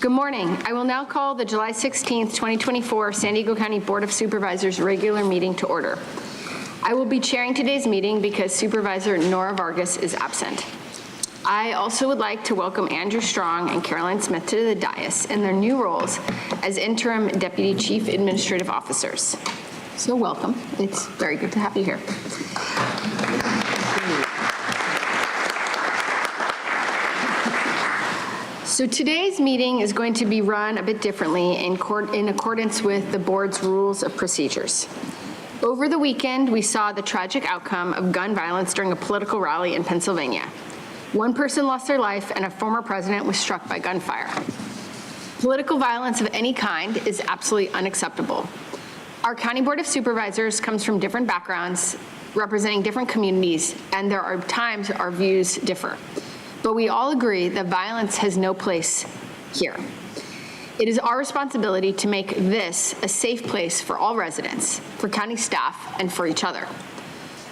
Good morning. I will now call the July 16th, 2024 San Diego County Board of Supervisors regular meeting to order. I will be chairing today's meeting because Supervisor Nora Vargas is absent. I also would like to welcome Andrew Strong and Caroline Smith to the dais in their new roles as Interim Deputy Chief Administrative Officers. So welcome. It's very good to have you here. So today's meeting is going to be run a bit differently in accordance with the board's rules of procedures. Over the weekend, we saw the tragic outcome of gun violence during a political rally in Pennsylvania. One person lost their life and a former president was struck by gunfire. Political violence of any kind is absolutely unacceptable. Our County Board of Supervisors comes from different backgrounds, representing different communities, and there are times our views differ. But we all agree that violence has no place here. It is our responsibility to make this a safe place for all residents, for county staff, and for each other.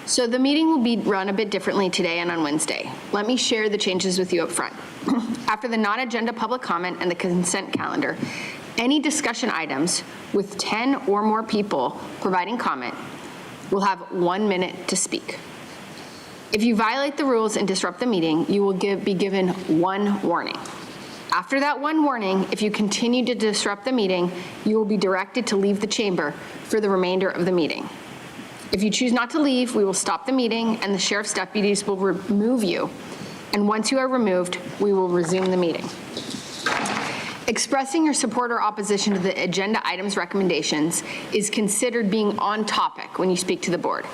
So the meeting will be run a bit differently today and on Wednesday. Let me share the changes with you up front. After the non-agenda public comment and the consent calendar, any discussion items with 10 or more people providing comment will have 1 minute to speak. If you violate the rules and disrupt the meeting, you will be given one warning. After that one warning, if you continue to disrupt the meeting, you will be directed to leave the chamber for the remainder of the meeting. If you choose not to leave, we will stop the meeting and the sheriff's deputies will remove you. And once you are removed, we will resume the meeting. Expressing your support or opposition to the agenda items recommendations is considered being on topic when you speak to the board,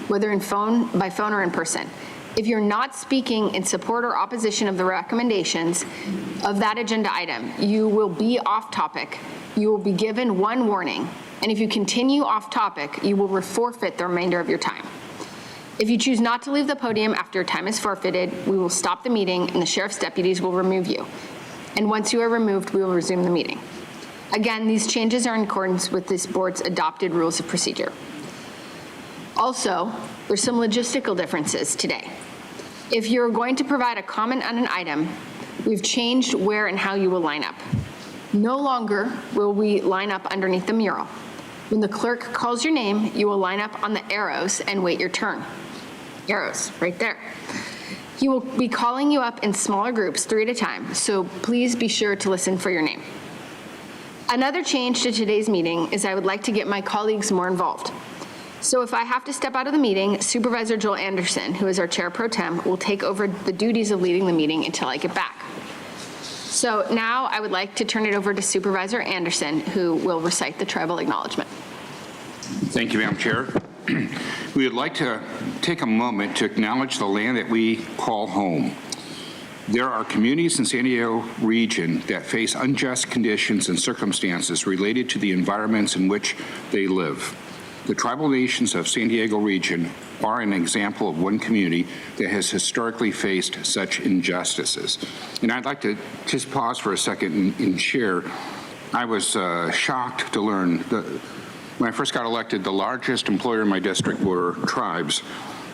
whether by phone or in person. If you're not speaking in support or opposition of the recommendations of that agenda item, you will be off topic. You will be given one warning. And if you continue off topic, you will forfeit the remainder of your time. If you choose not to leave the podium after your time is forfeited, we will stop the meeting and the sheriff's deputies will remove you. And once you are removed, we will resume the meeting. Again, these changes are in accordance with this board's adopted rules of procedure. Also, there's some logistical differences today. If you're going to provide a comment on an item, we've changed where and how you will line up. No longer will we line up underneath the mural. When the clerk calls your name, you will line up on the arrows and wait your turn. Arrows, right there. He will be calling you up in smaller groups, 3 at a time, so please be sure to listen for your name. Another change to today's meeting is I would like to get my colleagues more involved. So if I have to step out of the meeting, Supervisor Joel Anderson, who is our Chair Pro Tem, will take over the duties of leading the meeting until I get back. So now I would like to turn it over to Supervisor Anderson, who will recite the tribal acknowledgement. Thank you, Madam Chair. We would like to take a moment to acknowledge the land that we call home. There are communities in San Diego region that face unjust conditions and circumstances related to the environments in which they live. The tribal nations of San Diego region are an example of one community that has historically faced such injustices. And I'd like to just pause for a second and share. I was shocked to learn that when I first got elected, the largest employer in my district were tribes.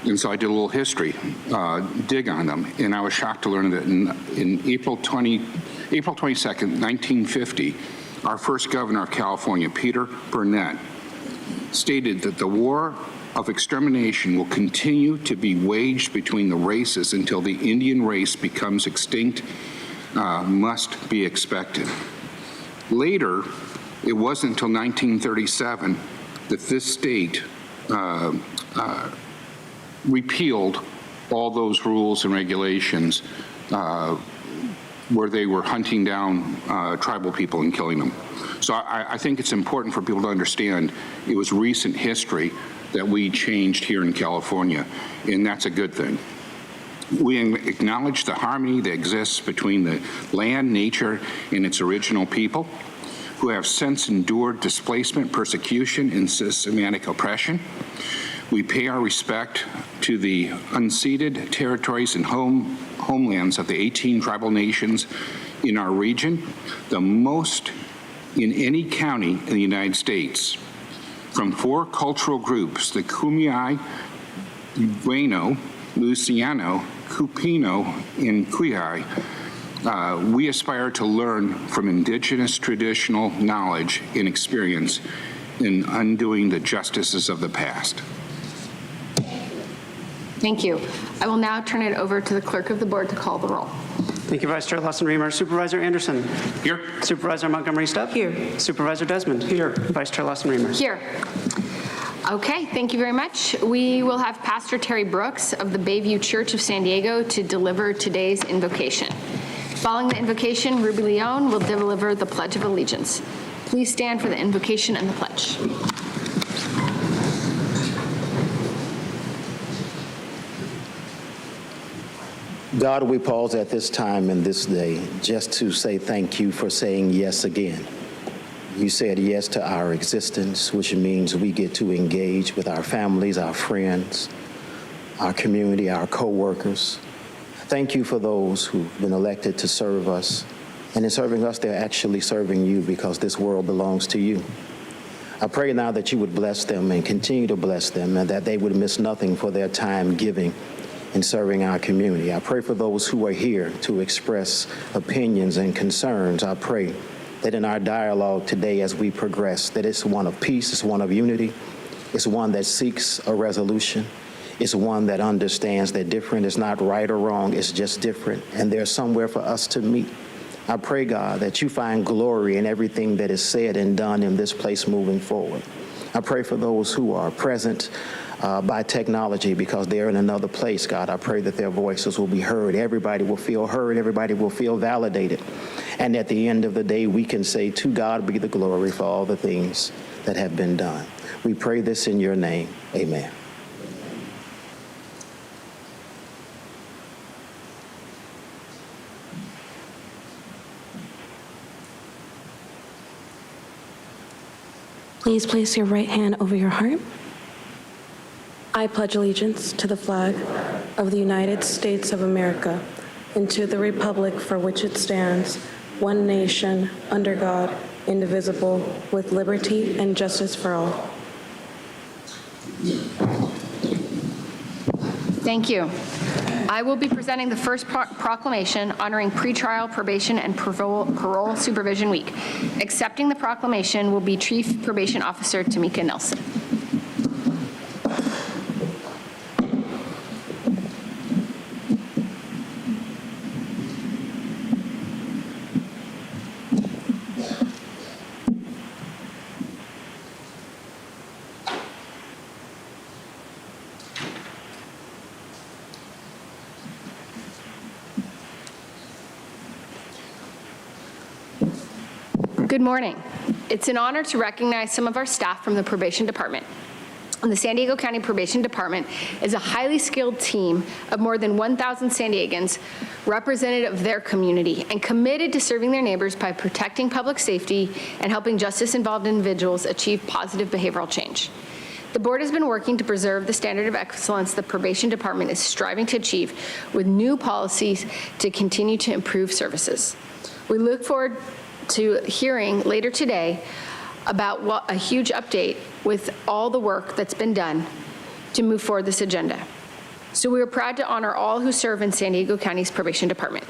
And so I did a little history, dig on them. And I was shocked to learn that in April 22nd, 1950, our first governor of California, Peter Burnett, stated that the war of extermination will continue to be waged between the races until the Indian race becomes extinct, must be expected. Later, it wasn't until 1937 that this state repealed all those rules and regulations where they were hunting down tribal people and killing them. So I think it's important for people to understand it was recent history that we changed here in California, and that's a good thing. We acknowledge the harmony that exists between the land, nature, and its original people, who have since endured displacement, persecution, and systematic oppression. We pay our respect to the unceded territories and homelands of the 18 tribal nations in our region, the most in any county in the United States. From 4 cultural groups, the Kumeyaay, Bueno, Luciano, Cupino, and Quihai, We aspire to learn from indigenous traditional knowledge and experience in undoing the justices of the past. Thank you. I will now turn it over to the clerk of the board to call the roll. Thank you, Vice Chair Lawson-Remer. Supervisor Anderson. Here. Supervisor Montgomery-Stepp. Here. Supervisor Desmond. Here. Vice Chair Lawson-Remer. Here. Okay, thank you very much. We will have Pastor Terry Brooks of the Bayview Church of San Diego to deliver today's invocation. Following the invocation, Ruby Leon will deliver the Pledge of Allegiance. Please stand for the invocation and the pledge. God, we pause at this time and this day just to say thank you for saying yes again. You said yes to our existence, which means we get to engage with our families, our friends, our community, our co-workers. Thank you for those who've been elected to serve us. And in serving us, they're actually serving you because this world belongs to you. I pray now that you would bless them and continue to bless them and that they would miss nothing for their time giving in serving our community. I pray for those who are here to express opinions and concerns. I pray that in our dialogue today as we progress, that it's one of peace, it's one of unity, it's one that seeks a resolution, it's one that understands that different is not right or wrong, it's just different, and there's somewhere for us to meet. I pray, God, that you find glory in everything that is said and done in this place moving forward. I pray for those who are present by technology because they're in another place, God. I pray that their voices will be heard. Everybody will feel heard. Everybody will feel validated. And at the end of the day, we can say, to God be the glory for all the things that have been done. We pray this in your name. Amen. Please place your right hand over your heart. I pledge allegiance to the flag of the United States of America and to the republic for which it stands, one nation, under God, indivisible, with liberty and justice for all. Thank you. I will be presenting the first proclamation honoring pretrial probation and parole supervision week. Accepting the proclamation will be Chief Probation Officer Tamika Nelson. Good morning. It's an honor to recognize some of our staff from the Probation Department. The San Diego County Probation Department is a highly skilled team of more than 1,000 San Diegans, representative of their community, and committed to serving their neighbors by protecting public safety and helping justice-involved individuals achieve positive behavioral change. The board has been working to preserve the standard of excellence the Probation Department is striving to achieve with new policies to continue to improve services. We look forward to hearing later today about a huge update with all the work that's been done to move forward this agenda. So we are proud to honor all who serve in San Diego County's Probation Department.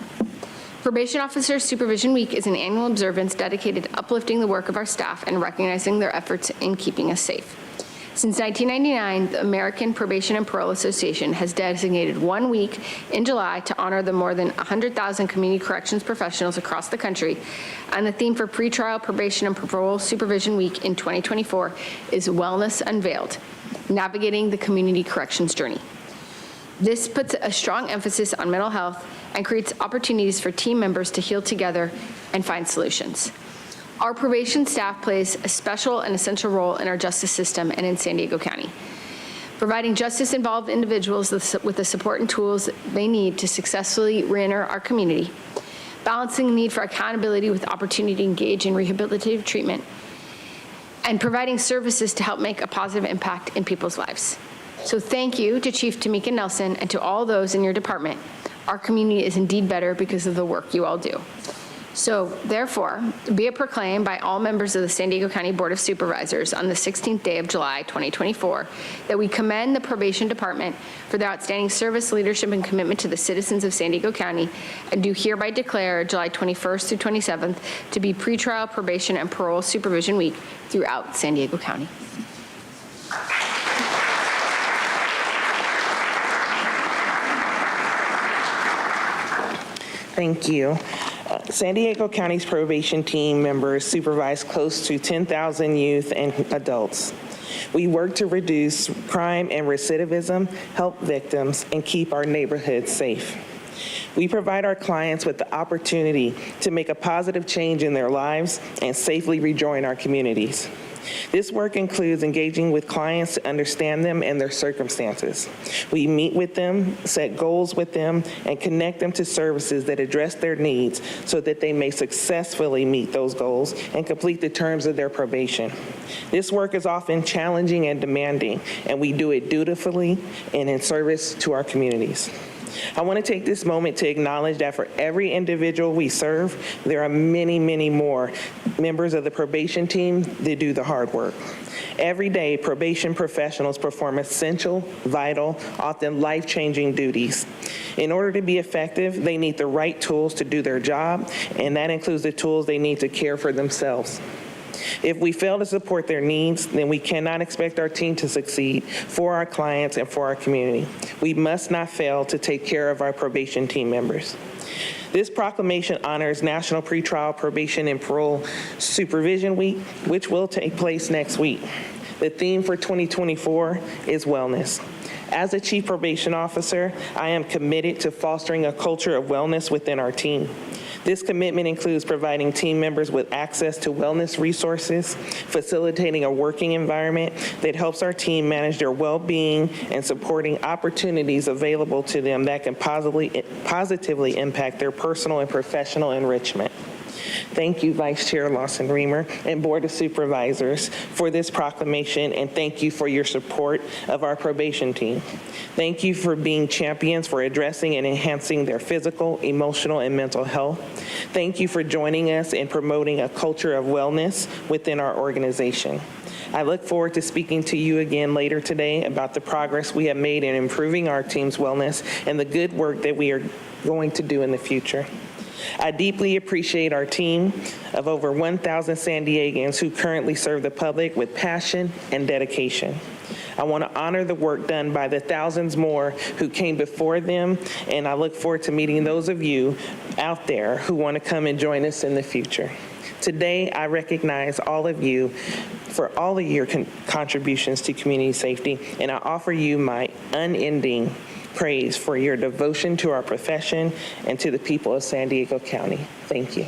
Probation Officer Supervision Week is an annual observance dedicated to uplifting the work of our staff and recognizing their efforts in keeping us safe. Since 1999, the American Probation and Parole Association has designated 1 week in July to honor the more than 100,000 community corrections professionals across the country, and the theme for pretrial probation and parole supervision week in 2024 is Wellness Unveiled, Navigating the Community Corrections Journey. This puts a strong emphasis on mental health and creates opportunities for team members to heal together and find solutions. Our probation staff plays a special and essential role in our justice system and in San Diego County, providing justice-involved individuals with the support and tools they need to successfully reenter our community, balancing the need for accountability with opportunity to engage in rehabilitative treatment, and providing services to help make a positive impact in people's lives. So thank you to Chief Tamika Nelson and to all those in your department. Our community is indeed better because of the work you all do. So therefore, be it proclaimed by all members of the San Diego County Board of Supervisors on the 16th day of July, 2024, that we commend the Probation Department for their outstanding service, leadership, and commitment to the citizens of San Diego County, and do hereby declare July 21st through 27th to be pretrial probation and parole supervision week throughout San Diego County. Thank you. San Diego County's probation team members supervise close to 10,000 youth and adults. We work to reduce crime and recidivism, help victims, and keep our neighborhoods safe. We provide our clients with the opportunity to make a positive change in their lives and safely rejoin our communities. This work includes engaging with clients to understand them and their circumstances. We meet with them, set goals with them, and connect them to services that address their needs so that they may successfully meet those goals and complete the terms of their probation. This work is often challenging and demanding, and we do it dutifully and in service to our communities. I want to take this moment to acknowledge that for every individual we serve, there are many, many more members of the probation team that do the hard work. Every day, probation professionals perform essential, vital, often life-changing duties. In order to be effective, they need the right tools to do their job, and that includes the tools they need to care for themselves. If we fail to support their needs, then we cannot expect our team to succeed for our clients and for our community. We must not fail to take care of our probation team members. This proclamation honors National Pretrial Probation and Parole Supervision Week, which will take place next week. The theme for 2024 is wellness. As a Chief Probation Officer, I am committed to fostering a culture of wellness within our team. This commitment includes providing team members with access to wellness resources, facilitating a working environment that helps our team manage their well-being, and supporting opportunities available to them that can positively impact their personal and professional enrichment. Thank you, Vice Chair Lawson-Remer and Board of Supervisors for this proclamation, and thank you for your support of our probation team. Thank you for being champions for addressing and enhancing their physical, emotional, and mental health. Thank you for joining us in promoting a culture of wellness within our organization. I look forward to speaking to you again later today about the progress we have made in improving our team's wellness and the good work that we are going to do in the future. I deeply appreciate our team of over 1,000 San Diegans who currently serve the public with passion and dedication. I want to honor the work done by the thousands more who came before them, and I look forward to meeting those of you out there who want to come and join us in the future. Today, I recognize all of you for all of your contributions to community safety, and I offer you my unending praise for your devotion to our profession and to the people of San Diego County. Thank you.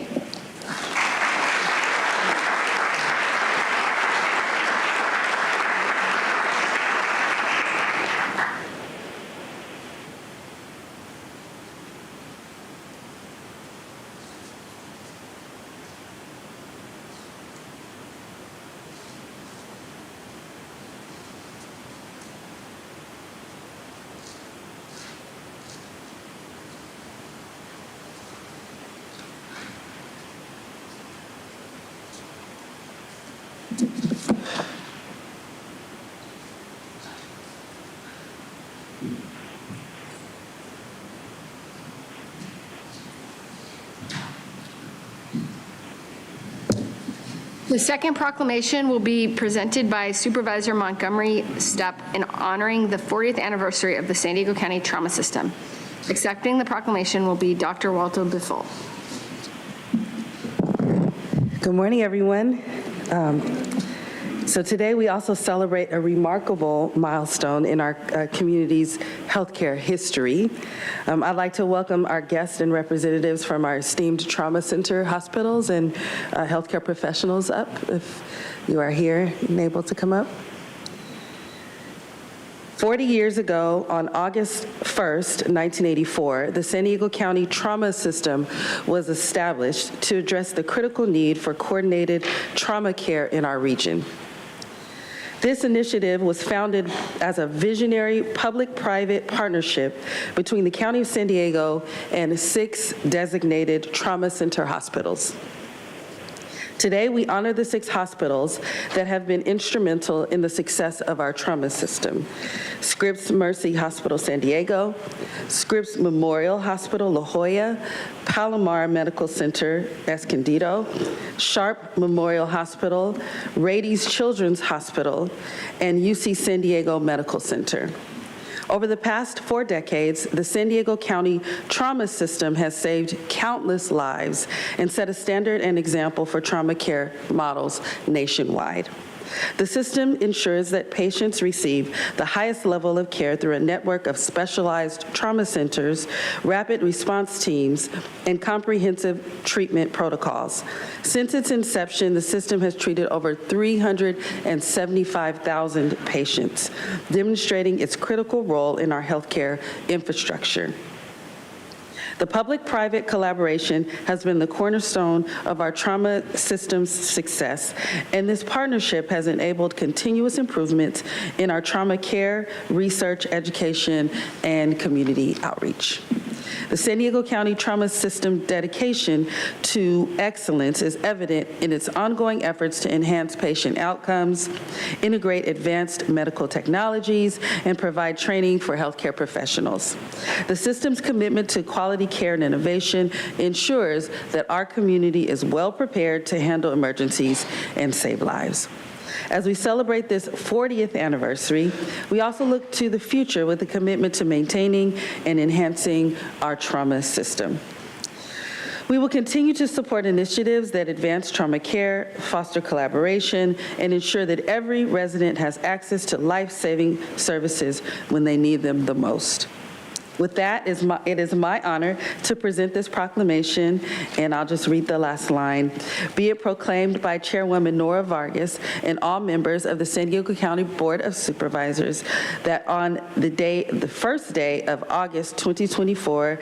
The second proclamation will be presented by Supervisor Montgomery Stepp in honoring the 40th anniversary of the San Diego County Trauma System. Accepting the proclamation will be Dr. Walter Biffle. Good morning, everyone. So today we also celebrate a remarkable milestone in our community's healthcare history. I'd like to welcome our guests and representatives from our esteemed trauma center hospitals and healthcare professionals up, if you are here and able to come up. 40 years ago, on August 1st, 1984, the San Diego County Trauma System was established to address the critical need for coordinated trauma care in our region. This initiative was founded as a visionary public-private partnership between the County of San Diego and 6 designated trauma center hospitals. Today, we honor the 6 hospitals that have been instrumental in the success of our trauma system. Scripps Mercy Hospital San Diego, Scripps Memorial Hospital La Jolla, Palomar Medical Center Escondido, Sharp Memorial Hospital, Rady's Children's Hospital, and UC San Diego Medical Center. Over the past 4 decades, the San Diego County trauma system has saved countless lives and set a standard and example for trauma care models nationwide. The system ensures that patients receive the highest level of care through a network of specialized trauma centers, rapid response teams, and comprehensive treatment protocols. Since its inception, the system has treated over 375,000 patients, demonstrating its critical role in our healthcare infrastructure. The public-private collaboration has been the cornerstone of our trauma system's success, and this partnership has enabled continuous improvements in our trauma care, research, education, and community outreach. The San Diego County Trauma System dedication to excellence is evident in its ongoing efforts to enhance patient outcomes, integrate advanced medical technologies, and provide training for healthcare professionals. The system's commitment to quality care and innovation ensures that our community is well prepared to handle emergencies and save lives. As we celebrate this 40th anniversary, we also look to the future with a commitment to maintaining and enhancing our trauma system. We will continue to support initiatives that advance trauma care, foster collaboration, and ensure that every resident has access to life-saving services when they need them the most. With that, it is my honor to present this proclamation, and I'll just read the last line. Be it proclaimed by Chairwoman Nora Vargas and all members of the San Diego County Board of Supervisors that on the first day of August 2024,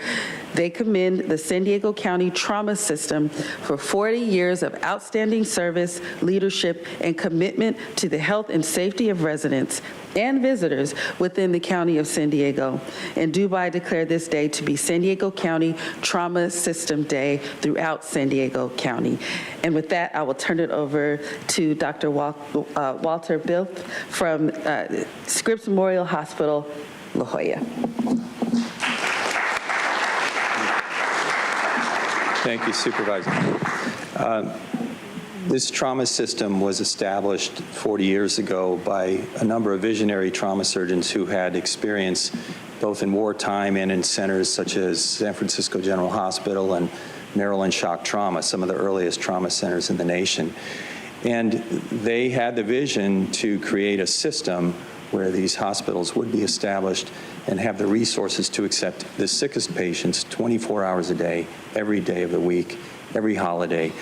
they commend the San Diego County Trauma System for 40 years of outstanding service, leadership, and commitment to the health and safety of residents and visitors within the County of San Diego, and do by declare this day to be San Diego County Trauma System Day throughout San Diego County. And with that, I will turn it over to Dr. Walter Bilth from Scripps Memorial Hospital, La Jolla. Thank you, Supervisor. This trauma system was established 40 years ago by a number of visionary trauma surgeons who had experience both in wartime and in centers such as San Francisco General Hospital and Maryland Shock Trauma, some of the earliest trauma centers in the nation. And they had the vision to create a system where these hospitals would be established and have the resources to accept the sickest patients 24 hours a day, every day of the week, every holiday.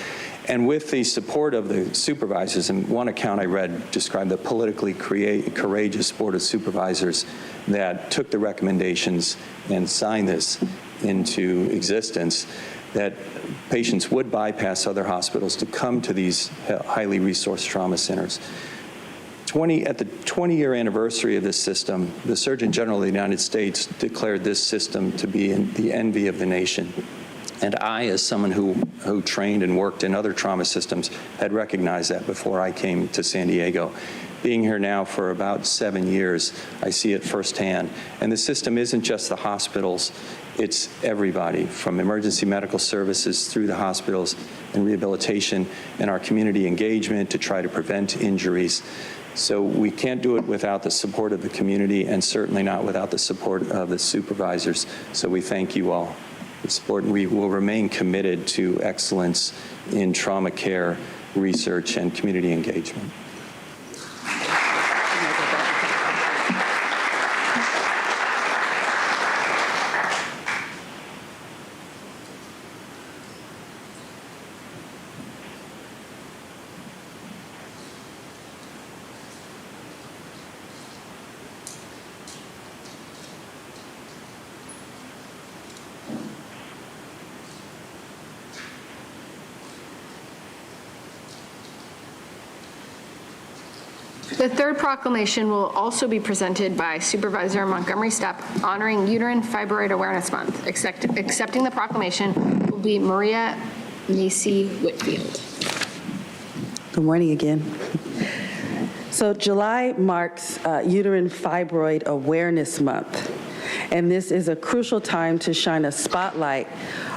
And with the support of the supervisors, and one account I read described the politically courageous board of supervisors that took the recommendations and signed this into existence, that patients would bypass other hospitals to come to these highly resourced trauma centers. At the 20-year anniversary of this system, the Surgeon General of the United States declared this system to be the envy of the nation. And I, as someone who trained and worked in other trauma systems, had recognized that before I came to San Diego. Being here now for about 7 years, I see it firsthand. And the system isn't just the hospitals, it's everybody, from emergency medical services through the hospitals and rehabilitation and our community engagement to try to prevent injuries. So we can't do it without the support of the community, and certainly not without the support of the supervisors. So we thank you all. Support, and we will remain committed to excellence in trauma care, research, and community engagement. The third proclamation will also be presented by Supervisor Montgomery Stepp, honoring Uterine Fibroid Awareness Month. Accepting the proclamation will be Maria Macy Whitfield. Good morning again. So July marks Uterine Fibroid Awareness Month, and this is a crucial time to shine a spotlight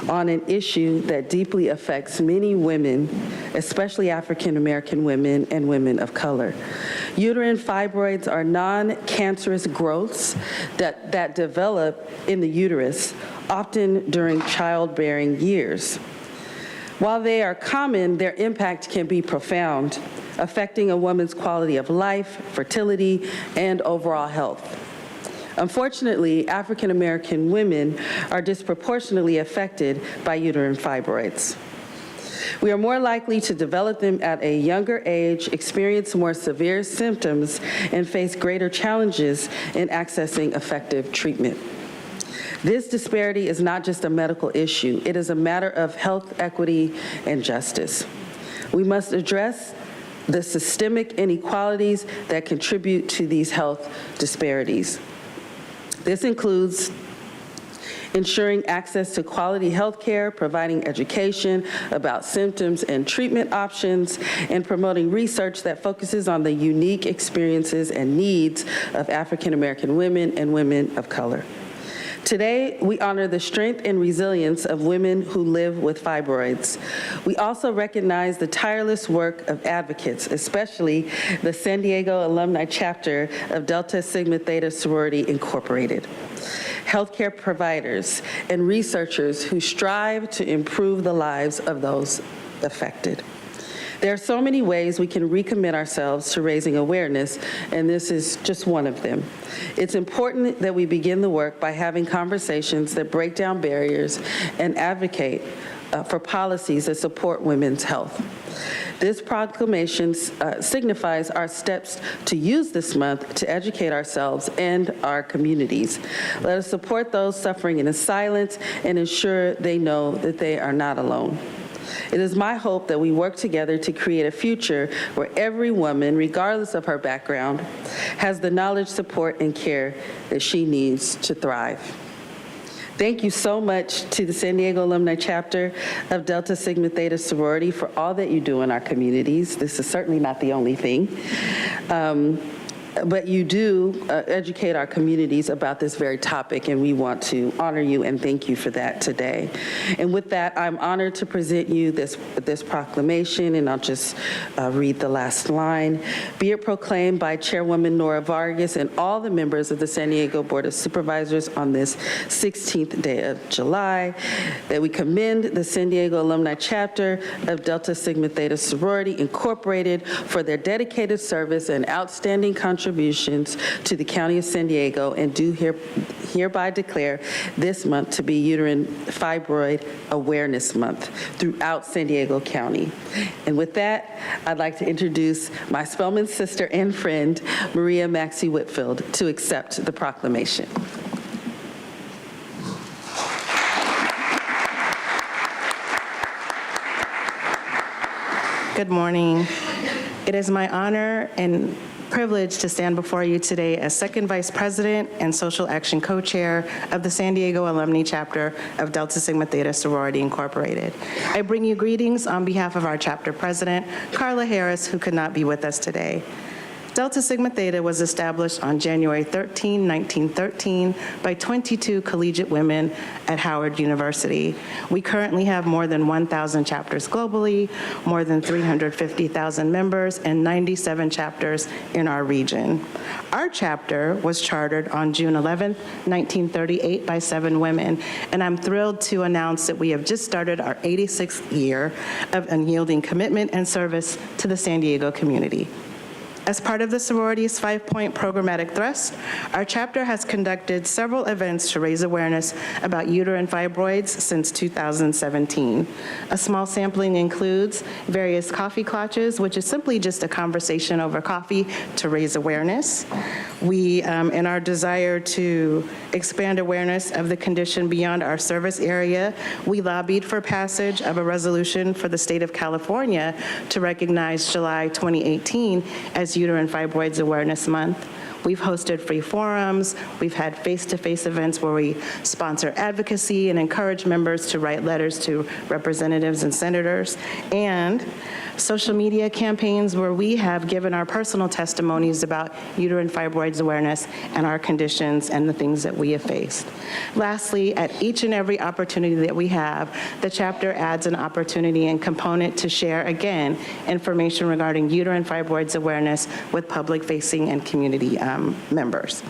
on an issue that deeply affects many women, especially African American women and women of color. Uterine fibroids are non-cancerous growths that develop in the uterus, often during childbearing years. While they are common, their impact can be profound, affecting a woman's quality of life, fertility, and overall health. Unfortunately, African American women are disproportionately affected by uterine fibroids. We are more likely to develop them at a younger age, experience more severe symptoms, and face greater challenges in accessing effective treatment. This disparity is not just a medical issue, it is a matter of health equity and justice. We must address the systemic inequalities that contribute to these health disparities. This includes ensuring access to quality health care, providing education about symptoms and treatment options, and promoting research that focuses on the unique experiences and needs of African American women and women of color. Today, we honor the strength and resilience of women who live with fibroids. We also recognize the tireless work of advocates, especially the San Diego alumni chapter of Delta Sigma Theta Sorority Incorporated, healthcare providers, and researchers who strive to improve the lives of those affected. There are so many ways we can recommit ourselves to raising awareness, and this is just one of them. It's important that we begin the work by having conversations that break down barriers and advocate for policies that support women's health. This proclamation signifies our steps to use this month to educate ourselves and our communities. Let us support those suffering in silence and ensure they know that they are not alone. It is my hope that we work together to create a future where every woman, regardless of her background, has the knowledge, support, and care that she needs to thrive. Thank you so much to the San Diego Alumni Chapter of Delta Sigma Theta Sorority for all that you do in our communities. This is certainly not the only thing. But you do educate our communities about this very topic, and we want to honor you and thank you for that today. And with that, I'm honored to present you this proclamation, and I'll just read the last line. Be it proclaimed by Chairwoman Nora Vargas and all the members of the San Diego Board of Supervisors on this 16th day of July, that we commend the San Diego Alumni Chapter of Delta Sigma Theta Sorority Incorporated for their dedicated service and outstanding contributions to the County of San Diego, and do hereby declare this month to be Uterine Fibroid Awareness Month throughout San Diego County. And with that, I'd like to introduce my Spelman sister and friend, Maria Maxey Whitfield, to accept the proclamation. Good morning. It is my honor and privilege to stand before you today as Second Vice President and Social Action Co-Chair of the San Diego Alumni Chapter of Delta Sigma Theta Sorority Incorporated. I bring you greetings on behalf of our chapter president, Carla Harris, who could not be with us today. Delta Sigma Theta was established on January 13, 1913 by 22 collegiate women at Howard University. We currently have more than 1,000 chapters globally, more than 350,000 members, and 97 chapters in our region. Our chapter was chartered on June 11, 1938 by 7 women, and I'm thrilled to announce that we have just started our 86th year of unyielding commitment and service to the San Diego community. As part of the sorority's 5-point programmatic thrust, our chapter has conducted several events to raise awareness about uterine fibroids since 2017. A small sampling includes various coffee clutches, which is simply just a conversation over coffee to raise awareness. We, in our desire to expand awareness of the condition beyond our service area, we lobbied for passage of a resolution for the state of California to recognize July 2018 as Uterine Fibroids Awareness Month. We've hosted free forums, we've had face-to-face events where we sponsor advocacy and encourage members to write letters to representatives and senators, and social media campaigns where we have given our personal testimonies about uterine fibroids awareness and our conditions and the things that we have faced. Lastly, at each and every opportunity that we have, the chapter adds an opportunity and component to share, again, information regarding uterine fibroids awareness with public-facing and community members.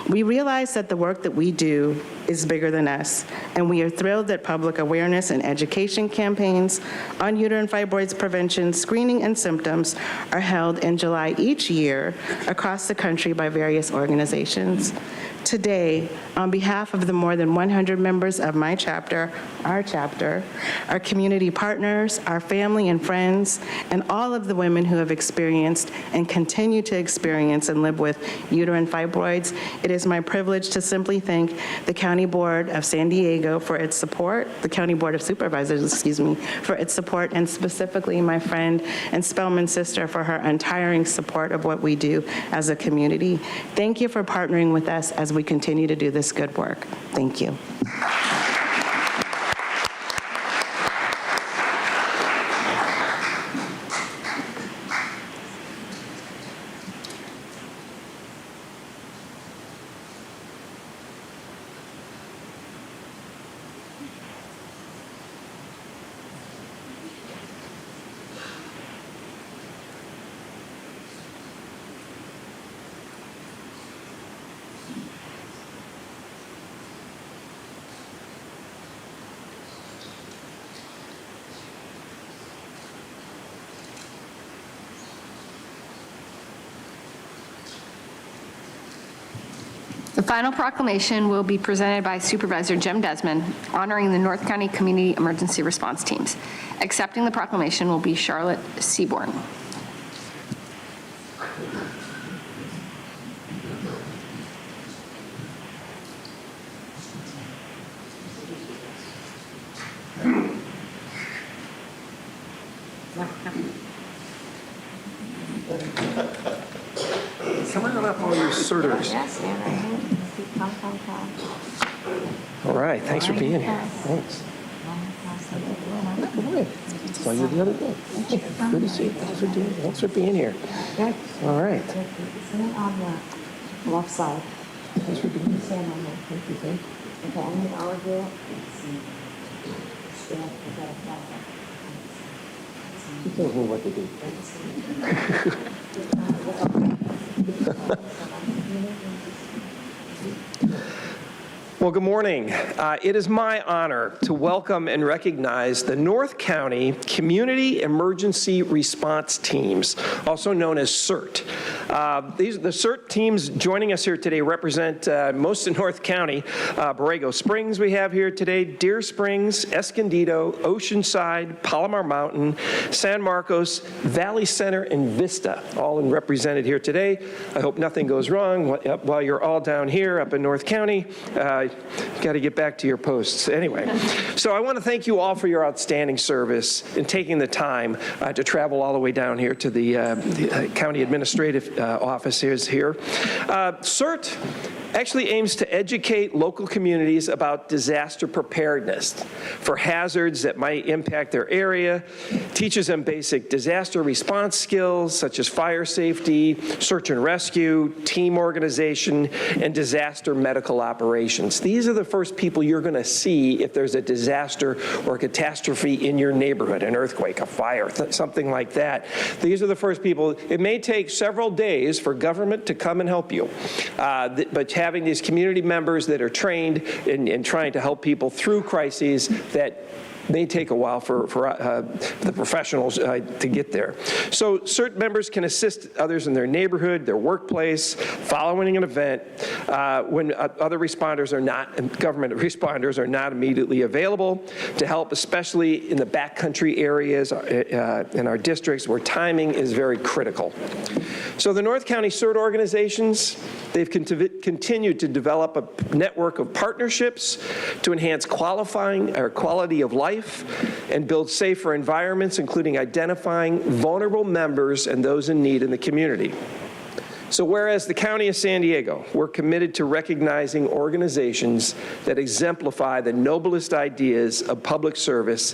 We realize that the work that we do is bigger than us, and we are thrilled that public awareness and education campaigns on uterine fibroids prevention, screening, and symptoms are held in July each year across the country by various organizations. Today, on behalf of the more than 100 members of my chapter, our community partners, our family and friends, and all of the women who have experienced and continue to experience and live with uterine fibroids, it is my privilege to simply thank the County Board of San Diego for its support, the County Board of Supervisors, excuse me, for its support, and specifically my friend and Spellman sister for her untiring support of what we do as a community. Thank you for partnering with us as we continue to do this good work. Thank you. The final proclamation will be presented by Supervisor Jim Desmond, honoring the North County Community Emergency Response Teams. Accepting the proclamation will be Charlotte Seaborn. Come on up, all your certers. All right, thanks for being here. Thanks. Saw you the other day. Good to see you. Thanks for being here. All right. On the left side. Thanks for being here. Stand on there. Thank you. Okay, I need all of you. Stand. You tells me what to do. Well, good morning. It is my honor to welcome and recognize the North County Community Emergency Response Teams, also known as CERT. The CERT teams joining us here today represent most of North County. Borrego Springs we have here today, Deer Springs, Escondido, Oceanside, Palomar Mountain, San Marcos, Valley Center, and Vista, all represented here today. I hope nothing goes wrong while you're all down here up in North County. Got to get back to your posts. Anyway, so I want to thank you all for your outstanding service and taking the time to travel all the way down here to the county administrative office here. CERT actually aims to educate local communities about disaster preparedness for hazards that might impact their area, teaches them basic disaster response skills such as fire safety, search and rescue, team organization, and disaster medical operations. These are the first people you're going to see if there's a disaster or a catastrophe in your neighborhood, an earthquake, a fire, something like that. These are the first people. It may take several days for government to come and help you, but having these community members that are trained in trying to help people through crises that may take a while for the professionals to get there. So CERT members can assist others in their neighborhood, their workplace, following an event when other responders are not, government responders are not immediately available to help, especially in the backcountry areas in our districts where timing is very critical. So the North County CERT organizations, they've continued to develop a network of partnerships to enhance quality of life life and build safer environments, including identifying vulnerable members and those in need in the community. So whereas the County of San Diego, we're committed to recognizing organizations that exemplify the noblest ideas of public service,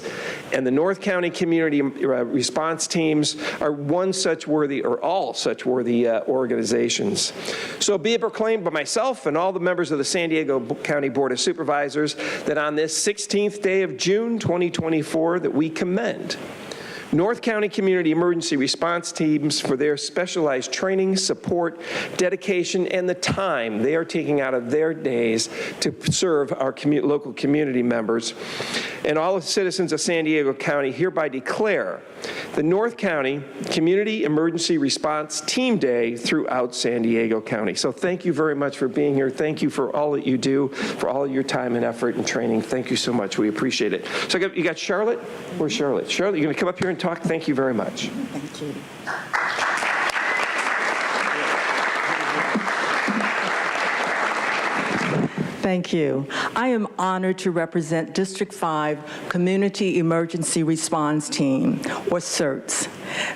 and the North County Community Response Teams are all such worthy organizations. So be it proclaimed by myself and all the members of the San Diego County Board of Supervisors that on this 16th day of June 2024 that we commend North County Community Emergency Response Teams for their specialized training, support, dedication, and the time they are taking out of their days to serve our local community members. And all the citizens of San Diego County hereby declare the North County Community Emergency Response Team Day throughout San Diego County. So thank you very much for being here. Thank you for all that you do, for all your time and effort and training. Thank you so much. We appreciate it. So you got Charlotte? Where's Charlotte? Charlotte, you're going to come up here and talk? Thank you very much. Thank you. Thank you. I am honored to represent District 5 Community Emergency Response Team, or CERTs.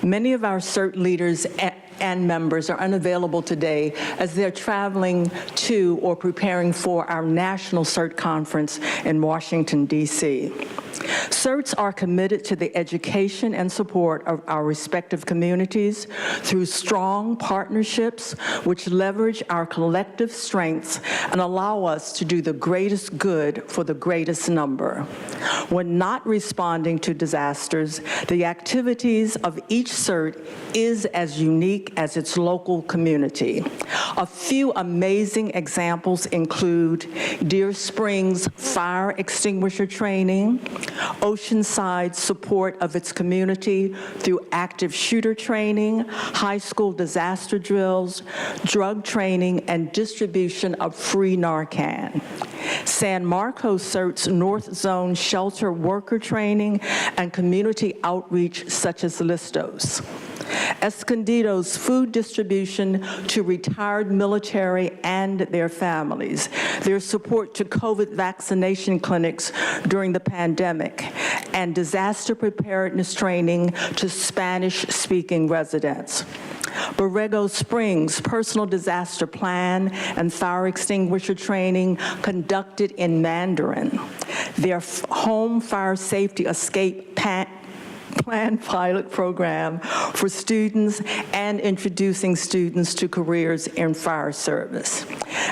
Many of our CERT leaders and members are unavailable today as they're traveling to or preparing for our National CERT Conference in Washington, D.C. CERTs are committed to the education and support of our respective communities through strong partnerships which leverage our collective strengths and allow us to do the greatest good for the greatest number. When not responding to disasters, the activities of each CERT is as unique as its local community. A few amazing examples include Deer Springs fire extinguisher training, Oceanside support of its community through active shooter training, high school disaster drills, drug training, and distribution of free Narcan. San Marcos CERT's North Zone shelter worker training and community outreach such as Listos. Escondido's food distribution to retired military and their families, their support to COVID vaccination clinics during the pandemic, and disaster preparedness training to Spanish-speaking residents. Borrego Springs personal disaster plan and fire extinguisher training conducted in Mandarin. Their home fire safety escape plan pilot program for students and introducing students to careers in fire service.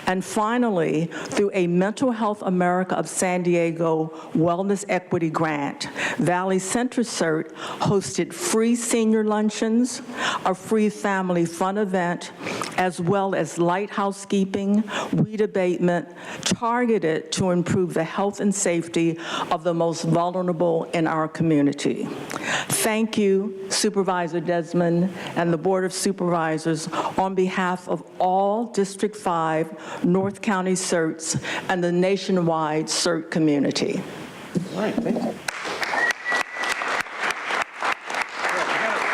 And finally, through a Mental Health America of San Diego Wellness Equity Grant, Valley Center CERT hosted free senior luncheons, a free family fun event, as well as light housekeeping, weed abatement, targeted to improve the health and safety of the most vulnerable in our community. Thank you, Supervisor Desmond and the Board of Supervisors, on behalf of all District 5 North County CERTs and the nationwide CERT community. All right, thank you. We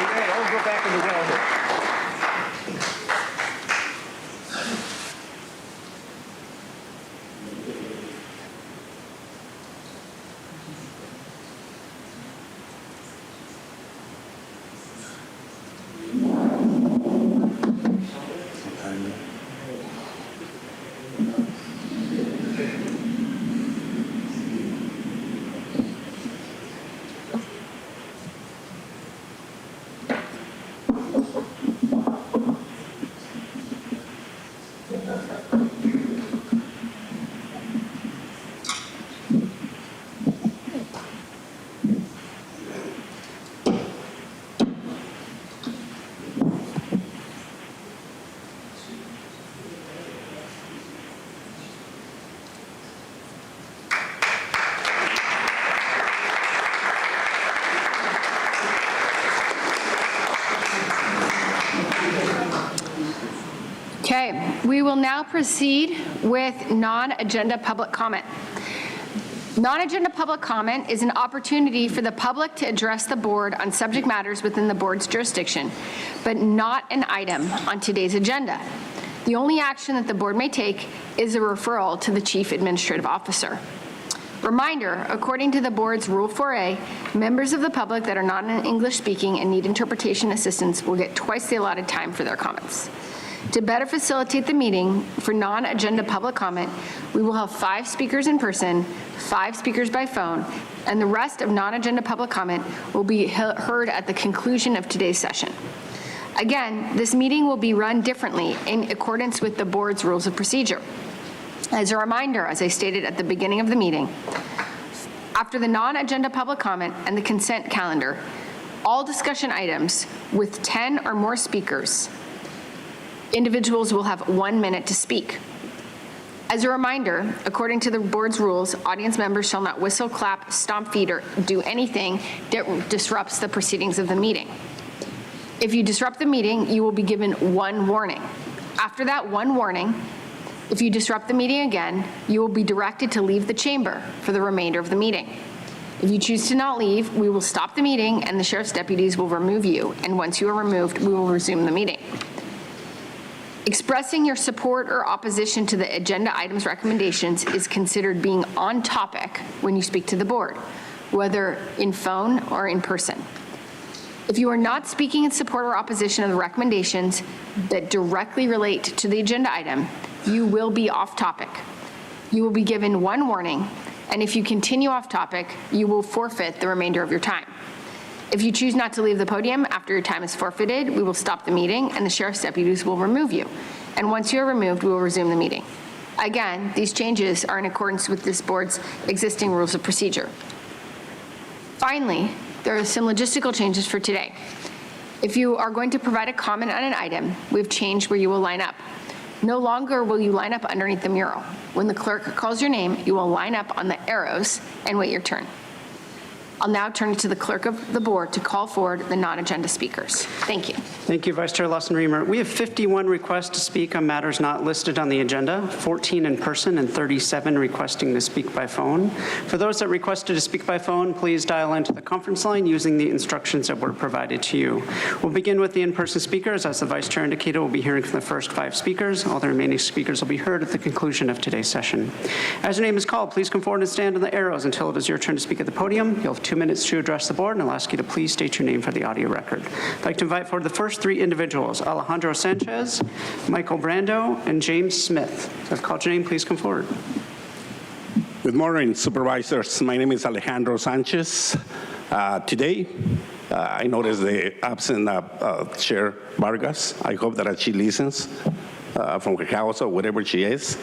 got to all go back in the well here. Okay, we will now proceed with non-agenda public comment. Non-agenda public comment is an opportunity for the public to address the board on subject matters within the board's jurisdiction, but not an item on today's agenda. The only action that the board may take is a referral to the Chief Administrative Officer. Reminder, according to the board's Rule 4A, members of the public that are not English speaking and need interpretation assistance will get twice the allotted time for their comments. To better facilitate the meeting for non-agenda public comment, we will have 5 speakers in person, 5 speakers by phone, and the rest of non-agenda public comment will be heard at the conclusion of today's session. Again, this meeting will be run differently in accordance with the board's rules of procedure. As a reminder, as I stated at the beginning of the meeting, after the non-agenda public comment and the consent calendar, all discussion items with 10 or more speakers, individuals will have 1 minute to speak. As a reminder, according to the board's rules, audience members shall not whistle, clap, stomp feet, or do anything that disrupts the proceedings of the meeting. If you disrupt the meeting, you will be given 1 warning. After that 1 warning, if you disrupt the meeting again, you will be directed to leave the chamber for the remainder of the meeting. If you choose to not leave, we will stop the meeting and the sheriff's deputies will remove you. And once you are removed, we will resume the meeting. Expressing your support or opposition to the agenda items recommendations is considered being on topic when you speak to the board, whether in phone or in person. If you are not speaking in support or opposition of the recommendations that directly relate to the agenda item, you will be off topic. You will be given 1 warning, and if you continue off topic, you will forfeit the remainder of your time. If you choose not to leave the podium after your time is forfeited, we will stop the meeting and the sheriff's deputies will remove you. And once you are removed, we will resume the meeting. Again, these changes are in accordance with this board's existing rules of procedure. Finally, there are some logistical changes for today. If you are going to provide a comment on an item, we've changed where you will line up. No longer will you line up underneath the mural. When the clerk calls your name, you will line up on the arrows and wait your turn. I'll now turn it to the clerk of the board to call forward the non-agenda speakers. Thank you. Thank you, Vice Chair Lawson-Remer. We have 51 requests to speak on matters not listed on the agenda, 14 in person and 37 requesting to speak by phone. For those that requested to speak by phone, please dial into the conference line using the instructions that were provided to you. We'll begin with the in-person speakers. As the Vice Chair indicated, we'll be hearing from the first 5 speakers. All the remaining speakers will be heard at the conclusion of today's session. As your name is called, please come forward and stand on the arrows until it is your turn to speak at the podium. You'll have 2 minutes to address the board, and I'll ask you to please state your name for the audio record. I'd like to invite forward the first 3 individuals, Alejandro Sanchez, Michael Brando, and James Smith. If I've called your name, please come forward. Good morning, Supervisors. My name is Alejandro Sanchez. Today, I noticed the absent Chair Vargas. I hope that she listens from her house or wherever she is.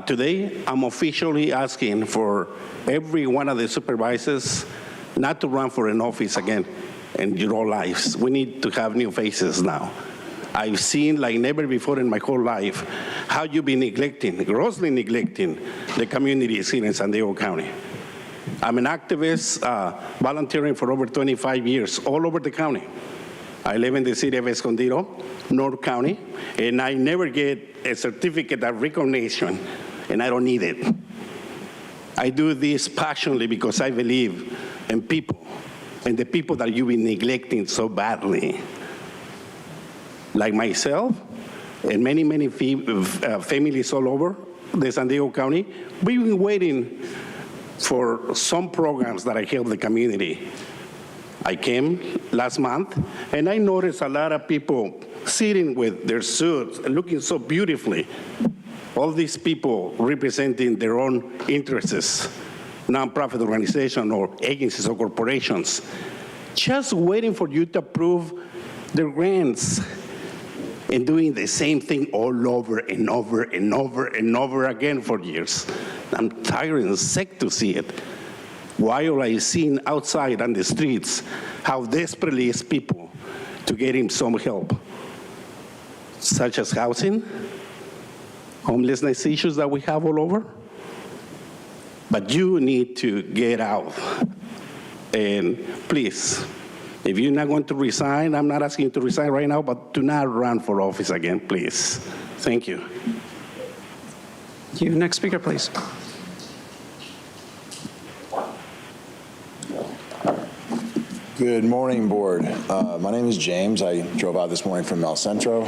Today, I'm officially asking for every one of the supervisors not to run for an office again in your whole lives. We need to have new faces now. I've seen like never before in my whole life how you've been neglecting, grossly neglecting the communities here in San Diego County. I'm an activist volunteering for over 25 years all over the county. I live in the city of Escondido, North County, and I never get a certificate of recognition, and I don't need it. I do this passionately because I believe in people, and the people that you've been neglecting so badly. Like myself, and many, many families all over the San Diego County, we've been waiting for some programs that I help the community. I came last month, and I noticed a lot of people sitting with their suits, looking so beautifully. All these people representing their own interests, nonprofit organizations or agencies or corporations, just waiting for you to approve their grants and doing the same thing all over and over and over and over again for years. I'm tired and sick to see it. While I seen outside on the streets how desperately is people to get him some help, such as housing, homelessness issues that we have all over. But you need to get out. And please, if you're not going to resign, I'm not asking you to resign right now, but do not run for office again, please. Thank you. Thank you. Next speaker, please. Good morning, board. My name is James. I drove out this morning from El Centro.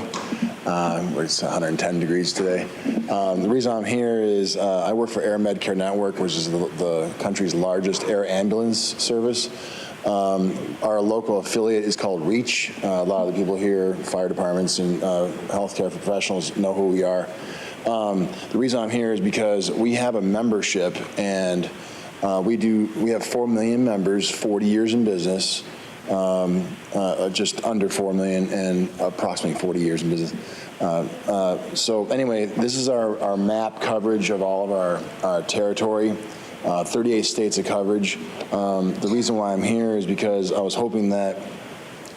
where it's 110 degrees today. The reason I'm here is I work for Air Med Care Network, which is the country's largest air ambulance service. Our local affiliate is called REACH. A lot of the people here, fire departments and healthcare professionals, know who we are. The reason I'm here is because we have a membership, and we have 4 million members, 40 years in business, just under 4 million, and approximately 40 years in business. So anyway, this is our map coverage of all of our territory. 38 states of coverage. The reason why I'm here is because I was hoping that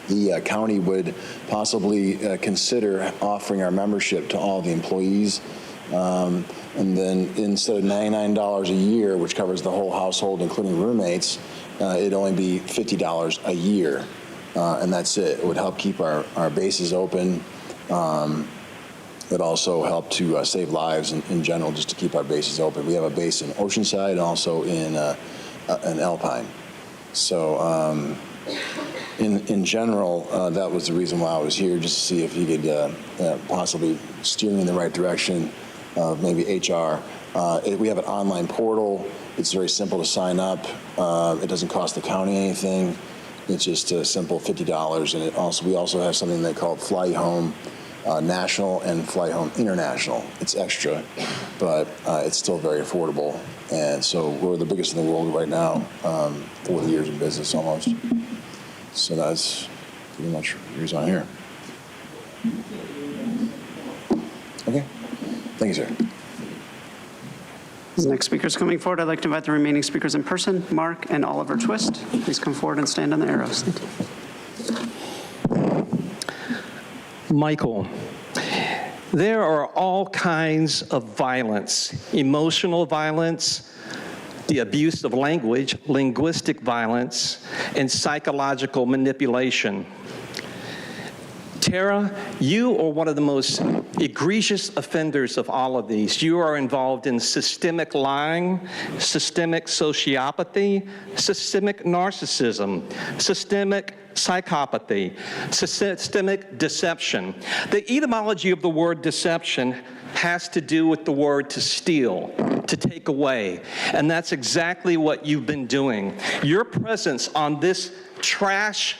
the county would possibly consider offering our membership to all the employees. And then instead of $99 a year, which covers the whole household, including roommates, it'd only be $50 a year. And that's it. It would help keep our bases open. It also help to save lives in general, just to keep our bases open. We have a base in Oceanside and also in Alpine. So in general, that was the reason why I was here, just to see if you could possibly steer me in the right direction, maybe HR. We have an online portal. It's very simple to sign up. It doesn't cost the county anything. It's just a simple $50. And we also have something they call Fly Home National and Fly Home International. It's extra, but it's still very affordable. And so we're the biggest in the world right now, 40 years in business almost. So that's pretty much the reason I'm here. Okay. Thank you, sir. As the next speaker is coming forward, I'd like to invite the remaining speakers in person, Mark and Oliver Twist. Please come forward and stand on the arrows. Michael, there are all kinds of violence, emotional violence, the abuse of language, linguistic violence, and psychological manipulation. Tara, you are one of the most egregious offenders of all of these. You are involved in systemic lying, systemic sociopathy, systemic narcissism, systemic psychopathy, systemic deception. The etymology of the word deception has to do with the word to steal, to take away. And that's exactly what you've been doing. Your presence on this trash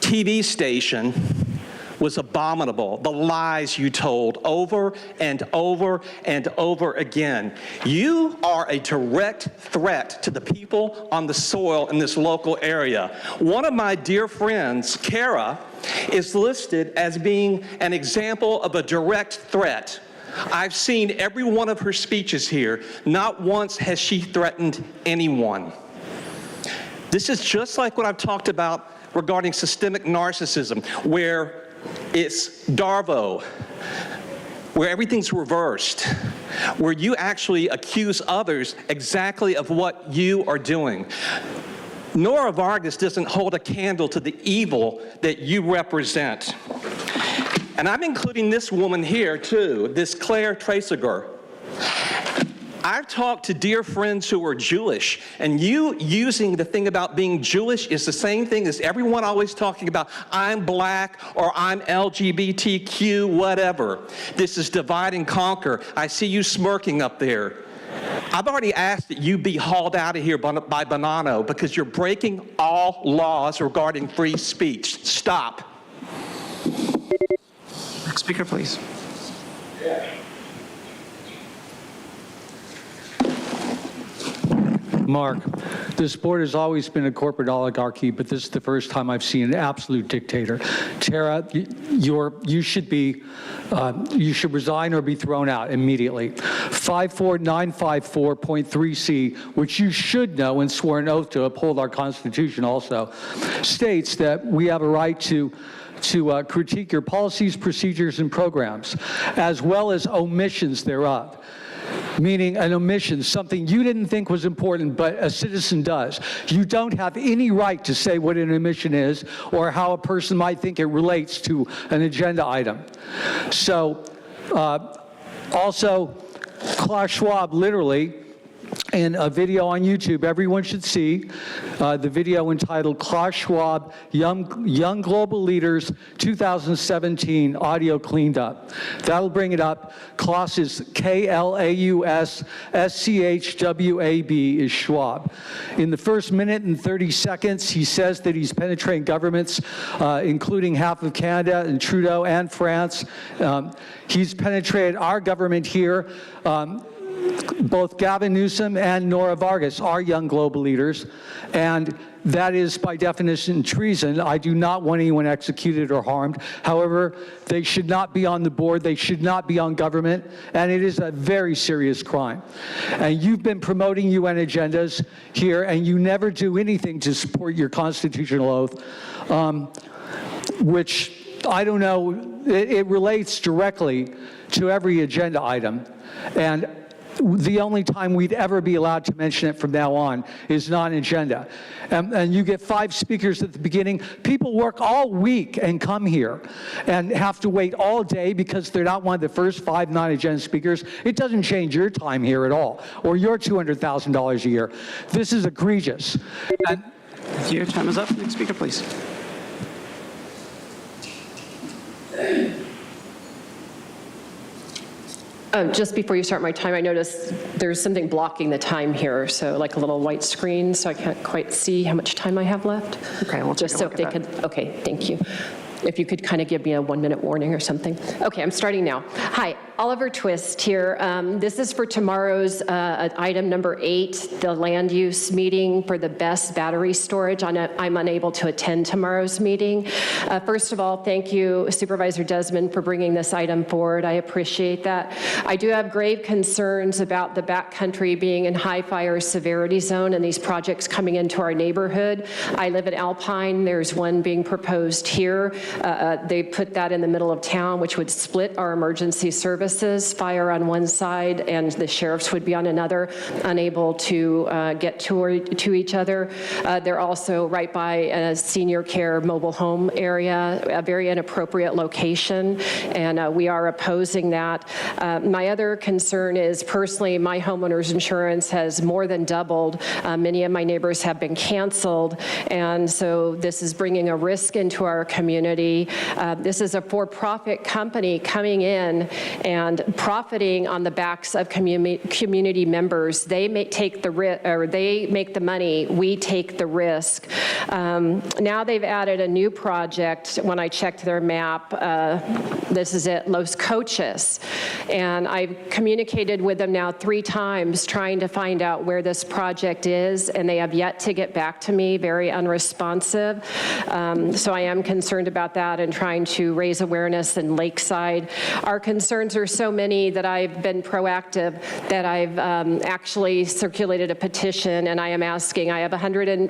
TV station was abominable. The lies you told over and over and over again. You are a direct threat to the people on the soil in this local area. One of my dear friends, Kara, is listed as being an example of a direct threat. I've seen every one of her speeches here. Not once has she threatened anyone. This is just like what I've talked about regarding systemic narcissism, where it's Darvo, where everything's reversed, where you actually accuse others exactly of what you are doing. Nora Vargas doesn't hold a candle to the evil that you represent. And I'm including this woman here too, this Claire Traeger. I've talked to dear friends who are Jewish, and you using the thing about being Jewish is the same thing as everyone always talking about, I'm black or I'm LGBTQ, whatever. This is divide and conquer. I see you smirking up there. I've already asked that you be hauled out of here by Bonanno because you're breaking all laws regarding free speech. Stop. Next speaker, please. Mark, this board has always been a corporate oligarchy, but this is the first time I've seen an absolute dictator. Tara, you should resign or be thrown out immediately. 54954.3C, which you should know and swore an oath to uphold our Constitution also, states that we have a right to critique your policies, procedures, and programs, as well as omissions thereof. Meaning an omission, something you didn't think was important, but a citizen does. You don't have any right to say what an omission is or how a person might think it relates to an agenda item. So, also, Klaus Schwab literally in a video on YouTube. Everyone should see the video entitled Klaus Schwab, Young Global Leaders 2017 Audio Cleaned Up. That'll bring it up. Klaus is Klaus, SCHWAB is Schwab. In the first minute and 30 seconds, he says that he's penetrating governments, including half of Canada and Trudeau and France. He's penetrated our government here. Both Gavin Newsom and Nora Vargas are young global leaders, and that is by definition treason. I do not want anyone executed or harmed. However, they should not be on the board, they should not be on government, and it is a very serious crime. And you've been promoting UN agendas here, and you never do anything to support your constitutional oath, which I don't know, it relates directly to every agenda item. And the only time we'd ever be allowed to mention it from now on is non-agenda. And you get 5 speakers at the beginning. People work all week and come here and have to wait all day because they're not one of the first 5 non-agenda speakers. It doesn't change your time here at all, or your $200,000 a year. This is egregious. And Thank you. Time is up. Next speaker, please. Just before you start my time, I noticed there's something blocking the time here, so like a little white screen, so I can't quite see how much time I have left. Okay, we'll just so if they could. Okay, thank you. If you could kind of give me a 1-minute warning or something. Okay, I'm starting now. Hi, Oliver Twist here. This is for tomorrow's item number 8, the land use meeting for the best battery storage. I'm unable to attend tomorrow's meeting. First of all, thank you, Supervisor Desmond, for bringing this item forward. I appreciate that. I do have grave concerns about the backcountry being in high fire severity zone and these projects coming into our neighborhood. I live in Alpine. There's one being proposed here. They put that in the middle of town, which would split our emergency services, fire on one side and the sheriffs would be on another, unable to get to each other. They're also right by a senior care mobile home area, a very inappropriate location, and we are opposing that. My other concern is personally my homeowner's insurance has more than doubled. Many of my neighbors have been canceled, and so this is bringing a risk into our community. This is a for-profit company coming in and profiting on the backs of community members. They may take the risk, or they make the money. We take the risk. Now they've added a new project. When I checked their map, this is at Los Coches, and I've communicated with them now 3 times trying to find out where this project is, and they have yet to get back to me. Very unresponsive. So I am concerned about that and trying to raise awareness in Lakeside. Our concerns are so many that I've been proactive, that I've actually circulated a petition, and I am asking, I have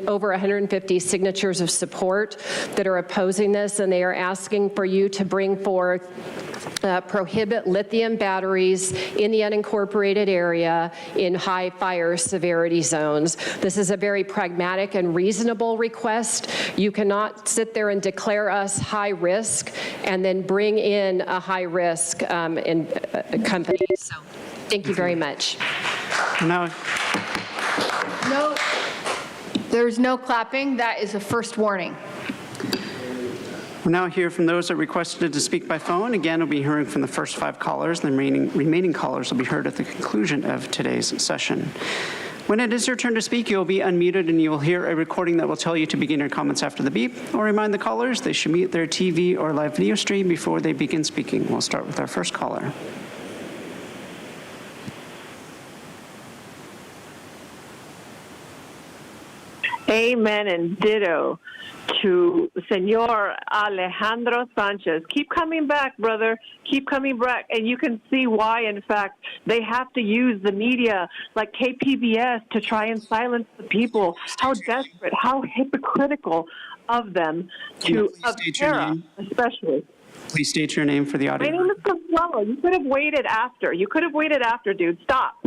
over 150 signatures of support that are opposing this, and they are asking for you to bring forth prohibit lithium batteries in the unincorporated area in high fire severity zones. This is a very pragmatic and reasonable request. You cannot sit there and declare us high risk and then bring in a high risk in companies. So thank you very much. Now, No, there's no clapping. That is a first warning. we'll now hear from those that requested to speak by phone. Again, we'll be hearing from the first 5 callers. The remaining callers will be heard at the conclusion of today's session. When it is your turn to speak, you'll be unmuted and you will hear a recording that will tell you to begin your comments after the beep. Or remind the callers they should mute their TV or live video stream before they begin speaking. We'll start with our first caller. Amen and ditto to Senor Alejandro Sanchez. Keep coming back, brother. Keep coming back. And you can see why, in fact, they have to use the media like KPBS to try and silence the people. How desperate, how hypocritical of them, of Tara especially. Please state your name for the audience. My name is Consuelo. You could have waited after. You could have waited after, dude. Stop.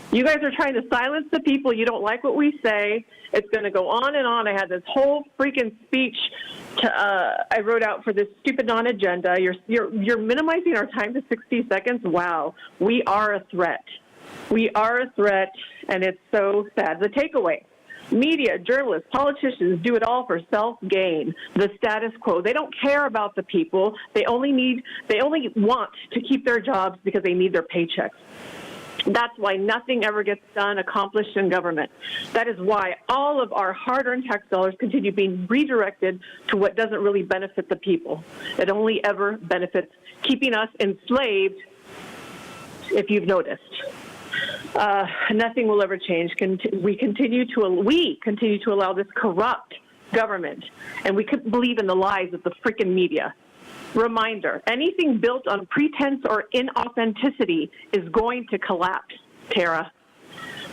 You guys are trying to silence the people. You don't like what we say. It's going to go on and on. I had this whole freaking speech I wrote out for this stupid non-agenda. You're minimizing our time to 60 seconds. Wow, we are a threat. We are a threat, and it's so sad. The takeaway: media, journalists, politicians do it all for self-gain, the status quo. They don't care about the people. They only want to keep their jobs because they need their paychecks. That's why nothing ever gets done, accomplished in government. That is why all of our hard-earned tax dollars continue being redirected to what doesn't really benefit the people. It only ever benefits keeping us enslaved, if you've noticed. Nothing will ever change. We continue to allow this corrupt government, and we could believe in the lies of the freaking media. Reminder, anything built on pretense or inauthenticity is going to collapse, Tara.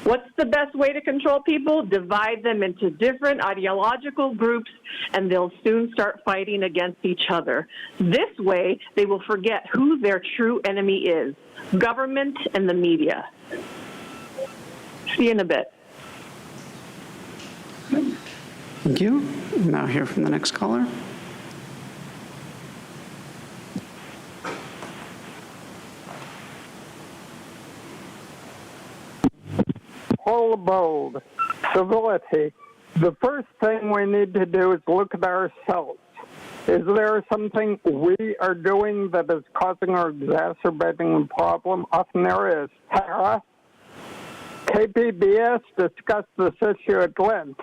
What's the best way to control people? Divide them into different ideological groups, and they'll soon start fighting against each other. This way, they will forget who their true enemy is: government and the media. See you in a bit. Thank you. Now hear from the next caller. Hold bold. Civility. The first thing we need to do is look at ourselves. Is there something we are doing that is causing or exacerbating the problem? Often there is. Tara, KPBS discussed this issue at length,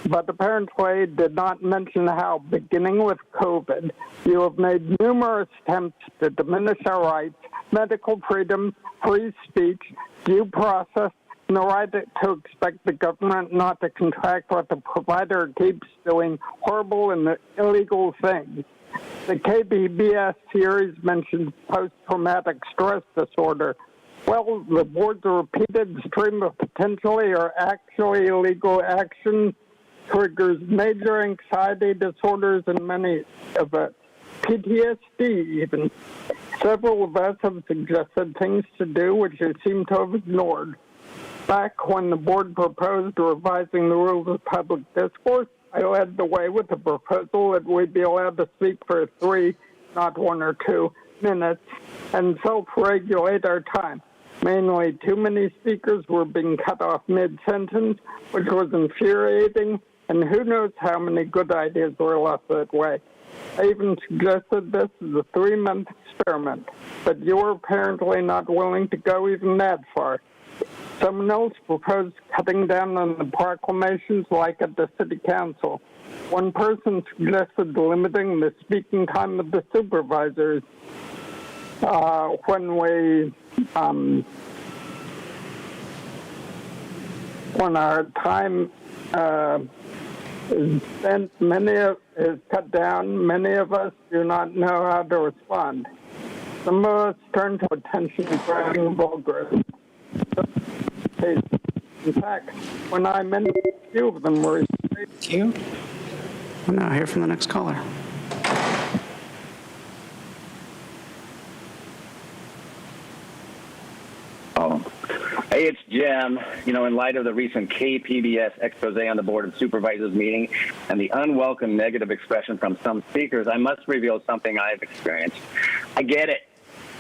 but apparently did not mention how, beginning with COVID, you have made numerous attempts to diminish our rights, medical freedom, free speech, due process, and the right to expect the government not to contract what the provider keeps doing horrible and illegal things. The KPBS series mentions post-traumatic stress disorder. Well, the board's repeated stream of potentially or actually illegal action triggers major anxiety disorders and many of us. PTSD even. Several of us have suggested things to do which you seem to have ignored. Back when the board proposed revising the rules of public discourse, I led the way with the proposal that we'd be allowed to speak for 3, not 1 or 2 minutes, and self-regulate our time. Mainly, too many speakers were being cut off mid-sentence, which was infuriating, and who knows how many good ideas were left that way. I even suggested this as a 3-month experiment, but you were apparently not willing to go even that far. Someone else proposed cutting down on the proclamations like at the city council. One person suggested limiting the speaking time of the supervisors when our time is spent, is cut down. Many of us do not know how to respond. Some of us turn to attention-grabbing vulgarism. In fact, when I mentioned a few of them were... Thank you. We'll now hear from the next caller. Hey, it's Jim. You know, in light of the recent KPBS expose on the Board of Supervisors meeting and the unwelcome negative expression from some speakers, I must reveal something I've experienced. I get it.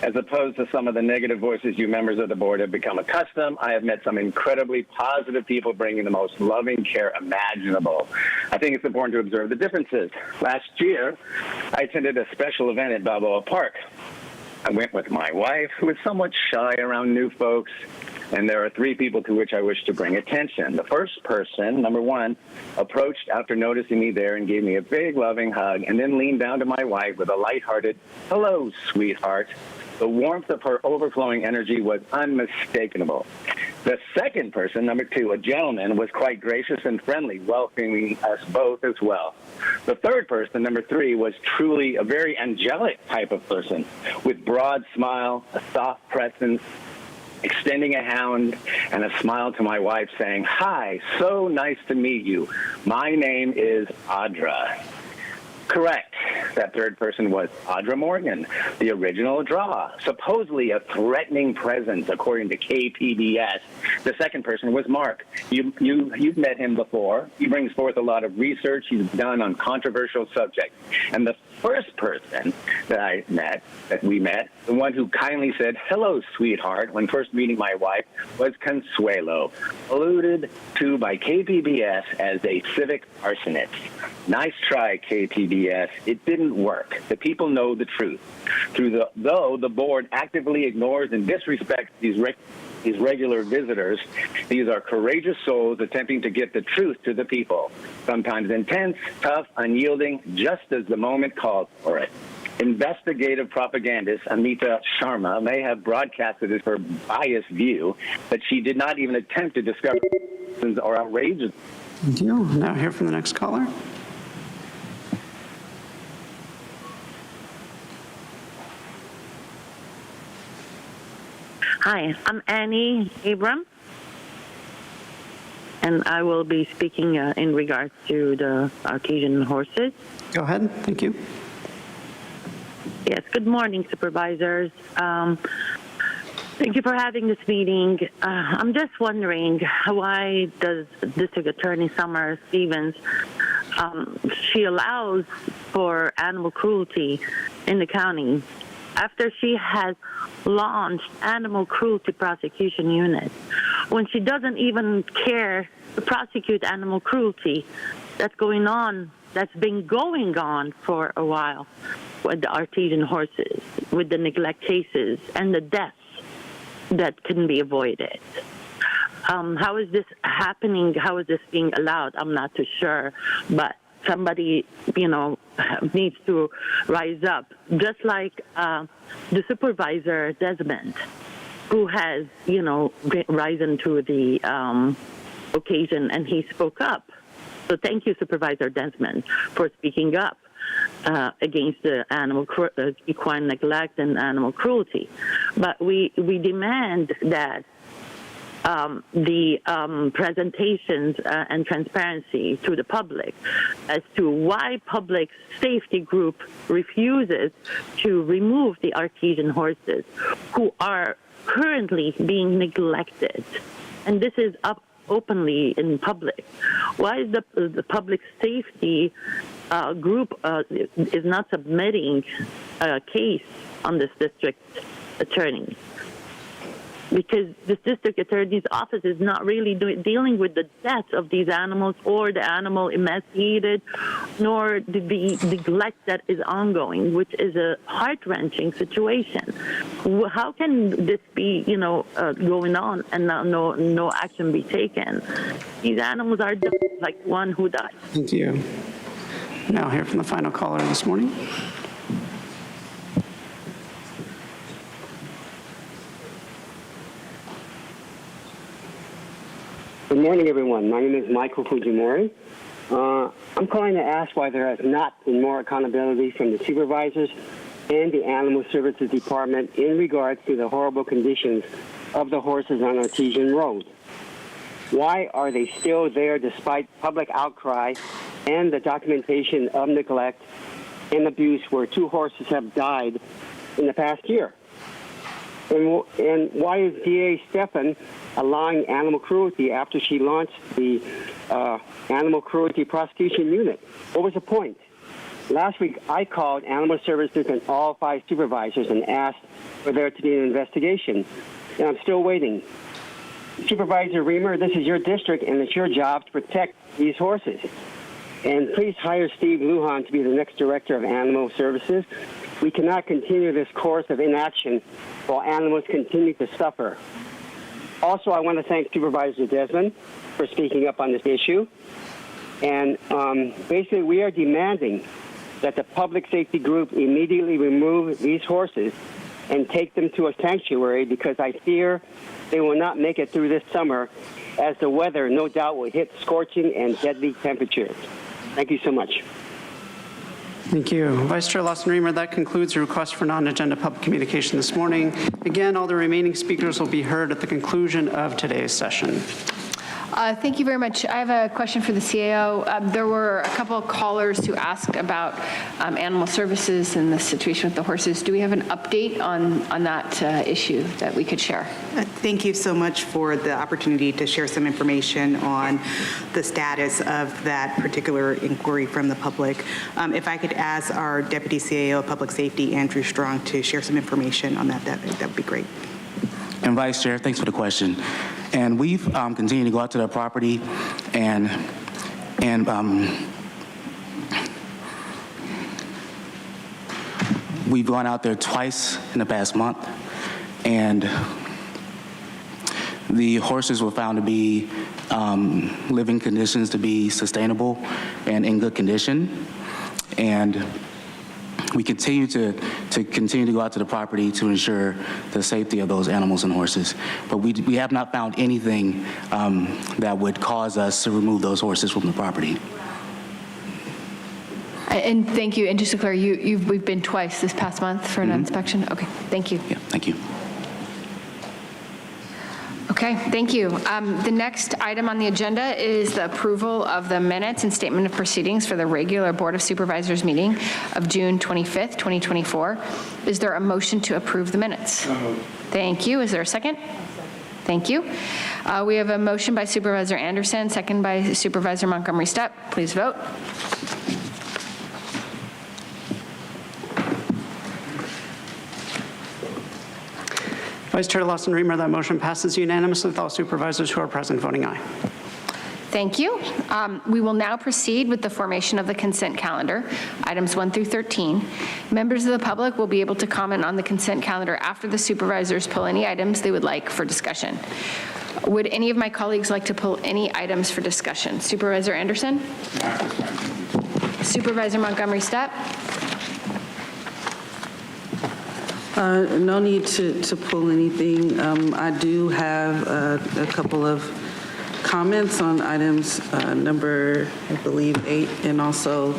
As opposed to some of the negative voices you members of the board have become accustomed, I have met some incredibly positive people bringing the most loving care imaginable. I think it's important to observe the differences. Last year, I attended a special event at Balboa Park. I went with my wife, who is somewhat shy around new folks, and there are 3 people to which I wish to bring attention. The first person, number 1, approached after noticing me there and gave me a big loving hug, and then leaned down to my wife with a lighthearted, "Hello, sweetheart." The warmth of her overflowing energy was unmistakable. The second person, number 2, a gentleman, was quite gracious and friendly, welcoming us both as well. The third person, number 3, was truly a very angelic type of person, with broad smile, a soft presence, extending a hand and a smile to my wife saying, "Hi, so nice to meet you. My name is Audra." Correct. That third person was Audra Morgan, the original draw, supposedly a threatening presence, according to KPBS. The second person was Mark. You've met him before. He brings forth a lot of research he's done on controversial subjects. And the first person that we met, the one who kindly said, "Hello, sweetheart," when first meeting my wife, was Consuelo, alluded to by KPBS as a civic arsonist. Nice try, KPBS. It didn't work. The people know the truth. Though the board actively ignores and disrespects these regular visitors, these are courageous souls attempting to get the truth to the people, sometimes intense, tough, unyielding, just as the moment calls for it. Investigative propagandist Amita Sharma may have broadcasted as her biased view, but she did not even attempt to discover or outrageous. Thank you. Now hear from the next caller. Hi, I'm Annie Abram, and I will be speaking in regards to the artesian horses. Go ahead. Thank you. Yes, good morning, supervisors. Thank you for having this meeting. I'm just wondering, why does District Attorney Summer Stevens, she allows for animal cruelty in the county after she has launched animal cruelty prosecution unit, when she doesn't even care to prosecute animal cruelty that's going on, that's been going on for a while with the artesian horses, with the neglect cases and the deaths that can be avoided. How is this happening? How is this being allowed? I'm not too sure, but somebody, needs to rise up, just like the supervisor, Desmond, who has, risen to the occasion, and he spoke up. So thank you, Supervisor Desmond, for speaking up against the equine neglect and animal cruelty. But we demand that the presentations and transparency to the public as to why public safety group refuses to remove the artesian horses who are currently being neglected. And this is up openly in public. Why is the public safety group is not submitting a case on this district attorney? Because this district attorney's office is not really dealing with the deaths of these animals or the animal emaciated, nor the neglect that is ongoing, which is a heart-wrenching situation. How can this be, going on and no action be taken? These animals are just like one who died. Thank you. Now hear from the final caller this morning. Good morning, everyone. My name is Michael Fujimori. I'm calling to ask why there has not been more accountability from the supervisors and the Animal Services Department in regards to the horrible conditions of the horses on Artesian Road. Why are they still there despite public outcry and the documentation of neglect and abuse where 2 horses have died in the past year? And why is DA Stephan allowing animal cruelty after she launched the animal cruelty prosecution unit? What was the point? Last week, I called Animal Services and all 5 supervisors and asked for there to be an investigation, and I'm still waiting. Supervisor Reamer, this is your district, and it's your job to protect these horses. And please hire Steve Lujan to be the next director of Animal Services. We cannot continue this course of inaction while animals continue to suffer. Also, I want to thank Supervisor Desmond for speaking up on this issue. And basically, we are demanding that the public safety group immediately remove these horses and take them to a sanctuary, because I fear they will not make it through this summer, as the weather no doubt will hit scorching and deadly temperatures. Thank you so much. Thank you. Vice Chair Lawson-Remer, that concludes the request for non-agenda public communication this morning. Again, all the remaining speakers will be heard at the conclusion of today's session. Thank you very much. I have a question for the CAO. There were a couple of callers who asked about animal services and the situation with the horses. Do we have an update on that issue that we could share? Thank you so much for the opportunity to share some information on the status of that particular inquiry from the public. If I could ask our Deputy CAO of Public Safety, Andrew Strong, to share some information on that would be great. And Vice Chair, thanks for the question. And we've continued to go out to the property and we've gone out there twice in the past month, and the horses were found to be living conditions to be sustainable and in good condition. And we continue to go out to the property to ensure the safety of those animals and horses. But we have not found anything that would cause us to remove those horses from the property. And thank you. And just to clarify, we've been twice this past month for an inspection? Okay, thank you. Yeah, thank you. Okay, thank you. The next item on the agenda is the approval of the minutes and statement of proceedings for the regular Board of Supervisors meeting of June 25th, 2024. Is there a motion to approve the minutes? Thank you. Is there a second? Thank you. We have a motion by Supervisor Anderson, second by Supervisor Montgomery Stepp. Please vote. Vice Chair Lawson-Remer, that motion passes unanimously with all supervisors who are present voting aye. Thank you. We will now proceed with the formation of the consent calendar, items 1 through 13. Members of the public will be able to comment on the consent calendar after the supervisors pull any items they would like for discussion. Would any of my colleagues like to pull any items for discussion? Supervisor Anderson? Supervisor Montgomery Stepp? No need to pull anything. I do have a couple of comments on items number, I believe, 8 and also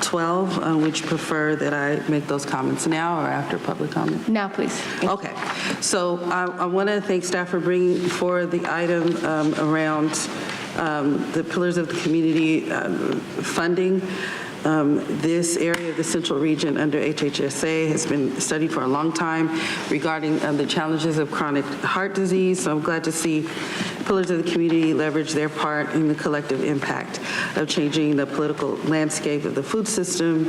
12. Would you prefer that I make those comments now or after public comment? Now, please. Okay. So I want to thank staff for bringing forward the item around the pillars of the community funding. This area of the Central Region under HHSA has been studied for a long time regarding the challenges of chronic heart disease. So I'm glad to see pillars of the community leverage their part in the collective impact of changing the political landscape of the food system,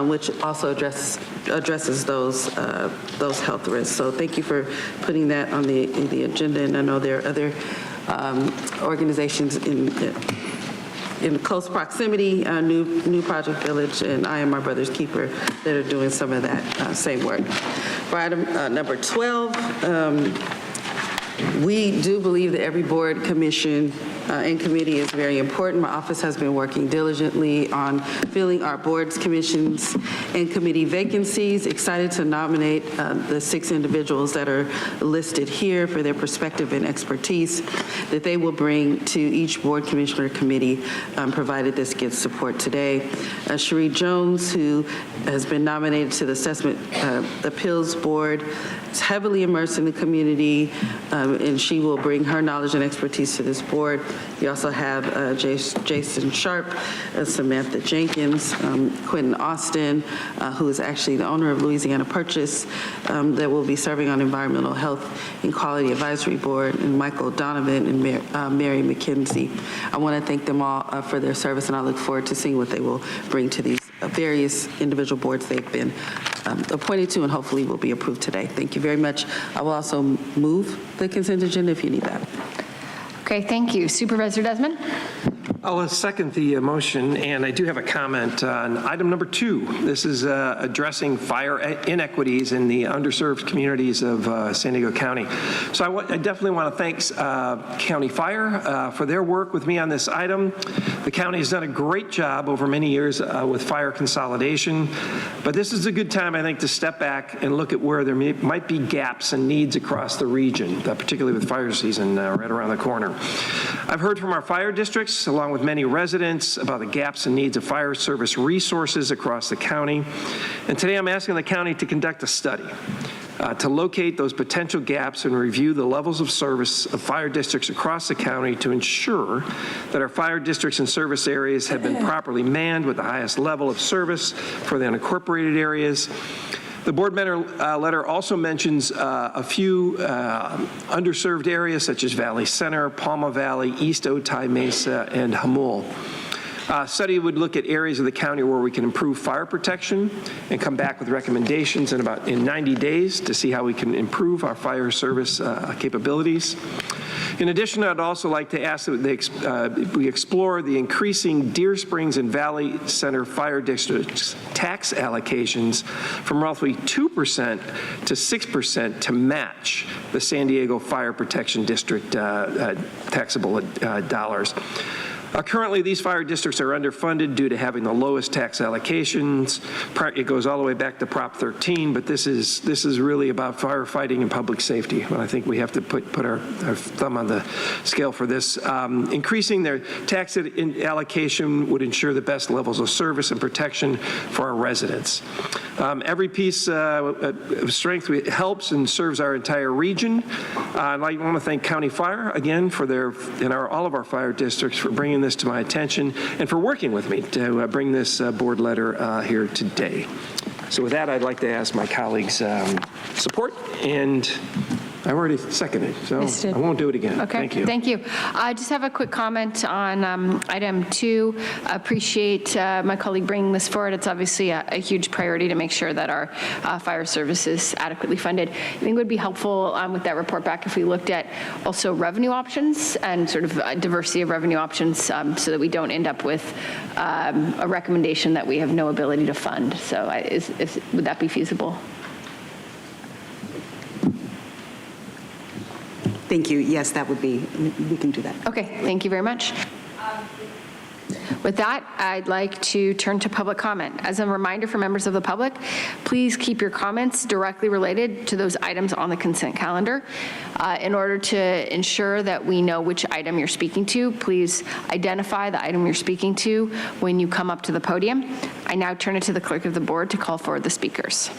which also addresses those health risks. So thank you for putting that on the agenda. And I know there are other organizations in close proximity, New Project Village, and I Am Our Brother's Keeper that are doing some of that same work. For item number 12, we do believe that every board, commission, and committee is very important. My office has been working diligently on filling our boards, commissions, and committee vacancies. Excited to nominate the 6 individuals that are listed here for their perspective and expertise that they will bring to each board, commissioner, committee, provided this gets support today. Cherie Jones, who has been nominated to the Assessment Appeals Board, is heavily immersed in the community, and she will bring her knowledge and expertise to this board. You also have Jason Sharp, Samantha Jenkins, Quentin Austin, who is actually the owner of Louisiana Purchase, that will be serving on Environmental Health and Quality Advisory Board, and Michael Donovan and Mary McKenzie. I want to thank them all for their service, and I look forward to seeing what they will bring to these various individual boards they've been appointed to and hopefully will be approved today. Thank you very much. I will also move the consent agenda if you need that. Okay, thank you. Supervisor Desmond? I'll second the motion, and I do have a comment on item number 2. This is addressing fire inequities in the underserved communities of San Diego County. So I definitely want to thank County Fire for their work with me on this item. The county has done a great job over many years with fire consolidation, but this is a good time, I think, to step back and look at where there might be gaps and needs across the region, particularly with fire season right around the corner. I've heard from our fire districts, along with many residents, about the gaps and needs of fire service resources across the county. And today I'm asking the county to conduct a study. to locate those potential gaps and review the levels of service of fire districts across the county to ensure that our fire districts and service areas have been properly manned with the highest level of service for the unincorporated areas. The board letter also mentions a few underserved areas such as Valley Center, Palma Valley, East Otay Mesa, and Hamul. Study would look at areas of the county where we can improve fire protection and come back with recommendations in 90 days to see how we can improve our fire service capabilities. In addition, I'd also like to ask that we explore the increasing Deer Springs and Valley Center fire districts tax allocations from roughly 2% to 6% to match the San Diego Fire Protection District taxable dollars. Currently, these fire districts are underfunded due to having the lowest tax allocations. It goes all the way back to Prop 13, but this is really about firefighting and public safety. But I think we have to put our thumb on the scale for this. Increasing their tax allocation would ensure the best levels of service and protection for our residents. Every piece of strength helps and serves our entire region. I want to thank County Fire again for all of our fire districts for bringing this to my attention and for working with me to bring this board letter here today. So with that, I'd like to ask my colleagues' support, and I already seconded, so I won't do it again. Okay, Thank you. Thank you. I just have a quick comment on item 2. Appreciate my colleague bringing this forward. It's obviously a huge priority to make sure that our fire service is adequately funded. I think it would be helpful with that report back if we looked at also revenue options and sort of diversity of revenue options so that we don't end up with a recommendation that we have no ability to fund. So would that be feasible? Thank you. Yes, that would be, we can do that. Okay, thank you very much. With that, I'd like to turn to public comment. As a reminder for members of the public, please keep your comments directly related to those items on the consent calendar. In order to ensure that we know which item you're speaking to, please identify the item you're speaking to when you come up to the podium. I now turn it to the clerk of the board to call forward the speakers.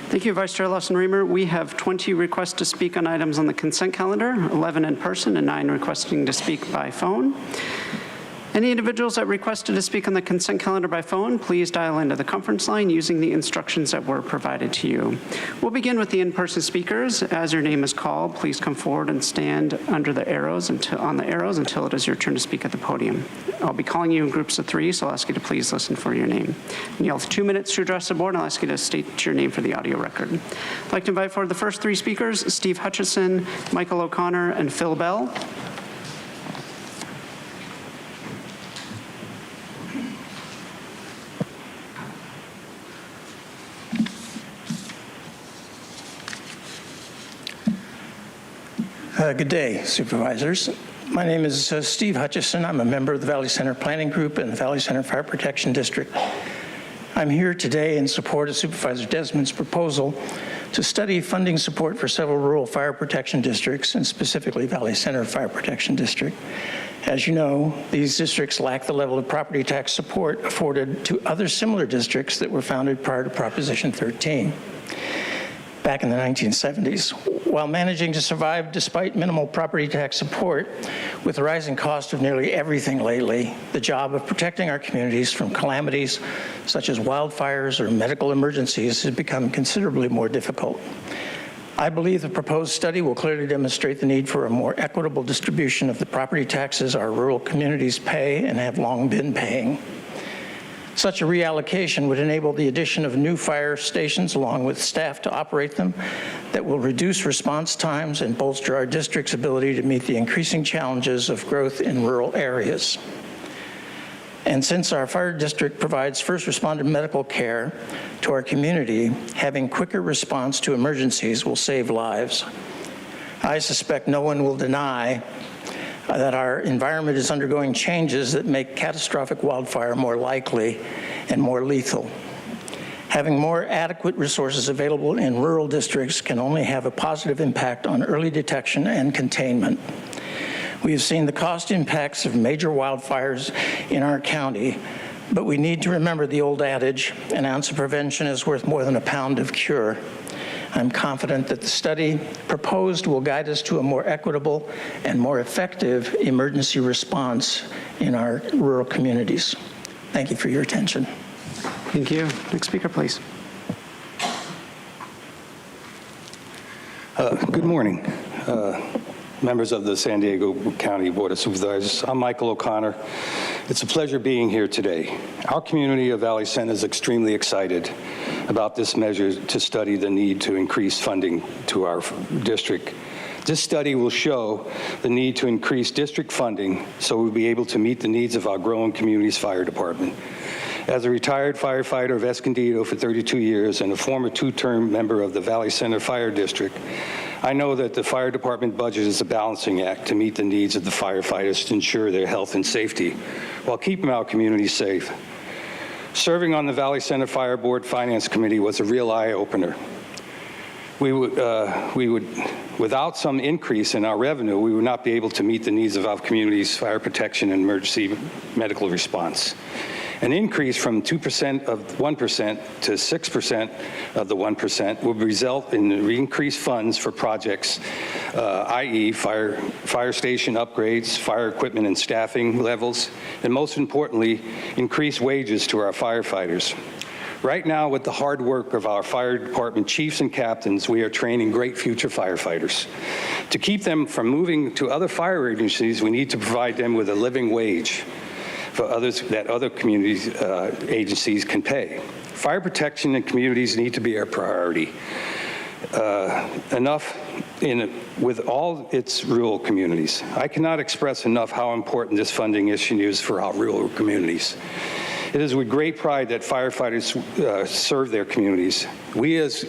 Thank you, Vice Chair Lawson-Remer. We have 20 requests to speak on items on the consent calendar, 11 in person and 9 requesting to speak by phone. Any individuals that requested to speak on the consent calendar by phone, please dial into the conference line using the instructions that were provided to you. We'll begin with the in-person speakers. As your name is called, please come forward and stand under the arrows until it is your turn to speak at the podium. I'll be calling you in groups of 3, so I'll ask you to please listen for your name. And you'll have 2 minutes to address the board, and I'll ask you to state your name for the audio record. I'd like to invite forward the first 3 speakers, Steve Hutchison, Michael O'Connor, and Phil Bell. Good day, Supervisors. My name is Steve Hutchison. I'm a member of the Valley Center Planning Group and the Valley Center Fire Protection District. I'm here today in support of Supervisor Desmond's proposal to study funding support for several rural fire protection districts, and specifically Valley Center Fire Protection District. As you know, these districts lack the level of property tax support afforded to other similar districts that were founded prior to Proposition 13. Back in the 1970s. While managing to survive despite minimal property tax support, with the rising cost of nearly everything lately, the job of protecting our communities from calamities such as wildfires or medical emergencies has become considerably more difficult. I believe the proposed study will clearly demonstrate the need for a more equitable distribution of the property taxes our rural communities pay and have long been paying. Such a reallocation would enable the addition of new fire stations along with staff to operate them that will reduce response times and bolster our district's ability to meet the increasing challenges of growth in rural areas. And since our fire district provides first responder medical care to our community, having quicker response to emergencies will save lives. I suspect no one will deny that our environment is undergoing changes that make catastrophic wildfire more likely and more lethal. Having more adequate resources available in rural districts can only have a positive impact on early detection and containment. We have seen the cost impacts of major wildfires in our county, but we need to remember the old adage, an ounce of prevention is worth more than a pound of cure. I'm confident that the study proposed will guide us to a more equitable and more effective emergency response in our rural communities. Thank you for your attention. Thank you. Next speaker, please. Good morning, members of the San Diego County Board of Supervisors. I'm Michael O'Connor. It's a pleasure being here today. Our community of Valley Center is extremely excited about this measure to study the need to increase funding to our district. This study will show the need to increase district funding so we'll be able to meet the needs of our growing community's fire department. As a retired firefighter of Escondido for 32 years and a former two-term member of the Valley Center Fire District, I know that the fire department budget is a balancing act to meet the needs of the firefighters to ensure their health and safety while keeping our community safe. Serving on the Valley Center Fire Board Finance Committee was a real eye-opener. Without some increase in our revenue, we would not be able to meet the needs of our community's fire protection and emergency medical response. An increase from 2% of 1% to 6% of the 1% would result in increased funds for projects, i.e. fire station upgrades, fire equipment and staffing levels, and most importantly, increased wages to our firefighters. Right now, with the hard work of our fire department chiefs and captains, we are training great future firefighters. To keep them from moving to other fire agencies, we need to provide them with a living wage for others that other communities, agencies can pay. Fire protection in communities need to be our priority. With all its rural communities. I cannot express enough how important this funding issue is for our rural communities. It is with great pride that firefighters serve their communities. We as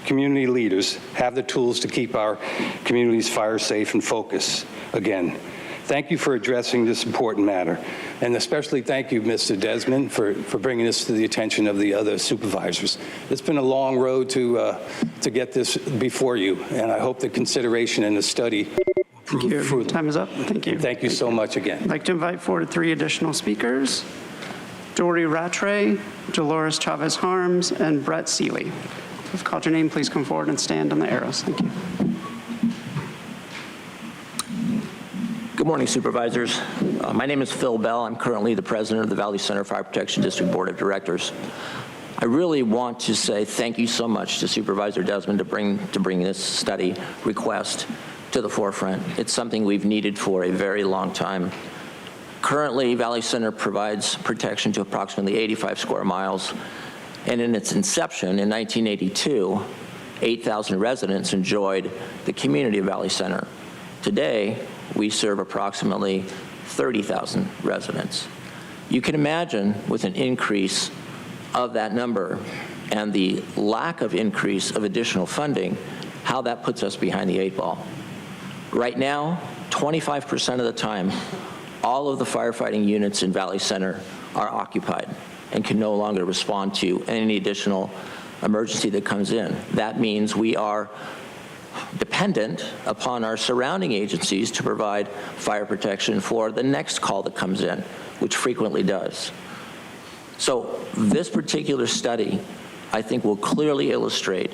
community leaders have the tools to keep our communities fire safe and focused. Again, thank you for addressing this important matter. And especially thank you, Mr. Desmond, for bringing this to the attention of the other supervisors. It's been a long road to get this before you, and I hope the consideration and the study. Thank you. Time is up. Thank you. Thank you so much again. I'd like to invite forward 3 additional speakers. Dory Rattray, Dolores Chavez Harms, and Brett Seeley. If you've called your name, please come forward and stand on the arrows. Thank you. Good morning, Supervisors. My name is Phil Bell. I'm currently the president of the Valley Center Fire Protection District Board of Directors. I really want to say thank you so much to Supervisor Desmond to bring this study request to the forefront. It's something we've needed for a very long time. Currently, Valley Center provides protection to approximately 85 square miles, and in its inception in 1982, 8,000 residents enjoyed the community of Valley Center. Today, we serve approximately 30,000 residents. You can imagine with an increase of that number and the lack of increase of additional funding, how that puts us behind the 8 ball. Right now, 25% of the time, all of the firefighting units in Valley Center are occupied and can no longer respond to any additional emergency that comes in. That means we are dependent upon our surrounding agencies to provide fire protection for the next call that comes in, which frequently does. So this particular study, I think, will clearly illustrate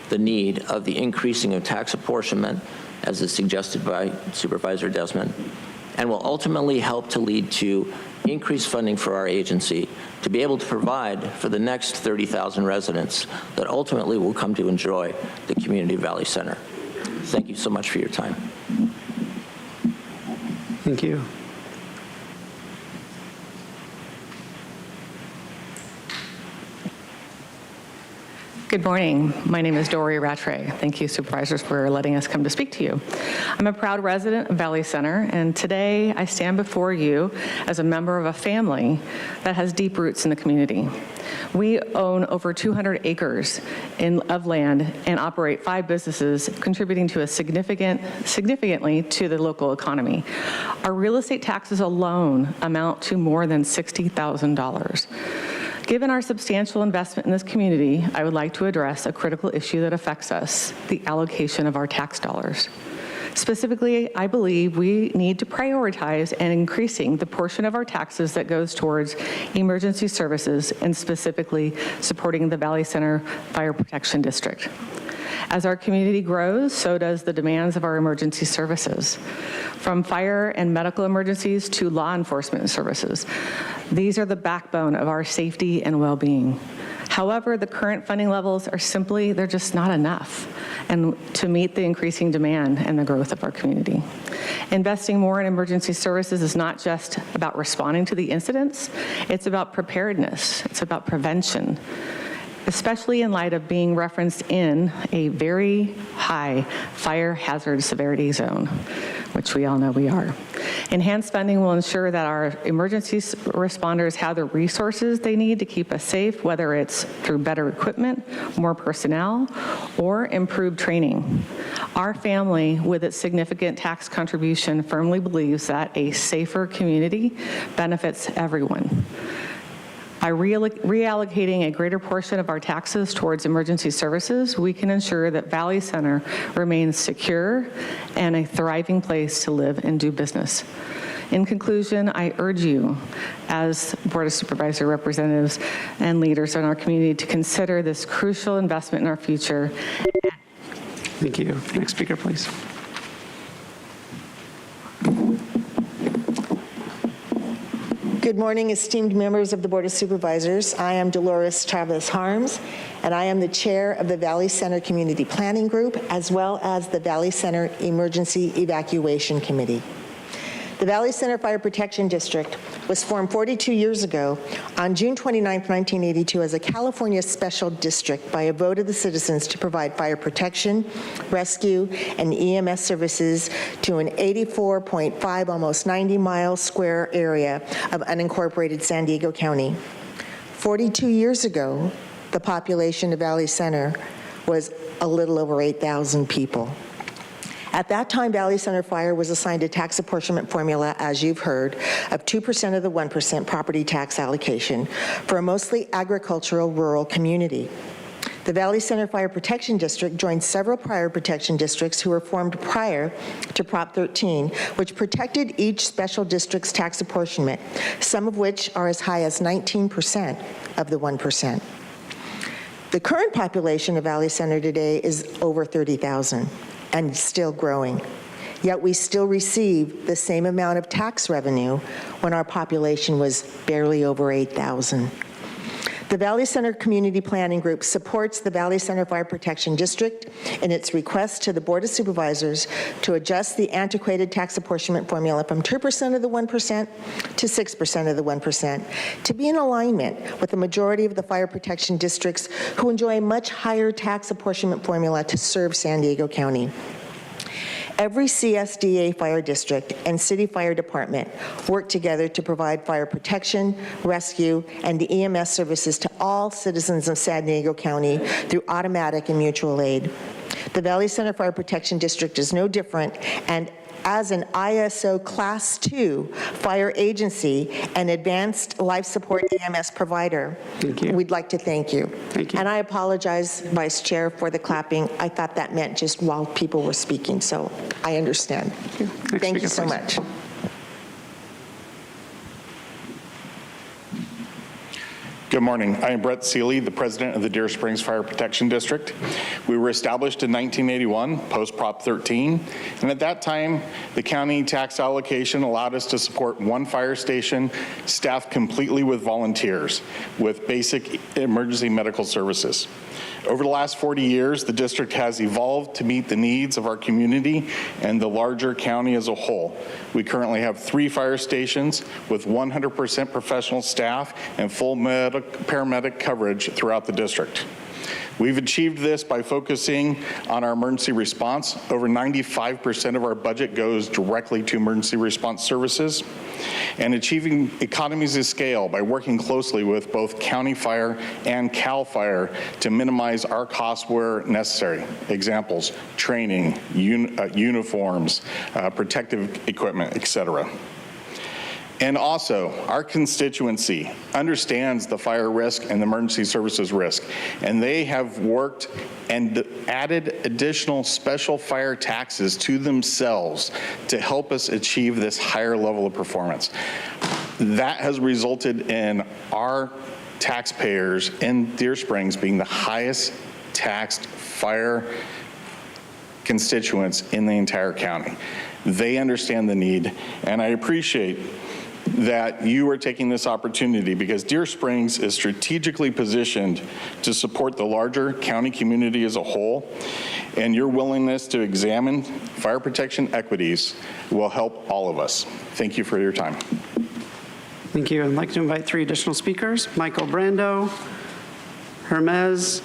the need of the increasing of tax apportionment, as is suggested by Supervisor Desmond, and will ultimately help to lead to increased funding for our agency to be able to provide for the next 30,000 residents that ultimately will come to enjoy the community of Valley Center. Thank you so much for your time. Thank you. Good morning. My name is Dory Rattray. Thank you, Supervisors, for letting us come to speak to you. I'm a proud resident of Valley Center, and today I stand before you as a member of a family that has deep roots in the community. We own over 200 acres of land and operate 5 businesses, contributing to significantly to the local economy. Our real estate taxes alone amount to more than $60,000. Given our substantial investment in this community, I would like to address a critical issue that affects us, the allocation of our tax dollars. Specifically, I believe we need to prioritize and increasing the portion of our taxes that goes towards emergency services and specifically supporting the Valley Center Fire Protection District. As our community grows, so does the demands of our emergency services, from fire and medical emergencies to law enforcement services. These are the backbone of our safety and well-being. However, the current funding levels are simply, they're just not enough and to meet the increasing demand and the growth of our community. Investing more in emergency services is not just about responding to the incidents, it's about preparedness, it's about prevention, especially in light of being referenced in a very high fire hazard severity zone, which we all know we are. Enhanced funding will ensure that our emergency responders have the resources they need to keep us safe, whether it's through better equipment, more personnel, or improved training. Our family, with its significant tax contribution, firmly believes that a safer community benefits everyone. By reallocating a greater portion of our taxes towards emergency services, we can ensure that Valley Center remains secure and a thriving place to live and do business. In conclusion, I urge you, as Board of Supervisor representatives and leaders in our community, to consider this crucial investment in our future. Thank you. Next speaker, please. Good morning, esteemed members of the Board of Supervisors. I am Dolores Chavez Harms, and I am the chair of the Valley Center Community Planning Group, as well as the Valley Center Emergency Evacuation Committee. The Valley Center Fire Protection District was formed 42 years ago on June 29, 1982 as a California special district by a vote of the citizens to provide fire protection, rescue, and EMS services to an 84.5, almost 90-mile square area of unincorporated San Diego County. 42 years ago, the population of Valley Center was a little over 8,000 people. At that time, Valley Center Fire was assigned a tax apportionment formula, as you've heard, of 2% of the 1% property tax allocation for a mostly agricultural rural community. The Valley Center Fire Protection District joined several prior protection districts who were formed prior to Prop 13, which protected each special district's tax apportionment, some of which are as high as 19% of the 1%. The current population of Valley Center today is over 30,000. And still growing. Yet we still receive the same amount of tax revenue when our population was barely over 8,000. The Valley Center Community Planning Group supports the Valley Center Fire Protection District in its request to the Board of Supervisors to adjust the antiquated tax apportionment formula from 2% of the 1% to 6% of the 1% to be in alignment with the majority of the fire protection districts who enjoy a much higher tax apportionment formula to serve San Diego County. Every CSDA fire district and city fire department work together to provide fire protection, rescue, and the EMS services to all citizens of San Diego County through automatic and mutual aid. The Valley Center Fire Protection District is no different, and as an ISO Class 2 fire agency and advanced life support EMS provider, we'd like to thank you. Thank you. And I apologize, Vice Chair, for the clapping. I thought that meant just while people were speaking, so I understand. Thank you so much. Good morning. I am Brett Seeley, the president of the Deer Springs Fire Protection District. We were established in 1981, post Prop 13, and at that time, the county tax allocation allowed us to support one fire station staffed completely with volunteers with basic emergency medical services. Over the last 40 years, the district has evolved to meet the needs of our community and the larger county as a whole. We currently have 3 fire stations with 100% professional staff and full paramedic coverage throughout the district. We've achieved this by focusing on our emergency response. Over 95% of our budget goes directly to emergency response services, and achieving economies of scale by working closely with both County Fire and CAL Fire to minimize our costs where necessary. Examples: training, uniforms, protective equipment, etc. And also, our constituency understands the fire risk and the emergency services risk, and they have worked and added additional special fire taxes to themselves to help us achieve this higher level of performance. That has resulted in our taxpayers in Deer Springs being the highest taxed fire constituents in the entire county. They understand the need, and I appreciate that you are taking this opportunity because Deer Springs is strategically positioned to support the larger county community as a whole, and your willingness to examine fire protection equities will help all of us. Thank you for your time. Thank you. I'd like to invite 3 additional speakers, Michael Brando, Hermes,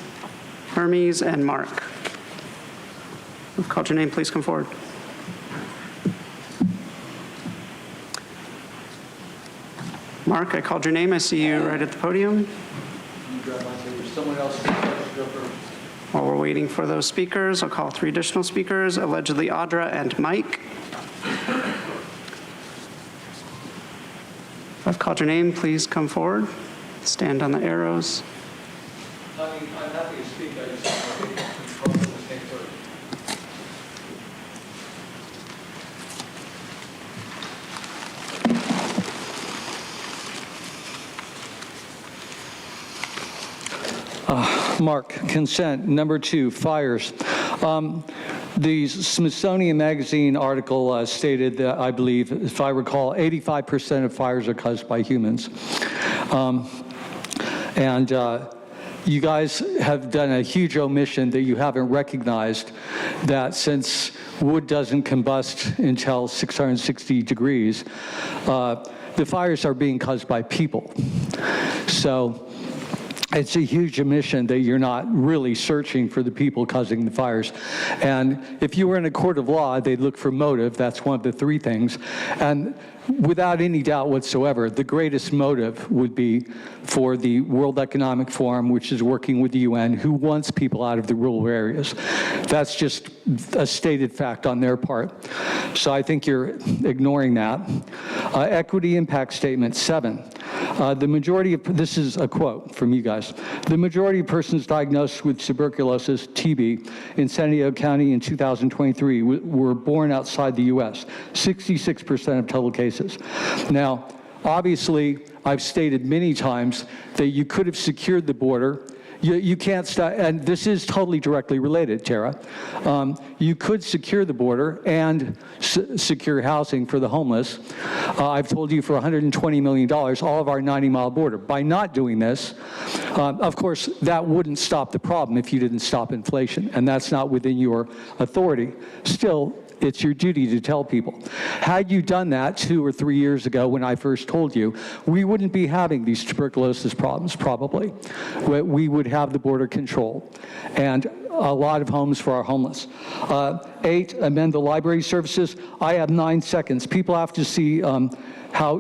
and Mark. If you've called your name, please come forward. Mark, I called your name. I see you right at the podium. Someone else go first. While we're waiting for those speakers, I'll call 3 additional speakers, allegedly Audra and Mike. If I've called your name, please come forward. Stand on the arrows. I'm happy to speak. I just want to take first. Mark, consent. Number 2, fires. The Smithsonian Magazine article stated that, I believe, if I recall, 85% of fires are caused by humans. You guys have done a huge omission that you haven't recognized that since wood doesn't combust until 660 degrees, the fires are being caused by people. So it's a huge omission that you're not really searching for the people causing the fires. And if you were in a court of law, they'd look for motive. That's one of the 3 things. And without any doubt whatsoever, the greatest motive would be for the World Economic Forum, which is working with the UN, who wants people out of the rural areas. That's just a stated fact on their part. So I think you're ignoring that. Equity impact statement 7. The majority of, this is a quote from you guys, the majority of persons diagnosed with tuberculosis, TB, in San Diego County in 2023 were born outside the U.S., 66% of total cases. Now, obviously, I've stated many times that you could have secured the border. You can't stop, and this is totally directly related, Tara. You could secure the border and secure housing for the homeless. I've told you for $120 million, all of our 90-mile border. By not doing this, of course, that wouldn't stop the problem if you didn't stop inflation, and that's not within your authority. Still, it's your duty to tell people. Had you done that 2 or 3 years ago when I first told you, we wouldn't be having these tuberculosis problems, probably. We would have the border controlled and a lot of homes for our homeless. 8, amend the library services. I have 9 seconds. People have to see how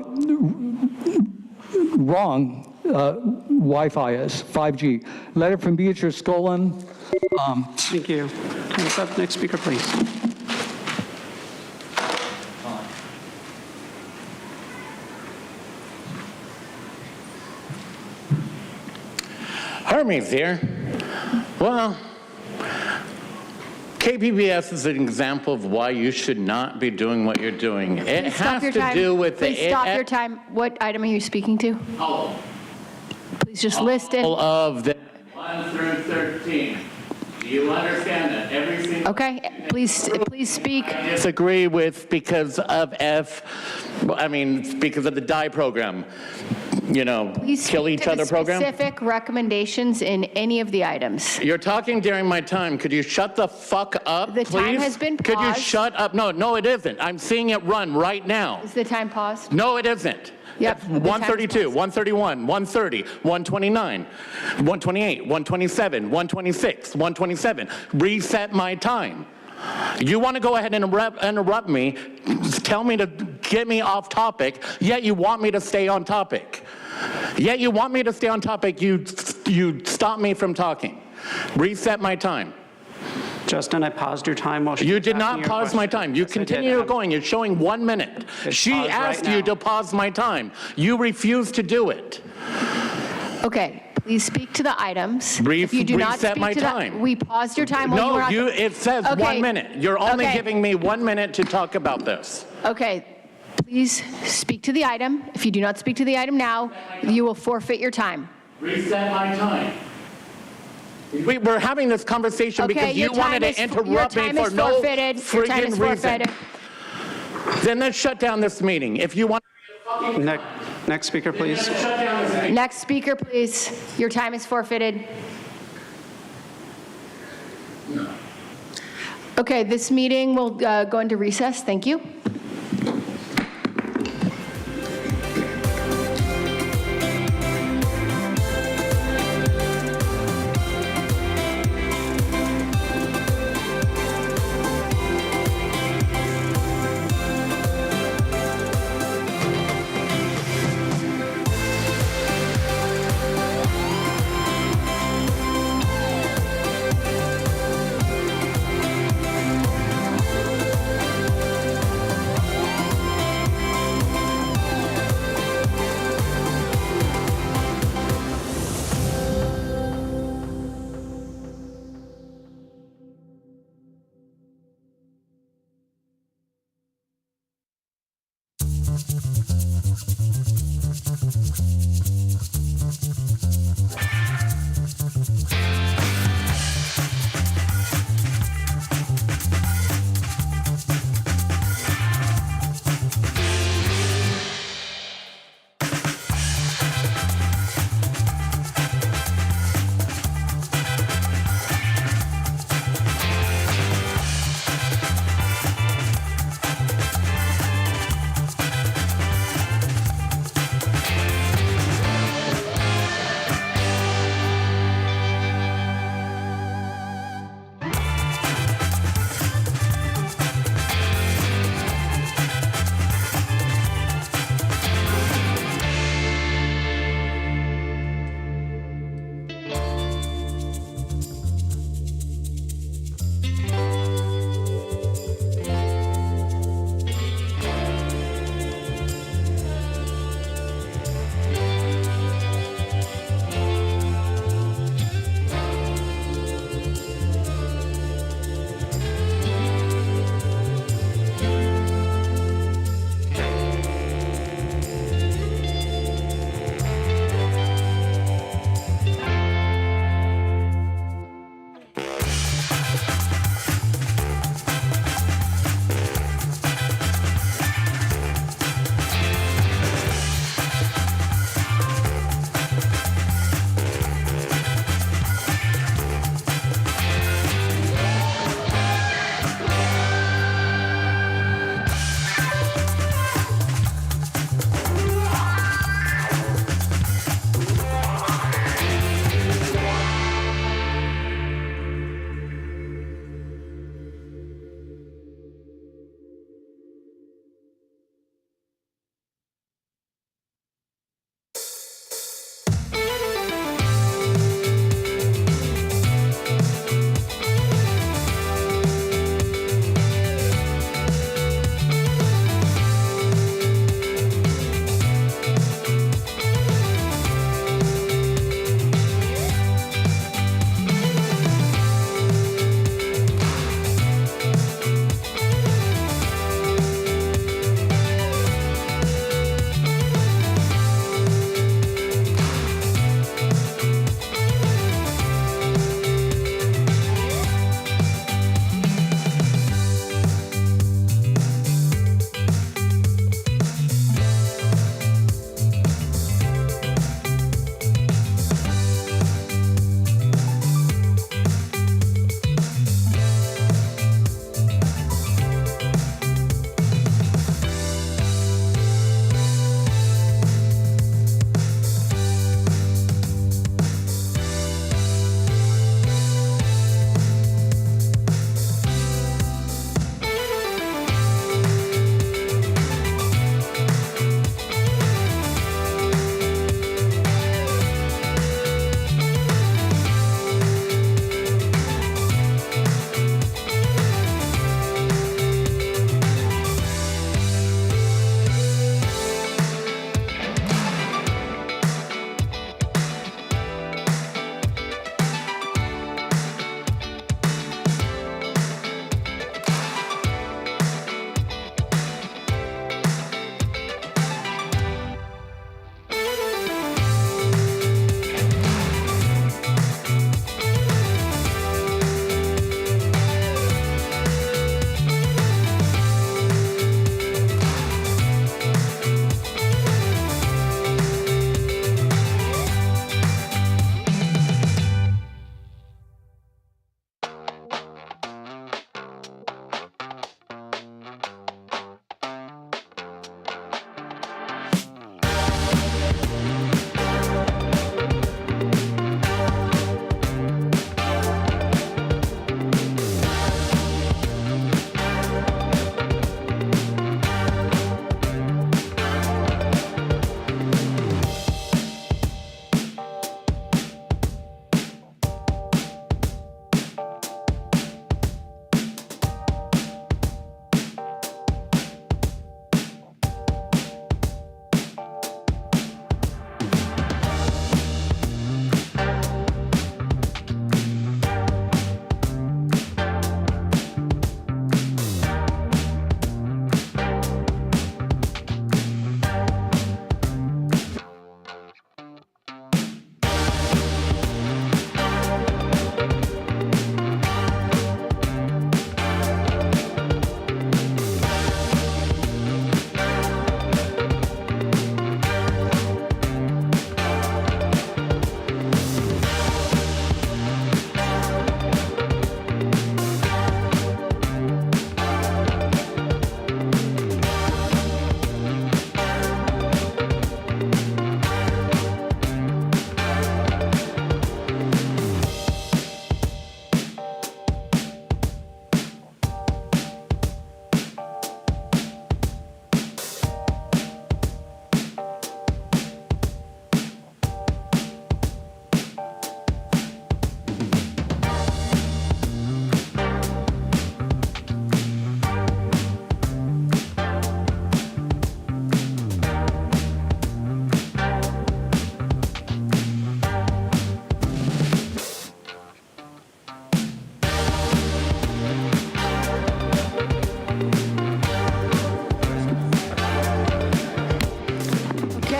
wrong Wi-Fi is, 5G. Letter from Beatrice Scolan. Thank you. What's up? Next speaker, please. Hermes here. Well, KPBS is an example of why you should not be doing what you're doing. It has to do with the... Please stop your time. What item are you speaking to? Oh. Please just list it. All of the 1 through 13. Do you understand that every single... Okay, please speak. I disagree with because of because of the DIE program. You know, kill each other program? Specific recommendations in any of the items. You're talking during my time. Could you shut the fuck up, please? The time has been paused. Could you shut up? No, it isn't. I'm seeing it run right now. Is the time paused? No, it isn't. Yep. 132, 131, 130, 129, 128, 127, 126, 127. Reset my time. You want to go ahead and interrupt me, tell me to get me off topic, yet you want me to stay on topic. Yet you want me to stay on topic, you stop me from talking. Reset my time. Justin, I paused your time while she You was did not asking your pause question. my time. You Yes, I continue did. going. You're showing 1 minute. She paused asked right you now. to pause my time. You refused to do it. Okay, please speak to the items. If you do not reset speak my to time. We paused your time while you were No, on. it says Okay. 1 minute. You're only Okay. giving me 1 minute to talk about this. Okay, please speak to the item. If you do not speak to the item now, you will forfeit your time. Reset my time. We're having this conversation Okay, because you wanted to interrupt me for no friggin' reason. Then let's shut down this meeting. If you want. Next speaker, please. Next speaker, please. Your time is forfeited. Okay, this meeting will go into recess. Thank you.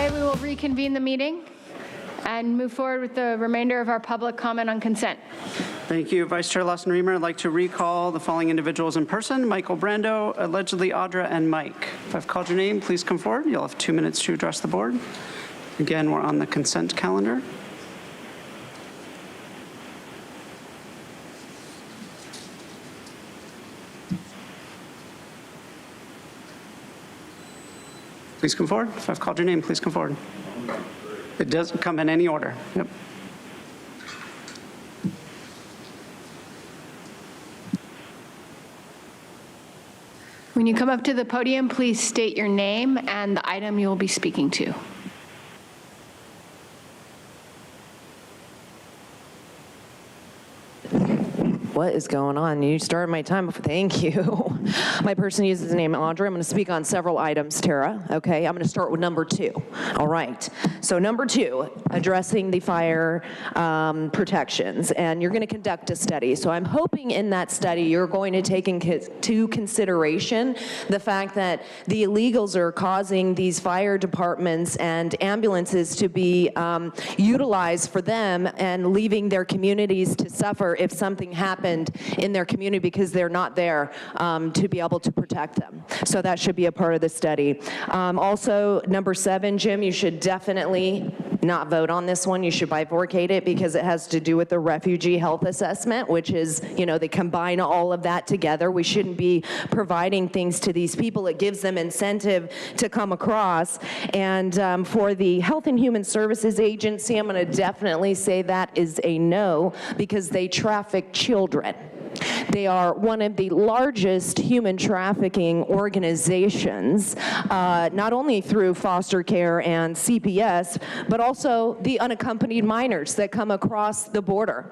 Okay, we will reconvene the meeting and move forward with the remainder of our public comment on consent. Thank you, Vice Chair Lawson-Remer. I'd like to recall the following individuals in person: Michael Brando, allegedly Audra, and Mike. If I've called your name, please come forward. You'll have 2 minutes to address the board. Again, we're on the consent calendar. Please come forward. If I've called your name, please come forward. It doesn't come in any order. Yep. When you come up to the podium, please state your name and the item you will be speaking to. What is going on? You started my time before. Thank you. My person uses the name Audra. I'm going to speak on several items, Tara. Okay, I'm going to start with number 2. All right. So number 2, addressing the fire protections, and you're going to conduct a study. So I'm hoping in that study you're going to take into consideration the fact that the illegals are causing these fire departments and ambulances to be utilized for them and leaving their communities to suffer if something happens in their community because they're not there to be able to protect them. So that should be a part of the study. Also, number 7, Jim, you should definitely not vote on this one. You should bifurcate it because it has to do with the refugee health assessment, which is, they combine all of that together. We shouldn't be providing things to these people. It gives them incentive to come across. And for the Health and Human Services Agency, I'm going to definitely say that is a no because they traffic children. They are one of the largest human trafficking organizations, not only through foster care and CPS, but also the unaccompanied minors that come across the border.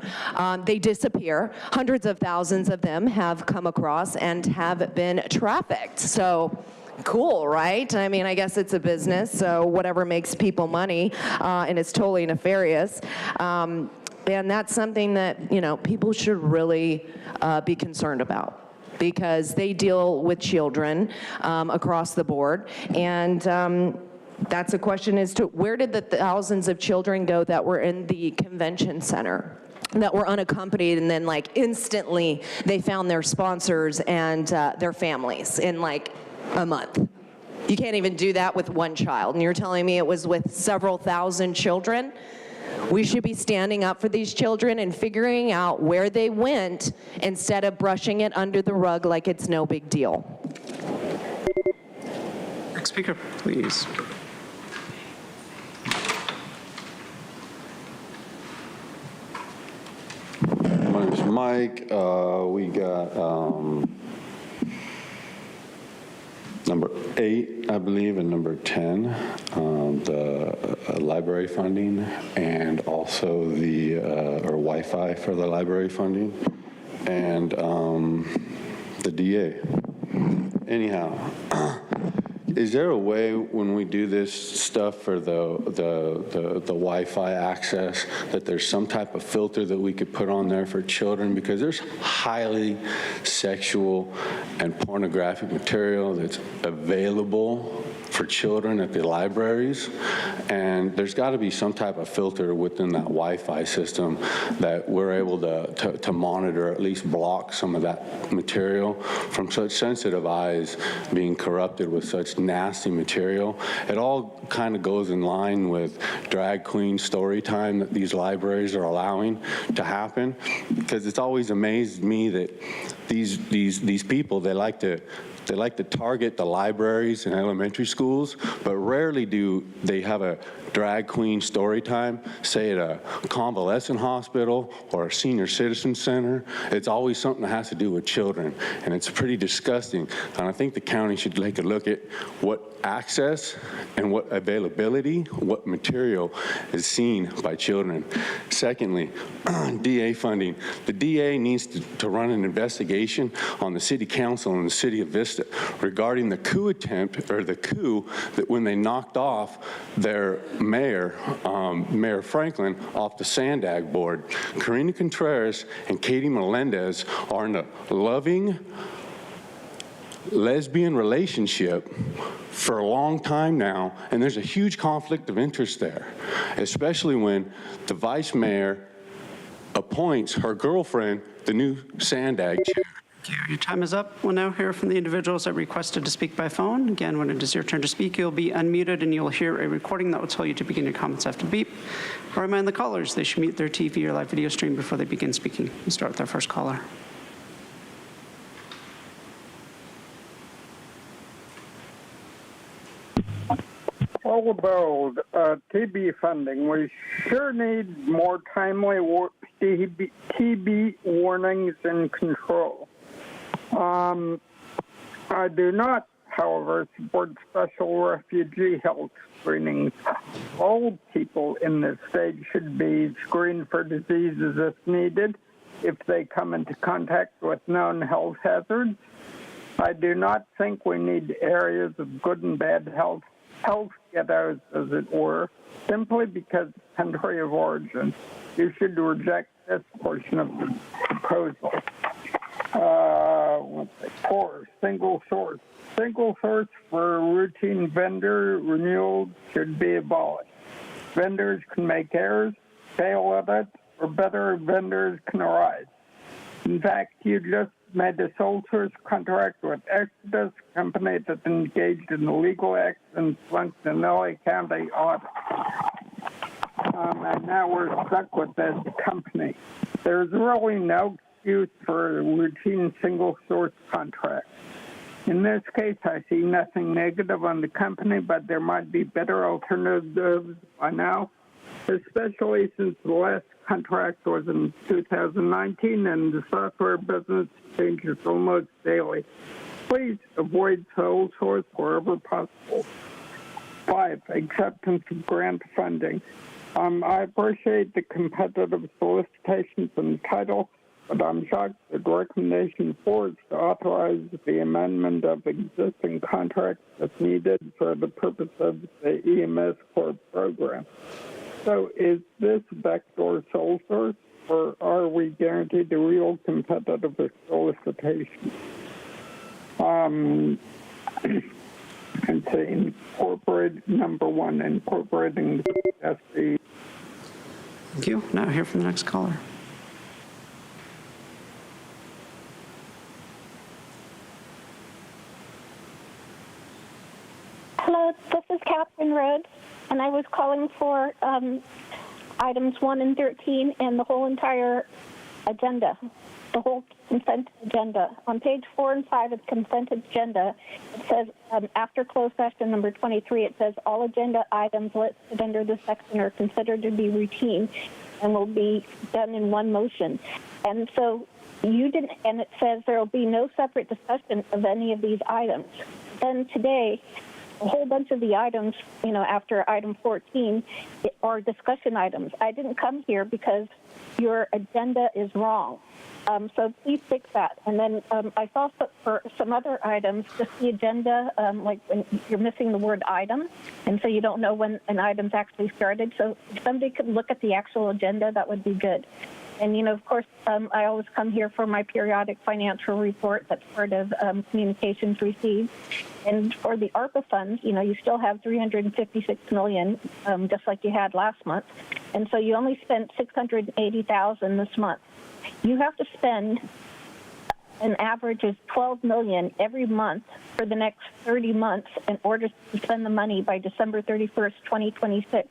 They disappear. Hundreds of thousands of them have come across and have been trafficked. So cool, right? I mean, I guess it's a business, so whatever makes people money, and it's totally nefarious. And that's something that, people should really be concerned about because they deal with children across the board. And that's a question as to where did the thousands of children go that were in the convention center that were unaccompanied, and then instantly they found their sponsors and their families in a month. You can't even do that with one child. And you're telling me it was with several thousand children? We should be standing up for these children and figuring out where they went instead of brushing it under the rug like it's no big deal. Next speaker, please. My name is Mike. We got number 8, I believe, and number 10, the library funding, and also the Wi-Fi for the library funding, and the DA. Anyhow, is there a way when we do this stuff for the Wi-Fi access that there's some type of filter that we could put on there for children? Because there's highly sexual and pornographic material that's available for children at the libraries, and there's got to be some type of filter within that Wi-Fi system that we're able to monitor, at least block some of that material from such sensitive eyes being corrupted with such nasty material. It all kind of goes in line with drag queen story time that these libraries are allowing to happen, because it's always amazed me that these people, they like to target the libraries and elementary schools, but rarely do they have a drag queen story time, say at a convalescent hospital or a senior citizen center. It's always something that has to do with children, and it's pretty disgusting. And I think the county should take a look at what access and what availability, what material is seen by children. Secondly, DA funding. The DA needs to run an investigation on the city council and the city of Vista regarding the coup attempt, or the coup that when they knocked off their mayor, Mayor Franklin, off the Sandag board. Karina Contreras and Katie Melendez are in a loving, lesbian relationship for a long time now, and there's a huge conflict of interest there, especially when the vice mayor appoints her girlfriend the new Sandag chair. Thank you. Your time is up. We'll now hear from the individuals that requested to speak by phone. Again, when it is your turn to speak, you'll be unmuted and you'll hear a recording that will tell you to begin your comments after the beep. I remind the callers they should mute their TV or live video stream before they begin speaking. We'll start with our first caller. All about TB funding. We sure need more timely TB warnings and control. I do not, however, support special refugee health screenings. All people in this state should be screened for diseases if needed, if they come into contact with known health hazards. I do not think we need areas of good and bad health ghettos, as it were, simply because of country of origin. You should reject this portion of the proposal. Four, single source. Single source for routine vendor renewals should be abolished. Vendors can make errors, fail at it, or better vendors can arise. In fact, you just made a sole source contract with Exodus, a company that engaged in illegal acts and flunked an LA County audit. And now we're stuck with this company. There's really no excuse for a routine single source contract. In this case, I see nothing negative on the company, but there might be better alternatives by now, especially since the last contract was in 2019 and the software business changes almost daily. Please avoid sole source wherever possible. 5, acceptance of grant funding. I appreciate the competitive solicitations in the title, but I'm shocked that recommendation 4 is to authorize the amendment of existing contracts if needed for the purpose of the EMS Corp program. So is this backdoor sole source, or are we guaranteed a real competitive solicitation? And say incorporate number 1, incorporating the SD. Thank you. Now hear from the next caller. Hello, this is Catherine Rhodes, and I was calling for items 1 and 13 and the whole entire agenda, the whole consent agenda. On page 4 and 5 of the consent agenda, it says, after closed session number 23, it says all agenda items listed under this section are considered to be routine and will be done in one motion. And so you didn't, and it says there will be no separate discussion of any of these items. Then today, a whole bunch of the items, after item 14, are discussion items. I didn't come here because your agenda is wrong. So please fix that. And then I saw for some other items, just the agenda, like when you're missing the word item, and so you don't know when an item's actually started. So if somebody could look at the actual agenda, that would be good. And, of course, I always come here for my periodic financial report. That's part of communications received. And for the ARPA funds, you still have $356 million, just like you had last month. And so you only spent $680,000 this month. You have to spend an average of $12 million every month for the next 30 months in order to spend the money by December 31st, 2026.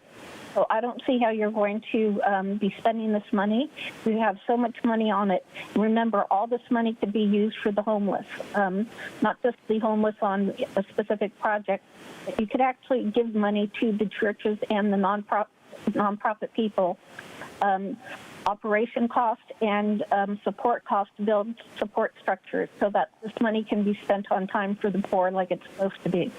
So I don't see how you're going to be spending this money. We have so much money on it. Remember, all this money could be used for the homeless, not just the homeless on a specific project. But you could actually give money to the churches and the nonprofit people. Operation cost and support cost to build support structures so that this money can be spent on time for the poor like it's supposed to be.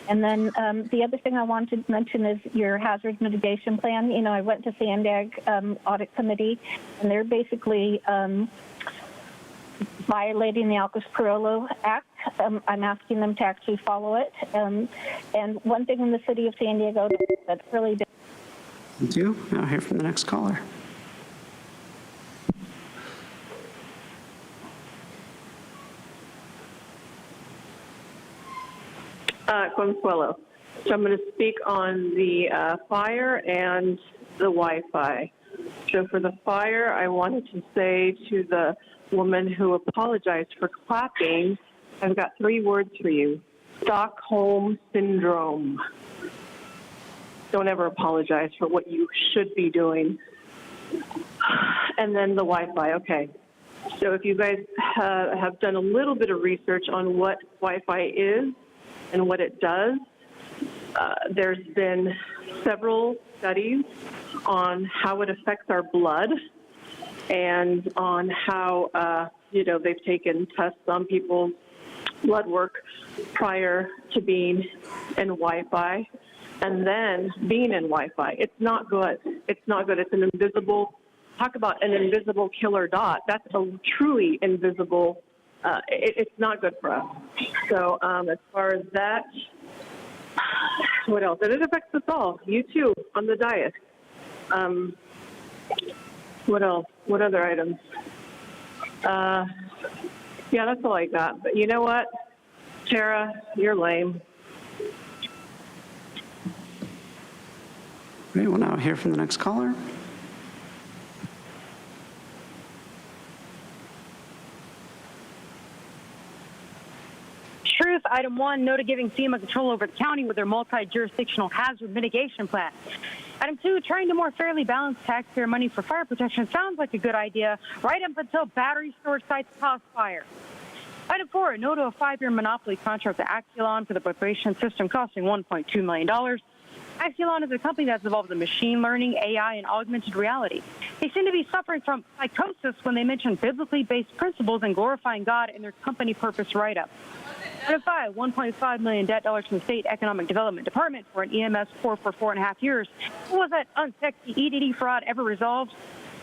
And then the other thing I wanted to mention is your hazard mitigation plan. I went to Sandag Audit Committee, and they're basically violating the Alcas-Carrillo Act. I'm asking them to actually follow it. And one thing in the city of San Diego that's really... Thank you. Now hear from the next caller. Consuelo. So I'm going to speak on the fire and the Wi-Fi. So for the fire, I wanted to say to the woman who apologized for clapping, I've got 3 words for you: Stockholm Syndrome. Don't ever apologize for what you should be doing. And then the Wi-Fi, okay. So if you guys have done a little bit of research on what Wi-Fi is and what it does, there's been several studies on how it affects our blood and on how, they've taken tests on people's blood work prior to being in Wi-Fi and then being in Wi-Fi. It's not good. It's not good. It's an invisible, talk about an invisible killer dot. That's a truly invisible, it's not good for us. So as far as that, what else? And it affects us all. You too, on the diet. What else? What other items? Yeah, that's all I got. But you know what, Tara, you're lame. We will now hear from the next caller. Truth, item 1, no to giving FEMA control over the county with their multi-jurisdictional hazard mitigation plan. Item 2, trying to more fairly balance taxpayer money for fire protection sounds like a good idea, right up until battery storage sites cause fire. Item 4, no to a 5-year monopoly contract with Axelon for the preparation system costing $1.2 million. Axelon is a company that's involved in machine learning, AI, and augmented reality. They seem to be suffering from psychosis when they mention biblically based principles and glorifying God in their company purpose write-up. Item 5, $1.5 million debt dollars from the State Economic Development Department for an EMS core for 4.5 years. Was that unsexy EDD fraud ever resolved?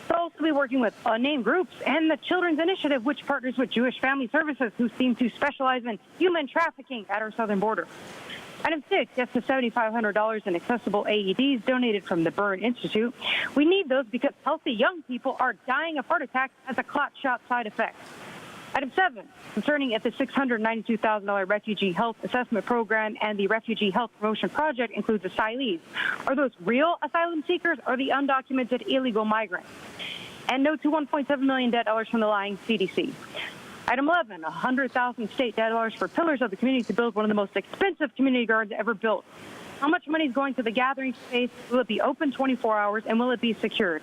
They'll also be working with unnamed groups and the Children's Initiative, which partners with Jewish Family Services, who seem to specialize in human trafficking at our southern border. Item 6, yes to $7,500 in accessible AEDs donated from the Burn Institute. We need those because healthy young people are dying of heart attacks as a clot shot side effect. Item 7, concerning if the $692,000 Refugee Health Assessment Program and the Refugee Health Promotion Project includes asylees. Are those real asylum seekers or the undocumented illegal migrants? And no to $1.7 million debt dollars from the lying CDC. Item 11, $100,000 state debt dollars for Pillars of the Community to build one of the most expensive community gardens ever built. How much money is going to the gathering space? Will it be open 24 hours and will it be secured?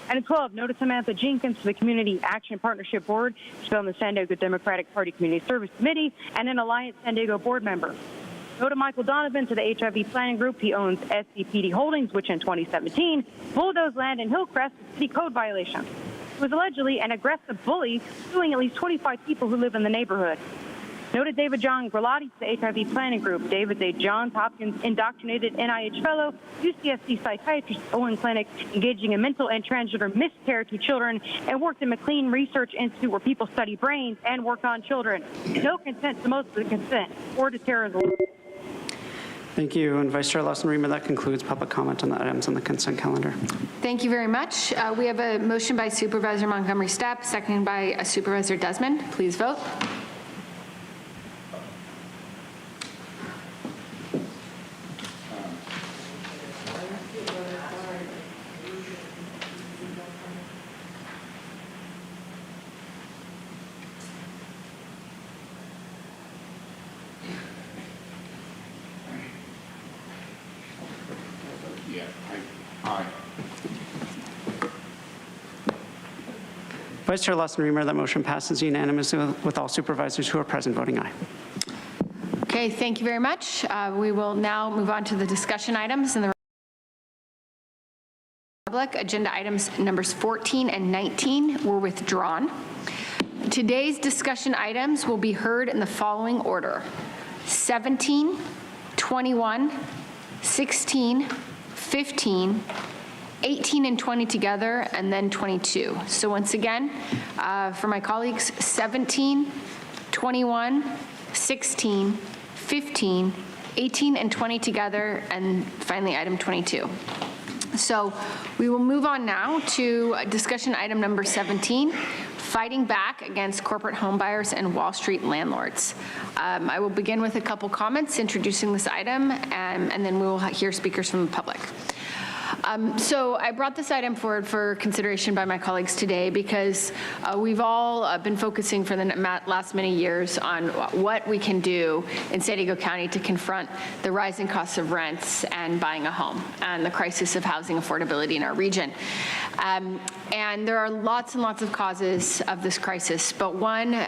Item 12, no to Samantha Jenkins to the Community Action Partnership Board. She's on the San Diego Democratic Party Community Service Committee and an Alliance San Diego board member. No to Michael Donovan to the HIV Planning Group. He owns SCPD Holdings, which in 2017 bulldozed land in Hillcrest with city code violations. He was allegedly an aggressive bully, suing at least 25 people who live in the neighborhood. Noted David John Grillotti to the HIV Planning Group. David's a Johns Hopkins indoctrinated NIH fellow, UCSD psychiatrist at Owen Clinic, engaging in mental and transgender miscarriage to children, and worked at McLean Research Institute where people study brains and work on children. No consent to most of the consent, or to terrorism. Thank you. And Vice Chair Lawson-Remer, that concludes public comment on the items on the consent calendar. Thank you very much. We have a motion by Supervisor Montgomery Stepp, seconded by Supervisor Desmond. Please vote. Vice Chair Lawson-Remer, that motion passes unanimously with all supervisors who are present voting aye. Okay, thank you very much. We will now move on to the discussion items in the public. Agenda items numbers 14 and 19 were withdrawn. Today's discussion items will be heard in the following order: 17, 21, 16, 15, 18 and 20 together, and then 22. So once again, for my colleagues, 17, 21, 16, 15, 18 and 20 together, and finally item 22. So we will move on now to discussion item number 17, fighting back against corporate homebuyers and Wall Street landlords. I will begin with a couple comments introducing this item, and then we will hear speakers from the public. So I brought this item forward for consideration by my colleagues today because we've all been focusing for the last many years on what we can do in San Diego County to confront the rising costs of rents and buying a home and the crisis of housing affordability in our region. And there are lots and lots of causes of this crisis, but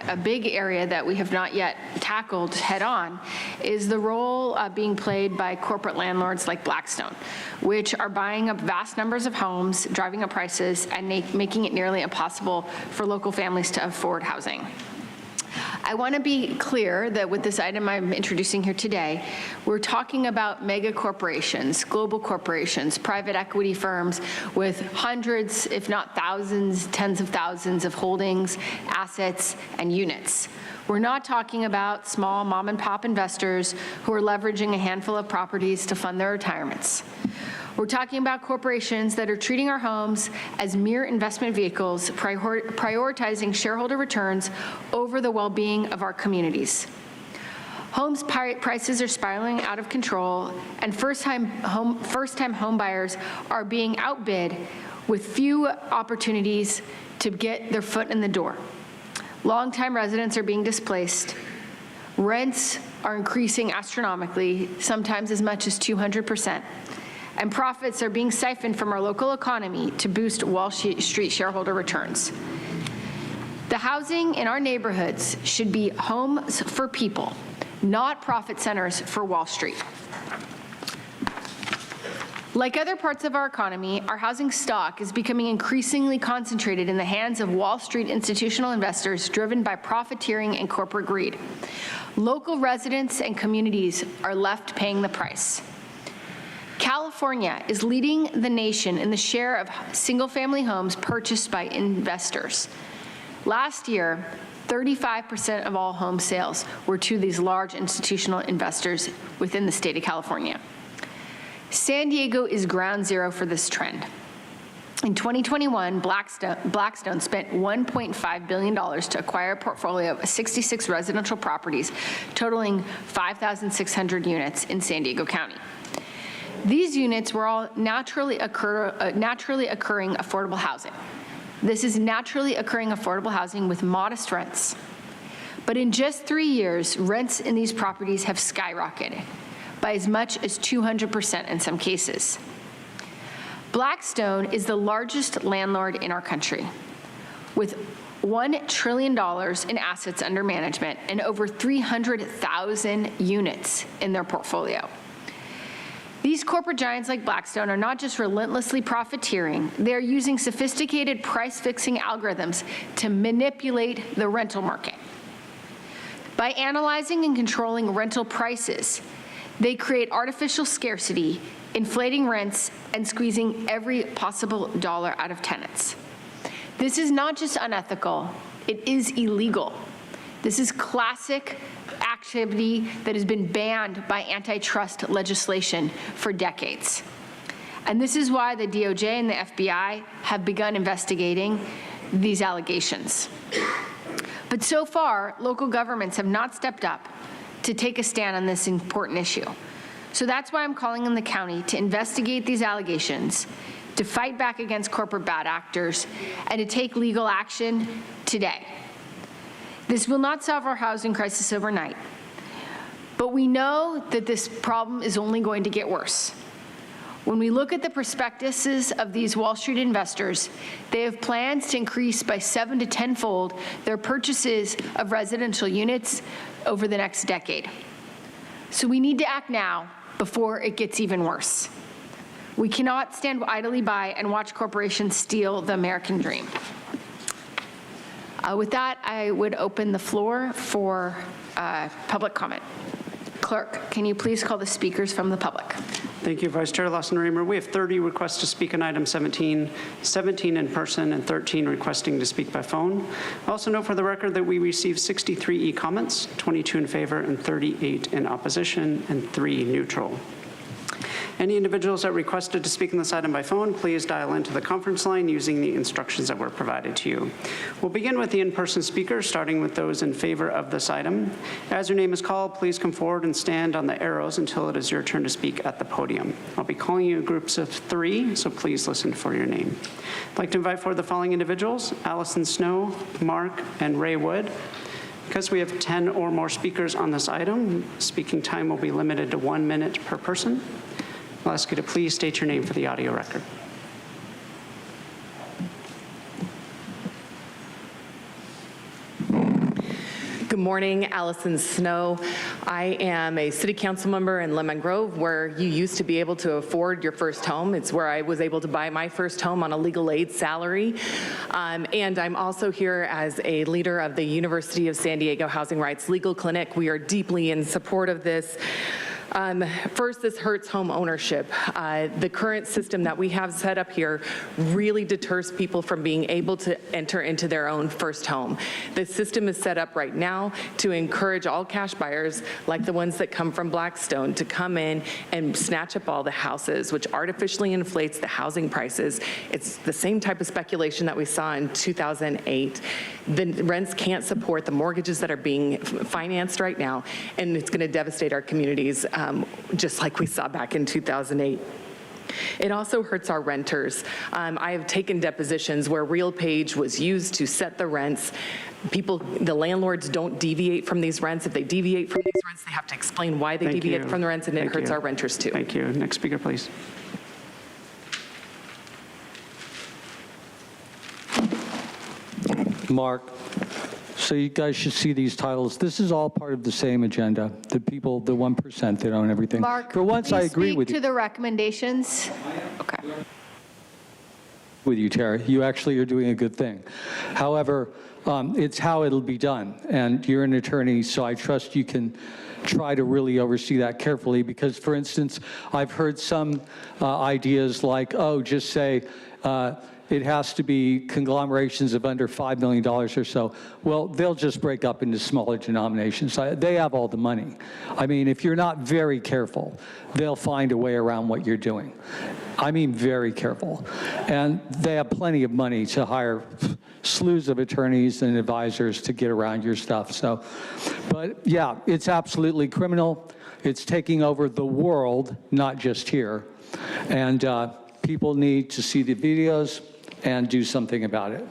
a big area that we have not yet tackled head on is the role being played by corporate landlords like Blackstone, which are buying up vast numbers of homes, driving up prices, and making it nearly impossible for local families to afford housing. I want to be clear that with this item I'm introducing here today, we're talking about mega corporations, global corporations, private equity firms with hundreds, if not thousands, tens of thousands of holdings, assets, and units. We're not talking about small mom and pop investors who are leveraging a handful of properties to fund their retirements. We're talking about corporations that are treating our homes as mere investment vehicles, prioritizing shareholder returns over the well-being of our communities. Homes prices are spiraling out of control, and first-time home buyers are being outbid with few opportunities to get their foot in the door. Long-time residents are being displaced. Rents are increasing astronomically, sometimes as much as 200%. And profits are being siphoned from our local economy to boost Wall Street shareholder returns. The housing in our neighborhoods should be homes for people, not profit centers for Wall Street. Like other parts of our economy, our housing stock is becoming increasingly concentrated in the hands of Wall Street institutional investors driven by profiteering and corporate greed. Local residents and communities are left paying the price. California is leading the nation in the share of single-family homes purchased by investors. Last year, 35% of all home sales were to these large institutional investors within the state of California. San Diego is ground zero for this trend. In 2021, Blackstone spent $1.5 billion to acquire a portfolio of 66 residential properties, totaling 5,600 units in San Diego County. These units were all naturally occurring affordable housing. This is naturally occurring affordable housing with modest rents. But in just 3 years, rents in these properties have skyrocketed by as much as 200% in some cases. Blackstone is the largest landlord in our country, with $1 trillion in assets under management and over 300,000 units in their portfolio. These corporate giants like Blackstone are not just relentlessly profiteering, they're using sophisticated price-fixing algorithms to manipulate the rental market. By analyzing and controlling rental prices, they create artificial scarcity, inflating rents, and squeezing every possible dollar out of tenants. This is not just unethical, it is illegal. This is classic activity that has been banned by antitrust legislation for decades. And this is why the DOJ and the FBI have begun investigating these allegations. But so far, local governments have not stepped up to take a stand on this important issue. So that's why I'm calling on the county to investigate these allegations, to fight back against corporate bad actors, and to take legal action today. This will not solve our housing crisis overnight, but we know that this problem is only going to get worse. When we look at the prospectuses of these Wall Street investors, they have plans to increase by 7 to 10-fold their purchases of residential units over the next decade. So we need to act now before it gets even worse. We cannot stand idly by and watch corporations steal the American dream. With that, I would open the floor for public comment. Clerk, can you please call the speakers from the public? Thank you, Vice Chair Lawson-Remer. We have 30 requests to speak on item 17, 17 in person, and 13 requesting to speak by phone. I also note for the record that we received 63 e-comments, 22 in favor and 38 in opposition, and 3 neutral. Any individuals that requested to speak on this item by phone, please dial into the conference line using the instructions that were provided to you. We'll begin with the in-person speakers, starting with those in favor of this item. As your name is called, please come forward and stand on the arrows until it is your turn to speak at the podium. I'll be calling you in groups of 3, so please listen for your name. I'd like to invite forward the following individuals: Allison Snow, Mark, and Ray Wood. Because we have 10 or more speakers on this item, speaking time will be limited to 1 minute per person. I'll ask you to please state your name for the audio record. Good morning, Allison Snow. I am a city council member in Lemon Grove, where you used to be able to afford your first home. It's where I was able to buy my first home on a legal aid salary. And I'm also here as a leader of the University of San Diego Housing Rights Legal Clinic. We are deeply in support of this. First, this hurts home ownership. The current system that we have set up here really deters people from being able to enter into their own first home. The system is set up right now to encourage all cash buyers, like the ones that come from Blackstone, to come in and snatch up all the houses, which artificially inflates the housing prices. It's the same type of speculation that we saw in 2008. The rents can't support the mortgages that are being financed right now, and it's going to devastate our communities, just like we saw back in 2008. It also hurts our renters. I have taken depositions where RealPage was used to set the rents. The landlords don't deviate from these rents. If they deviate from these rents, they have to explain why they deviate from the rents, and it hurts our renters too. Thank you. Next speaker, please. Mark, so you guys should see these titles. This is all part of the same agenda. The people, the 1% that own everything. Mark, for once, I agree with you. speak to the recommendations. Okay. With you, Tara. You actually are doing a good thing. However, it's how it'll be done. And you're an attorney, so I trust you can try to really oversee that carefully, because, for instance, I've heard some ideas like, oh, just say, it has to be conglomerations of under $5 million or so. Well, they'll just break up into smaller denominations. They have all the money. I mean, if you're not very careful, they'll find a way around what you're doing. I mean, very careful. And they have plenty of money to hire slews of attorneys and advisors to get around your stuff. So, but yeah, it's absolutely criminal. It's taking over the world, not just here. And people need to see the videos and do something about it.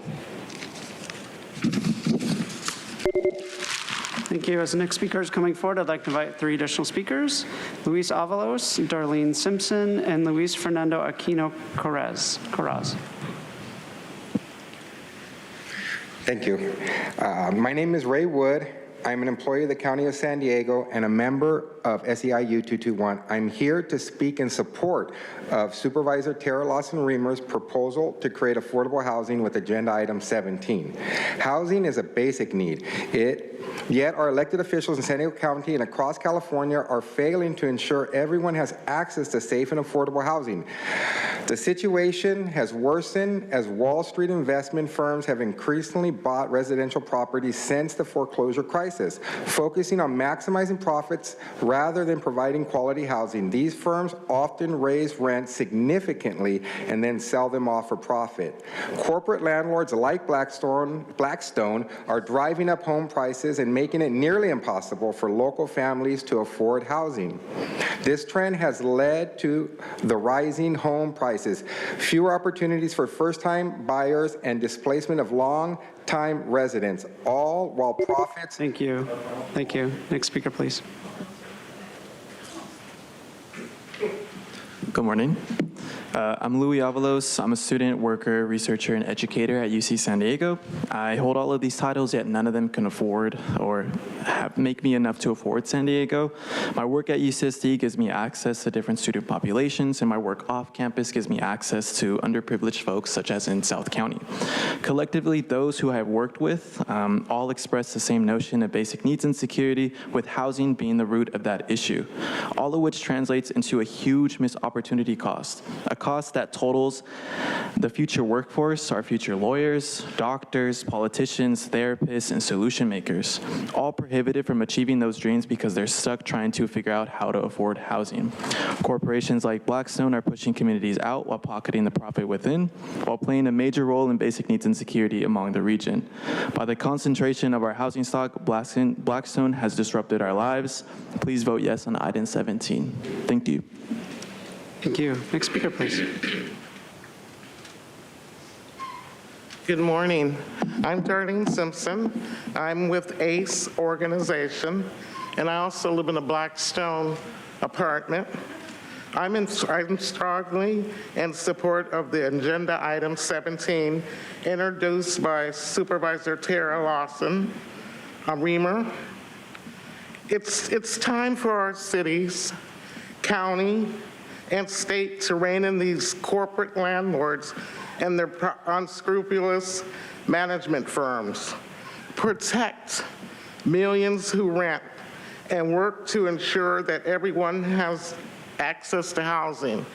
Thank you. As the next speaker is coming forward, I'd like to invite 3 additional speakers: Luis Avalos, Darlene Simpson, and Luis Fernando Aquino Corraz. Thank you. My name is Ray Wood. I'm an employee of the County of San Diego and a member of SEIU 221. I'm here to speak in support of Supervisor Tara Lawson-Remer's proposal to create affordable housing with Agenda Item 17. Housing is a basic need. Yet our elected officials in San Diego County and across California are failing to ensure everyone has access to safe and affordable housing. The situation has worsened as Wall Street investment firms have increasingly bought residential properties since the foreclosure crisis, focusing on maximizing profits rather than providing quality housing. These firms often raise rent significantly and then sell them off for profit. Corporate landlords like Blackstone are driving up home prices and making it nearly impossible for local families to afford housing. This trend has led to the rising home prices, fewer opportunities for first-time buyers, and displacement of long-time residents, all while profits. Thank you. Thank you. Next speaker, please. Good morning. I'm Louis Avalos. I'm a student, worker, researcher, and educator at UC San Diego. I hold all of these titles, yet none of them can afford or make me enough to afford San Diego. My work at UCSD gives me access to different student populations, and my work off campus gives me access to underprivileged folks, such as in South County. Collectively, those who I have worked with all express the same notion of basic needs and security, with housing being the root of that issue, all of which translates into a huge missed opportunity cost, a cost that totals the future workforce, our future lawyers, doctors, politicians, therapists, and solution makers, all prohibited from achieving those dreams because they're stuck trying to figure out how to afford housing. Corporations like Blackstone are pushing communities out while pocketing the profit within, while playing a major role in basic needs and security among the region. By the concentration of our housing stock, Blackstone has disrupted our lives. Please vote yes on item 17. Thank you. Thank you. Next speaker, please. Good morning. I'm Darlene Simpson. I'm with ACE organization, and I also live in a Blackstone apartment. I'm strongly in support of the agenda item 17, introduced by Supervisor Tara Lawson, Reamer. It's time for our cities, county, and state to rein in these corporate landlords and their unscrupulous management firms. Protect millions who rent and work to ensure that everyone has access to housing.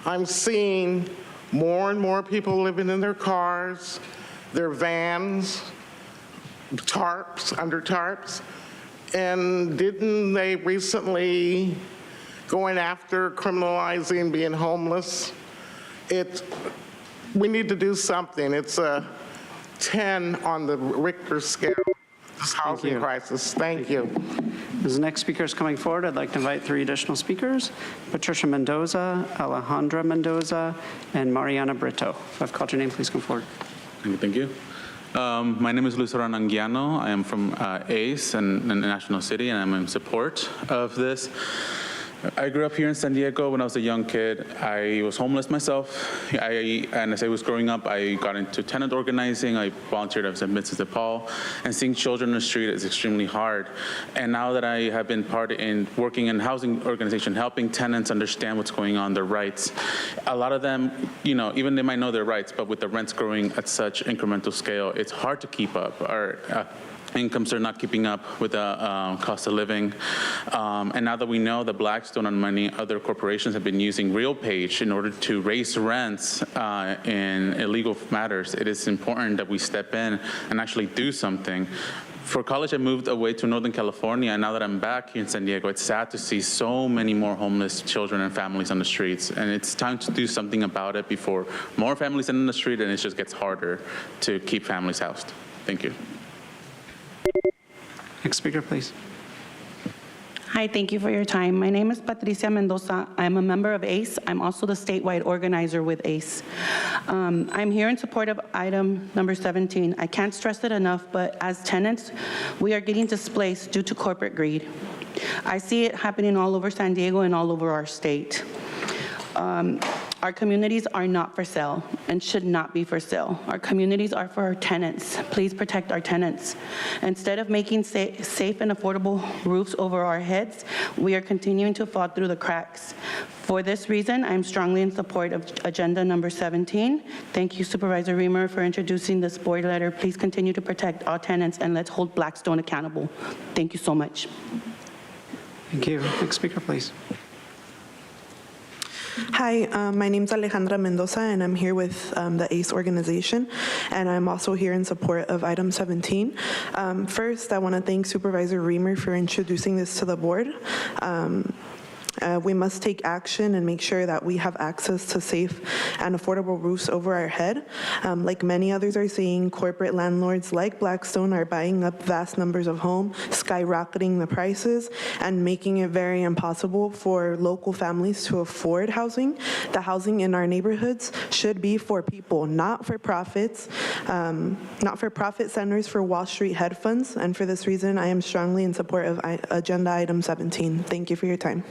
I'm seeing more and more people living in their cars, their vans, under tarps, and didn't they recently going after criminalizing being homeless? We need to do something. It's a 10 on the Richter scale, this housing crisis. Thank you. As the next speaker is coming forward, I'd like to invite 3 additional speakers: Patricia Mendoza, Alejandra Mendoza, and Mariana Brito. If I've called your name, please come forward. Thank you. My name is Luis Anguiano. I am from ACE in the National City, and I'm in support of this. I grew up here in San Diego when I was a young kid. I was homeless myself, and as I was growing up, I got into tenant organizing. I volunteered as a Mrs. Paul, and seeing children in the street is extremely hard. And now that I have been part in working in housing organization, helping tenants understand what's going on, their rights, a lot of them, even they might know their rights, but with the rents growing at such incremental scale, it's hard to keep up. Our incomes are not keeping up with the cost of living. And now that we know that Blackstone and many other corporations have been using RealPage in order to raise rents in illegal matters, it is important that we step in and actually do something. For college, I moved away to Northern California, and now that I'm back here in San Diego, it's sad to see so many more homeless children and families on the streets, and it's time to do something about it before more families end in the street and it just gets harder to keep families housed. Thank you. Next speaker, please. Hi, thank you for your time. My name is Patricia Mendoza. I'm a member of ACE. I'm also the statewide organizer with ACE. I'm here in support of item number 17. I can't stress it enough, but as tenants, we are getting displaced due to corporate greed. I see it happening all over San Diego and all over our state. Our communities are not for sale and should not be for sale. Our communities are for our tenants. Please protect our tenants. Instead of making safe and affordable roofs over our heads, we are continuing to fall through the cracks. For this reason, I'm strongly in support of agenda number 17. Thank you, Supervisor Reamer, for introducing this board letter. Please continue to protect all tenants, and let's hold Blackstone accountable. Thank you so much. Thank you. Next speaker, please. Hi, my name's Alejandra Mendoza, and I'm here with the ACE organization, and I'm also here in support of item 17. First, I want to thank Supervisor Reamer for introducing this to the board. We must take action and make sure that we have access to safe and affordable roofs over our head. Like many others are saying, corporate landlords like Blackstone are buying up vast numbers of homes, skyrocketing the prices, and making it very impossible for local families to afford housing. The housing in our neighborhoods should be for people, not for profits, not for profit centers for Wall Street hedge funds. And for this reason, I am strongly in support of agenda item 17. Thank you for your time.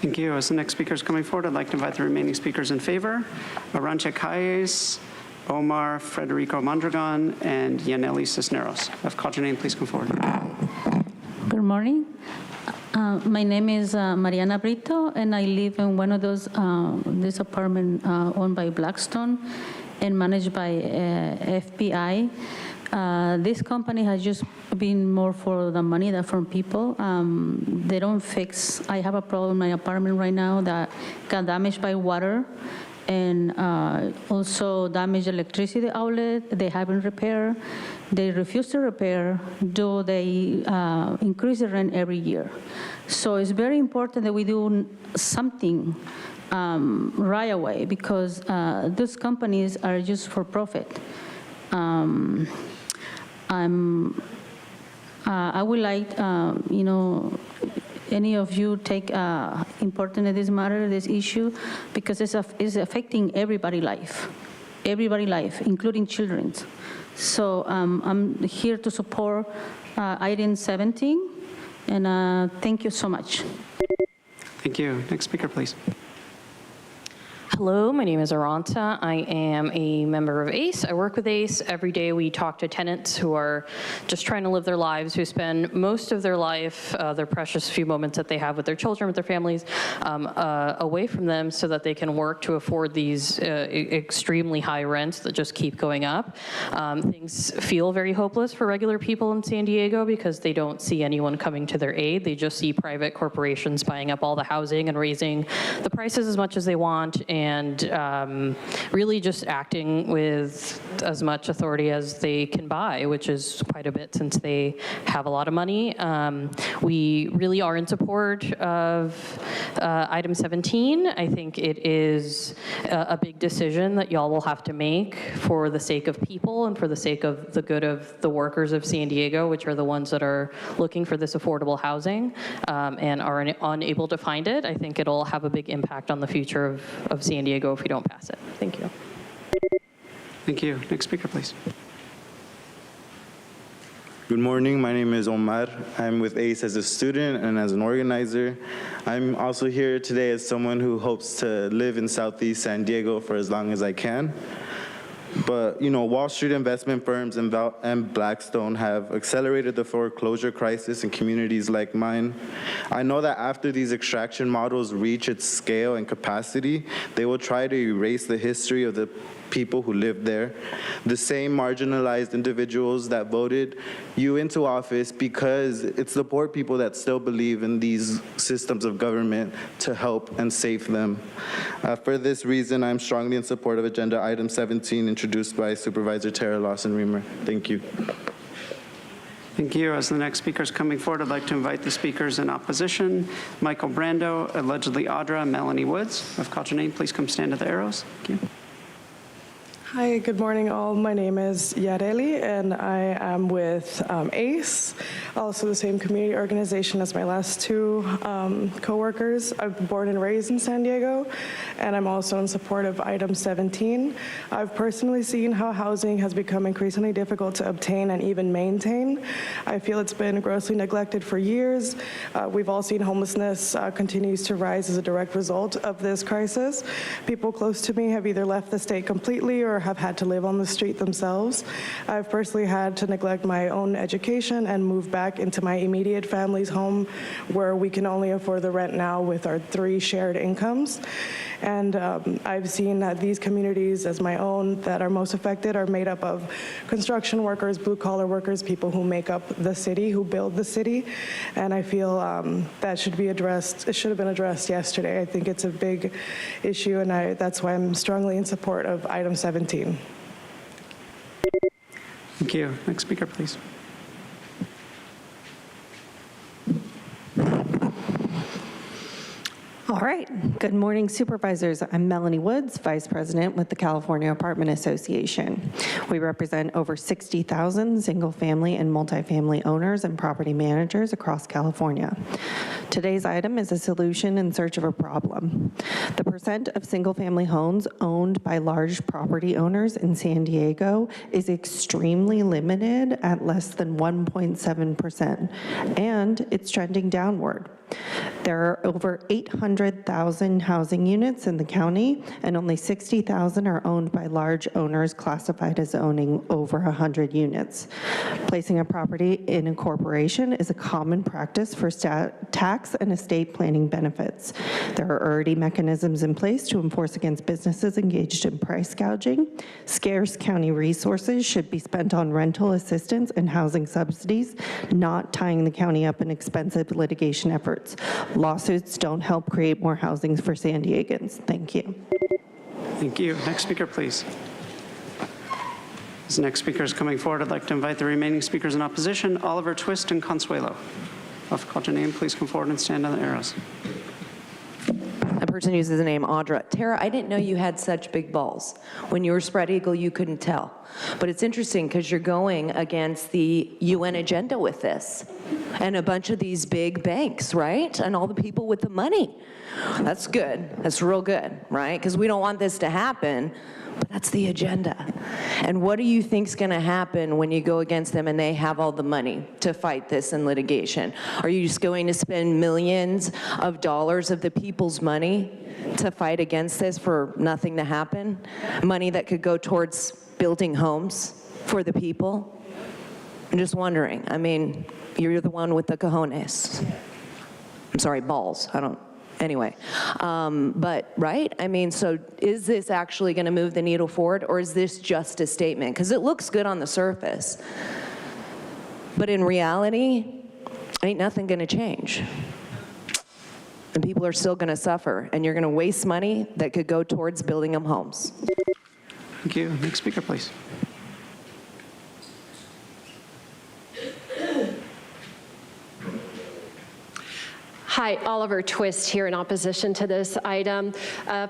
Thank you. As the next speaker is coming forward, I'd like to invite the remaining speakers in favor: Arancha Calles, Omar Frederico Mondragon, and Yaneli Cisneros. If I've called your name, please come forward. Good morning. My name is Mariana Brito, and I live in one of those, this apartment owned by Blackstone and managed by FBI. This company has just been more for the money than from people. They don't fix. I have a problem in my apartment right now that got damaged by water, and also damaged electricity outlet. They haven't repaired. They refuse to repair, though they increase the rent every year. So it's very important that we do something right away, because those companies are just for profit. I would like, any of you take important in this matter, this issue, because it's affecting everybody's life, including children's. So I'm here to support item 17, and thank you so much. Thank you. Next speaker, please. Hello, my name is Aranta. I am a member of ACE. I work with ACE. Every day we talk to tenants who are just trying to live their lives, who spend most of their life, their precious few moments that they have with their children, with their families, away from them so that they can work to afford these extremely high rents that just keep going up. Things feel very hopeless for regular people in San Diego because they don't see anyone coming to their aid. They just see private corporations buying up all the housing and raising the prices as much as they want, and really just acting with as much authority as they can buy, which is quite a bit since they have a lot of money. We really are in support of item 17. I think it is a big decision that y'all will have to make for the sake of people and for the sake of the good of the workers of San Diego, which are the ones that are looking for this affordable housing and are unable to find it. I think it'll have a big impact on the future of San Diego if we don't pass it. Thank you. Thank you. Next speaker, please. Good morning, my name is Omar. I'm with ACE as a student and as an organizer. I'm also here today as someone who hopes to live in Southeast San Diego for as long as I can. But, Wall Street investment firms and Blackstone have accelerated the foreclosure crisis in communities like mine. I know that after these extraction models reach its scale and capacity, they will try to erase the history of the people who live there, the same marginalized individuals that voted you into office, because it's the poor people that still believe in these systems of government to help and save them. For this reason, I'm strongly in support of agenda item 17 introduced by Supervisor Tara Lawson-Remer. Thank you. Thank you. As the next speaker is coming forward, I'd like to invite the speakers in opposition. Michael Brando, allegedly Audra, Melanie Woods. I've called your name. Please come stand at the arrows. Thank you. Hi, good morning all. My name is Yareli and I am with ACE, also the same community organization as my last two co-workers. I'm born and raised in San Diego, and I'm also in support of item 17. I've personally seen how housing has become increasingly difficult to obtain and even maintain. I feel it's been grossly neglected for years. We've all seen homelessness continues to rise as a direct result of this crisis. People close to me have either left the state completely or have had to live on the street themselves. I've personally had to neglect my own education and move back into my immediate family's home, where we can only afford the rent now with our 3 shared incomes. And I've seen that these communities, as my own, that are most affected are made up of construction workers, blue-collar workers, people who make up the city, who build the city. And I feel that should be addressed. It should have been addressed yesterday. I think it's a big issue, and that's why I'm strongly in support of item 17. Thank you. Next speaker, please. All right. Good morning, supervisors. I'm Melanie Woods, Vice President with the California Apartment Association. We represent over 60,000 single-family and multifamily owners and property managers across California. Today's item is a solution in search of a problem. The percent of single-family homes owned by large property owners in San Diego is extremely limited at less than 1.7%, and it's trending downward. There are over 800,000 housing units in the county, and only 60,000 are owned by large owners classified as owning over 100 units. Placing a property in a corporation is a common practice for tax and estate planning benefits. There are already mechanisms in place to enforce against businesses engaged in price gouging. Scarce county resources should be spent on rental assistance and housing subsidies, not tying the county up in expensive litigation efforts. Lawsuits don't help create more housing for San Diegans. Thank you. Thank you. Next speaker, please. As the next speaker is coming forward, I'd like to invite the remaining speakers in opposition, Oliver Twist and Consuelo. If I called your name, please come forward and stand on the arrows. A person uses the name Audra. Tara, I didn't know you had such big balls. When you were spread eagle, you couldn't tell. But it's interesting because you're going against the UN agenda with this and a bunch of these big banks, right? And all the people with the money. That's good. That's real good, right? Because we don't want this to happen. But that's the agenda. And what do you think's going to happen when you go against them and they have all the money to fight this in litigation? Are you just going to spend millions of dollars of the people's money to fight against this for nothing to happen? Money that could go towards building homes for the people? I'm just wondering. I mean, you're the one with the cojones. I'm sorry, balls. Anyway, but, right? I mean, so is this actually going to move the needle forward, or is this just a statement? Because it looks good on the surface. But in reality, ain't nothing going to change. And people are still going to suffer, and you're going to waste money that could go towards building them homes. Thank you. Next speaker, please. Hi, Oliver Twist here in opposition to this item.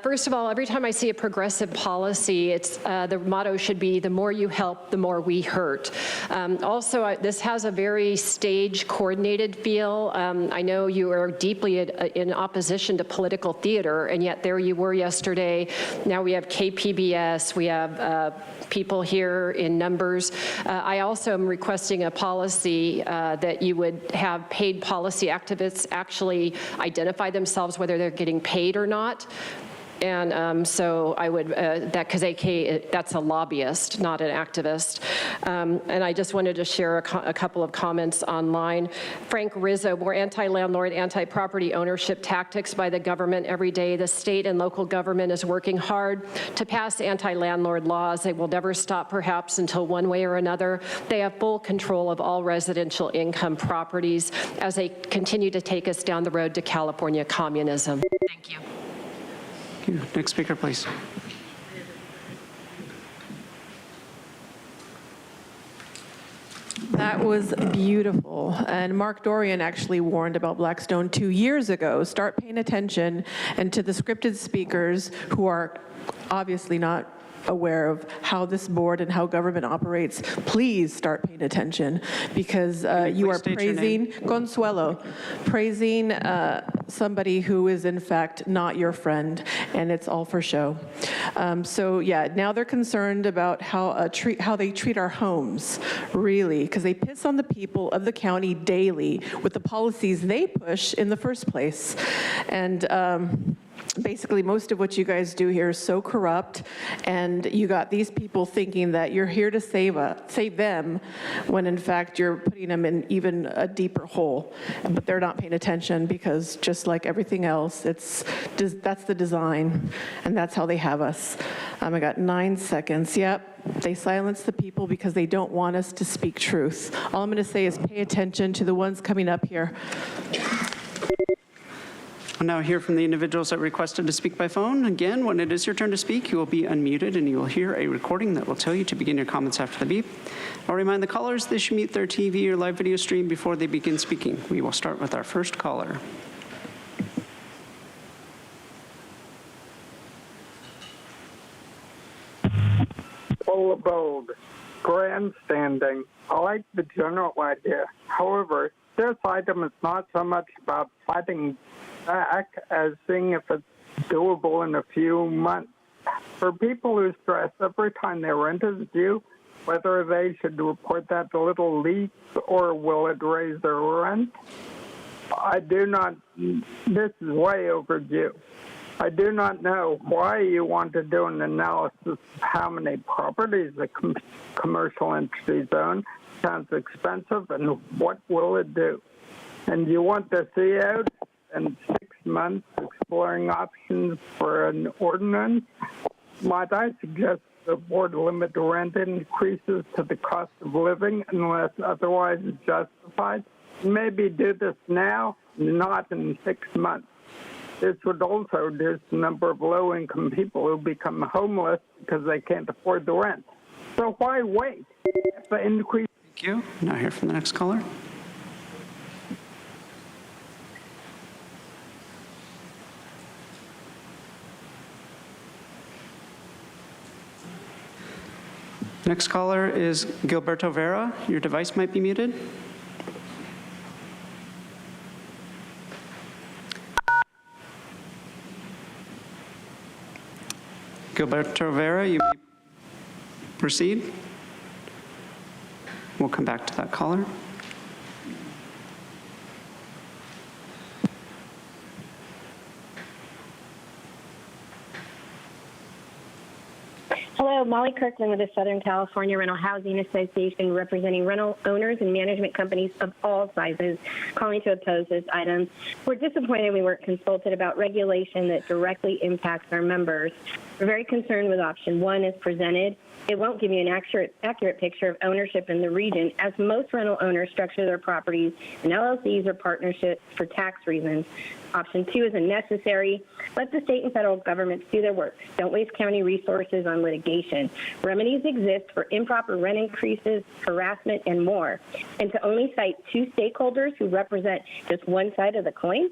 First of all, every time I see a progressive policy, it's the motto should be, the more you help, the more we hurt. Also, this has a very stage-coordinated feel. I know you are deeply in opposition to political theater, and yet there you were yesterday. Now we have KPBS, we have people here in numbers. I also am requesting a policy that you would have paid policy activists actually identify themselves whether they're getting paid or not. And so I would, because that's a lobbyist, not an activist. And I just wanted to share a couple of comments online. Frank Rizzo, more anti-landlord, anti-property ownership tactics by the government every day. The state and local government is working hard to pass anti-landlord laws. They will never stop, perhaps, until one way or another they have full control of all residential income properties as they continue to take us down the road to California communism. Thank you. Thank you. Next speaker, please. That was beautiful. And Mark Dorian actually warned about Blackstone 2 years ago. Start paying attention, and to the scripted speakers who are obviously not aware of how this board and how government operates, please start paying attention, because you are praising Consuelo, praising somebody who is in fact not your friend, and it's all for show. So yeah, now they're concerned about how they treat our homes, really, because they piss on the people of the county daily with the policies they push in the first place. And basically, most of what you guys do here is so corrupt, and you got these people thinking that you're here to save them, when in fact you're putting them in even a deeper hole. But they're not paying attention, because just like everything else, that's the design, and that's how they have us. I got 9 seconds. Yep, they silence the people because they don't want us to speak truth. All I'm going to say is pay attention to the ones coming up here. We'll now hear from the individuals that requested to speak by phone. Again, when it is your turn to speak, you will be unmuted and you will hear a recording that will tell you to begin your comments after the beep. I'll remind the callers they should mute their TV or live video stream before they begin speaking. We will start with our first caller. Full of bold, grandstanding. I like the general idea. However, this item is not so much about fighting back as seeing if it's doable in a few months. For people who stress every time their rent is due, whether they should report that little leak or will it raise their rent, this is way overdue. I do not know why you want to do an analysis of how many properties the commercial entities own. Sounds expensive, and what will it do? And you want to see out in 6 months exploring options for an ordinance? Might I suggest the board limit rent increases to the cost of living unless otherwise justified? Maybe do this now, not in 6 months. This would also reduce the number of low-income people who become homeless because they can't afford the rent. So why wait? But increase. Thank you. Now hear from the next caller. Next caller is Gilberto Vera. Your device might be muted. Gilberto Vera, you may proceed. We'll come back to that caller. Hello, Molly Kirkland with the Southern California Rental Housing Association, representing rental owners and management companies of all sizes, calling to oppose this item. We're disappointed we weren't consulted about regulation that directly impacts our members. We're very concerned with option 1 as presented. It won't give you an accurate picture of ownership in the region, as most rental owners structure their properties in LLCs or partnerships for tax reasons. Option 2 is unnecessary. Let the state and federal governments do their work. Don't waste county resources on litigation. Remedies exist for improper rent increases, harassment, and more. And to only cite 2 stakeholders who represent just one side of the coin?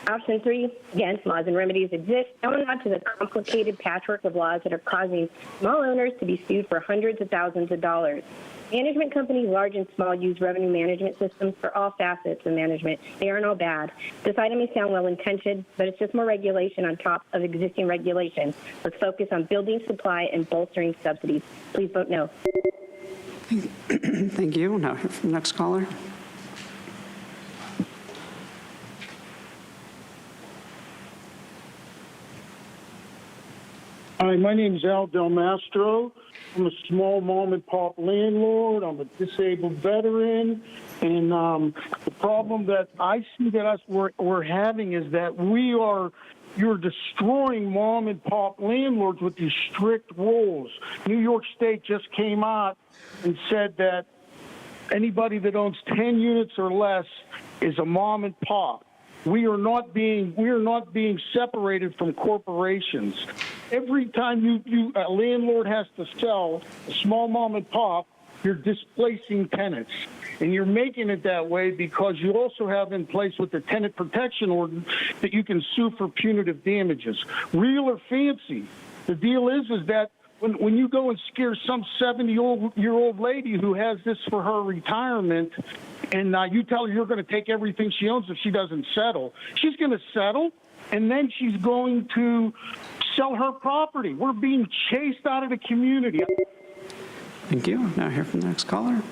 Option 3, again, laws and remedies exist. Don't add to the complicated patchwork of laws that are causing small owners to be sued for hundreds of thousands of dollars. Management companies, large and small, use revenue management systems for all facets of management. They aren't all bad. This item may sound well-intentioned, but it's just more regulation on top of existing regulations. Let's focus on building supply and bolstering subsidies. Please vote no. Thank you. Now hear from the next caller. Hi, my name is Al Del Mastro. I'm a small mom and pop landlord. I'm a disabled veteran. And the problem that I see that we're having is that you're destroying mom and pop landlords with these strict rules. New York State just came out and said that anybody that owns 10 units or less is a mom and pop. We are not being separated from corporations. Every time a landlord has to sell a small mom and pop, you're displacing tenants. And you're making it that way because you also have in place with the tenant protection ordinance that you can sue for punitive damages. Real or fancy. The deal is that when you go and scare some 70-year-old lady who has this for her retirement, and you tell her you're going to take everything she owns if she doesn't settle, she's going to settle, and then she's going to sell her property. We're being chased out of the community. Thank you. Now hear from the next caller.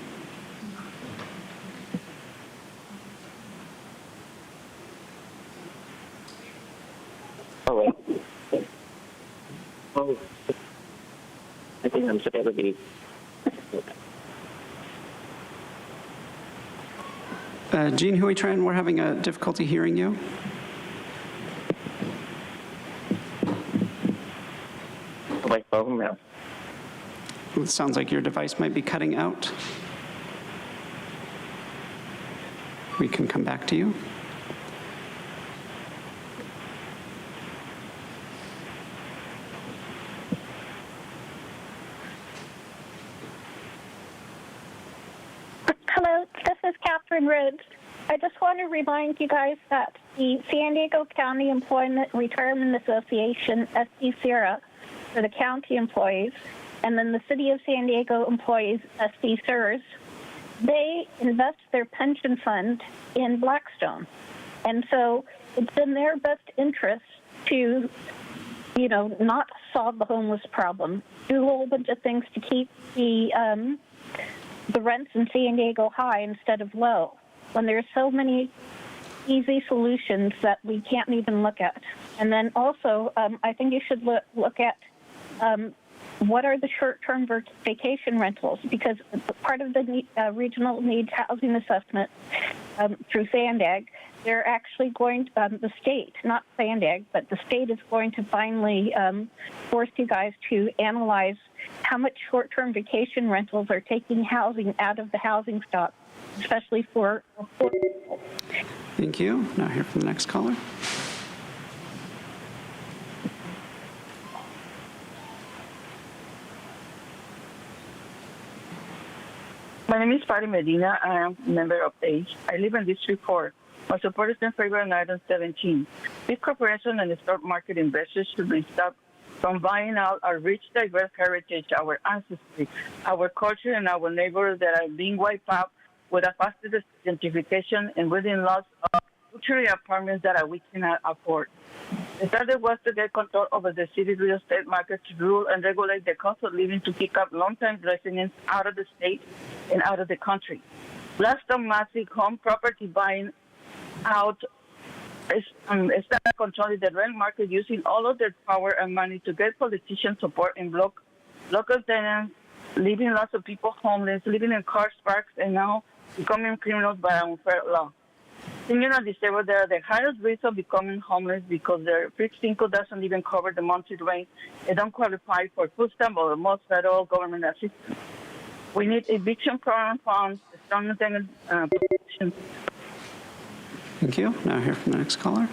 Hello. Oh, I think I'm supposed to be. Jean Huitran, we're having a difficulty hearing you. My phone now. It sounds like your device might be cutting out. We can come back to you. Hello, this is Catherine Rhodes. I just want to remind you guys that the San Diego County Employment Retirement Association, SDCERA, for the county employees, and then the City of San Diego employees, SDCERS, they invest their pension fund in Blackstone. And so it's in their best interest to, not solve the homeless problem, do a whole bunch of things to keep the rents in San Diego high instead of low, when there's so many easy solutions that we can't even look at. And then also, I think you should look at what are the short-term vacation rentals, because part of the regional needs housing assessment through SANDAG, they're actually going to, the state, not SANDAG, but the state is going to finally force you guys to analyze how much short-term vacation rentals are taking housing out of the housing stock, especially for affordable. Thank you. Now hear from the next caller. My name is Patty Medina. I am a member of ACE. I live in District 4. My support is in favor of item 17. Big corporations and stock market investors should be stopped from buying out our rich, diverse heritage, our ancestry, our culture, and our neighborhoods that are being wiped out with a faster gentrification and within loss of luxury apartments that we cannot afford. The target was to get control over the city real estate market to rule and regulate the cost of living to kick up long-time residents out of the state and out of the country. Blackstone massive home property buying out started controlling the rent market using all of their power and money to get politician support and block local tenants, leaving lots of people homeless, living in car parks, and now becoming criminals by unfair law. Senior and disabled are the highest risk of becoming homeless because their fixed income doesn't even cover the monthly rent. They don't qualify for food stamp or most federal government assistance. We need eviction program funds, strong tenant protection. Thank you. Now hear from the next caller.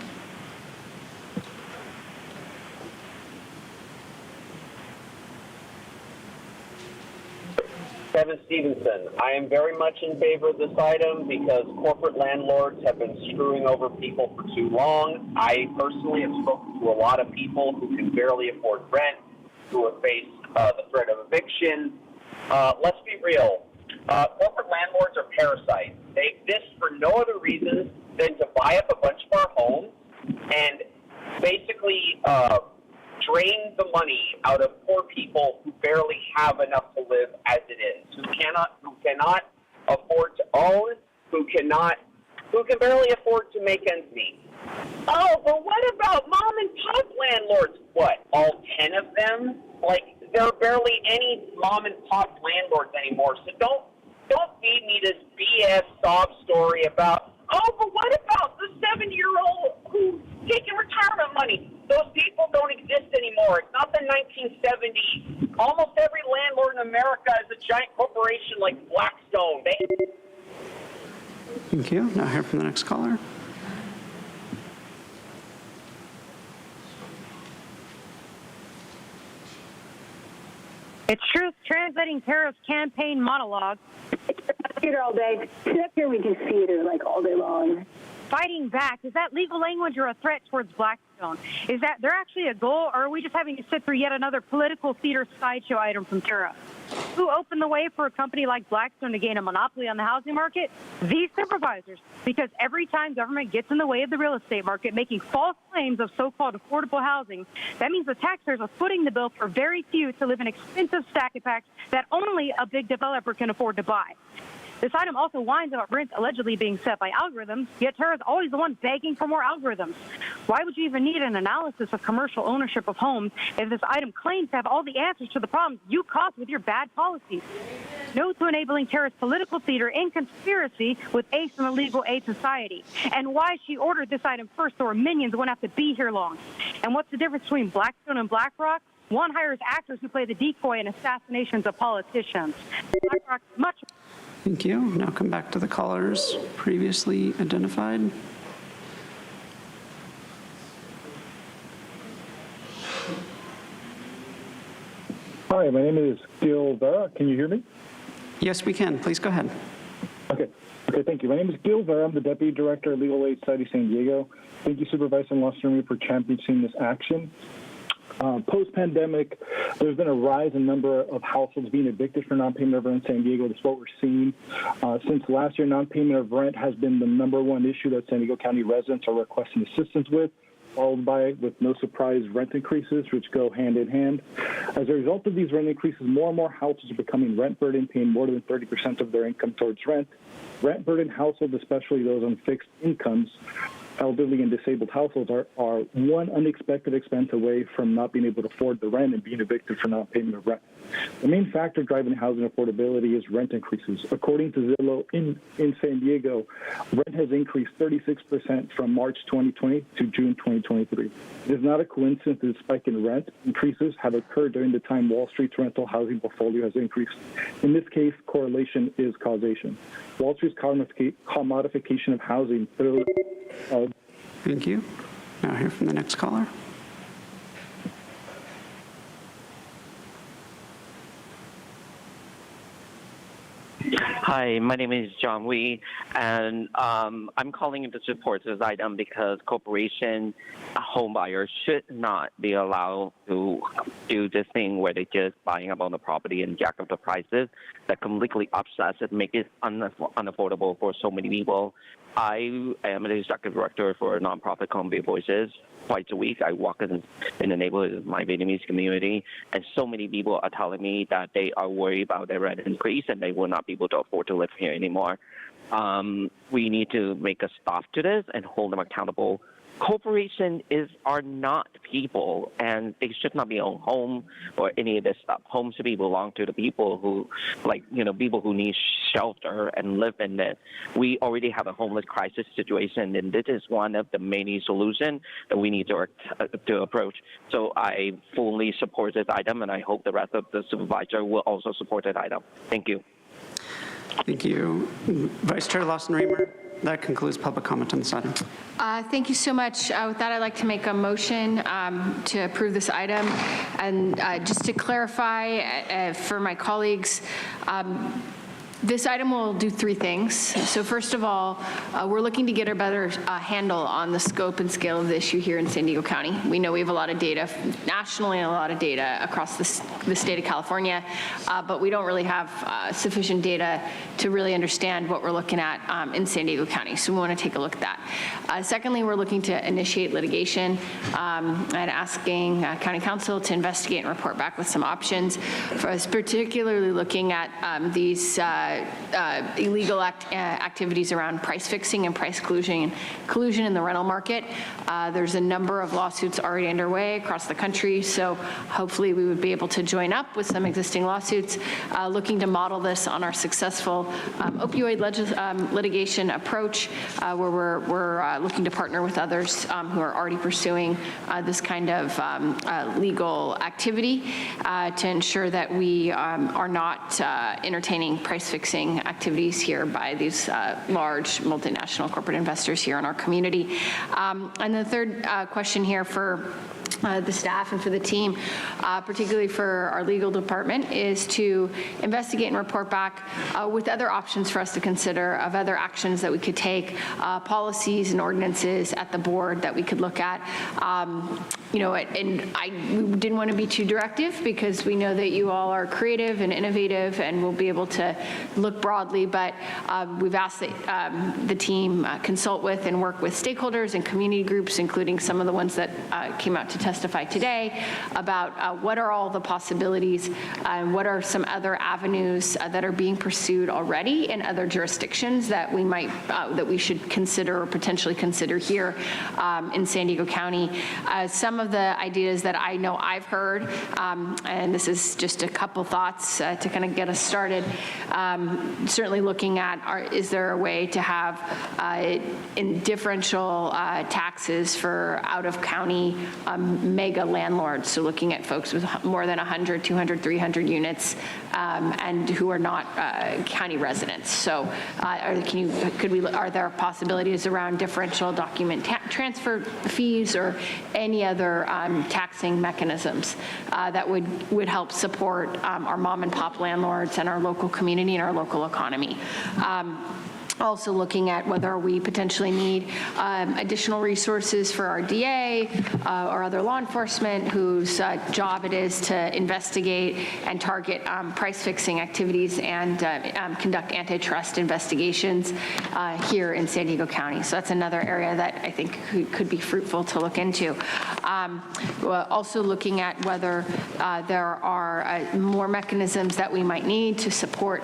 Kevin Stevenson. I am very much in favor of this item because corporate landlords have been screwing over people for too long. I personally have spoken to a lot of people who can barely afford rent, who have faced the threat of eviction. Let's be real. Corporate landlords are parasites. They exist for no other reason than to buy up a bunch of our homes and basically drain the money out of poor people who barely have enough to live as it is, who cannot afford to own, who can barely afford to make ends meet. Oh, but what about mom and pop landlords? What, all 10 of them? Like, there are barely any mom and pop landlords anymore, so don't feed me this BS sob story about, oh, but what about the 7-year-old who's taking retirement money? Those people don't exist anymore. It's not the 1970s. Almost every landlord in America is a giant corporation like Blackstone. Thank you. Now hear from the next caller. It's truth translating Tara's campaign monologue. Theater all day. Sit up here, we do theater like all day long. Fighting back, is that legal language or a threat towards Blackstone? Is that they're actually a goal, or are we just having to sit through yet another political theater sideshow item from Tara? Who opened the way for a company like Blackstone to gain a monopoly on the housing market? These supervisors. Because every time government gets in the way of the real estate market, making false claims of so-called affordable housing, that means the taxpayers are footing the bill for very few to live in expensive stack packs that only a big developer can afford to buy. This item also whines about rent allegedly being set by algorithms, yet Tara's always the one begging for more algorithms. Why would you even need an analysis of commercial ownership of homes if this item claims to have all the answers to the problems you caused with your bad policies? No to enabling Tara's political theater in conspiracy with ACE and the Legal Aid Society, and why she ordered this item first so her minions wouldn't have to be here long. And what's the difference between Blackstone and BlackRock? One hires actors who play the decoy in assassinations of politicians. BlackRock is much. Thank you. Now come back to the callers previously identified. Hi, my name is Gil Vera. Can you hear me? Yes, we can. Please go ahead. Okay, thank you. My name is Gil Vera. I'm the Deputy Director of Legal Aid Society San Diego. Thank you, Supervisor Lostrom, for championing this action. Post-pandemic, there's been a rise in number of households being evicted for non-payment of rent in San Diego. That's what we're seeing. Since last year, non-payment of rent has been the #1 issue that San Diego County residents are requesting assistance with, followed by, with no surprise, rent increases, which go hand in hand. As a result of these rent increases, more and more households are becoming rent-burdened, paying more than 30% of their income towards rent. Rent-burdened households, especially those on fixed incomes, elderly and disabled households, are one unexpected expense away from not being able to afford the rent and being evicted for non-payment of rent. The main factor driving housing affordability is rent increases. According to Zillow, in San Diego, rent has increased 36% from March 2020 to June 2023. It is not a coincidence that the spike in rent increases have occurred during the time Wall Street's rental housing portfolio has increased. In this case, correlation is causation. Wall Street's commodification of housing. Thank you. Now hear from the next caller. Hi, my name is John Wee, and I'm calling to support this item because corporation home buyers should not be allowed to do this thing where they just buying up on the property and jack up the prices that completely upsets it, make it unaffordable for so many people. I am an executive director for a nonprofit called Big Voices. Twice a week, I walk in the neighborhood of my Vietnamese community, and so many people are telling me that they are worried about their rent increase and they will not be able to afford to live here anymore. We need to make a stop to this and hold them accountable. Corporations are not people, and they should not be own home or any of this stuff. Homes should belong to the people who, people who need shelter and live in it. We already have a homeless crisis situation, and this is one of the many solutions that we need to approach. So I fully support this item, and I hope the rest of the supervisor will also support that item. Thank you. Thank you. Vice Chair Lawson-Remer. That concludes public comment on this item. Thank you so much. With that, I'd like to make a motion to approve this item. And just to clarify for my colleagues, this item will do three things. So first of all, we're looking to get a better handle on the scope and scale of the issue here in San Diego County. We know we have a lot of data nationally and a lot of data across the state of California, but we don't really have sufficient data to really understand what we're looking at in San Diego County. So we want to take a look at that. Secondly, we're looking to initiate litigation and asking County Council to investigate and report back with some options for us, particularly looking at these illegal activities around price fixing and price collusion in the rental market. There's a number of lawsuits already underway across the country, so hopefully we would be able to join up with some existing lawsuits, looking to model this on our successful opioid litigation approach, where we're looking to partner with others who are already pursuing this kind of legal activity to ensure that we are not entertaining price fixing activities here by these large multinational corporate investors here in our community. And the third question here for the staff and for the team, particularly for our legal department, is to investigate and report back with other options for us to consider of other actions that we could take, policies and ordinances at the board that we could look at. We didn't want to be too directive because we know that you all are creative and innovative and will be able to look broadly, but we've asked that the team consult with and work with stakeholders and community groups, including some of the ones that came out to testify today, about what are all the possibilities and what are some other avenues that are being pursued already in other jurisdictions that we might that we should consider or potentially consider here in San Diego County. Some of the ideas that I know I've heard, and this is just a couple thoughts to kind of get us started, certainly looking at is there a way to have differential taxes for out-of-county mega landlords, so looking at folks with more than 100, 200, 300 units and who are not county residents. So are there possibilities around differential document transfer fees or any other taxing mechanisms that would help support our mom and pop landlords and our local community and our local economy? Also looking at whether we potentially need additional resources for our DA or other law enforcement whose job it is to investigate and target price-fixing activities and conduct antitrust investigations here in San Diego County. So that's another area that I think could be fruitful to look into. Also looking at whether there are more mechanisms that we might need to support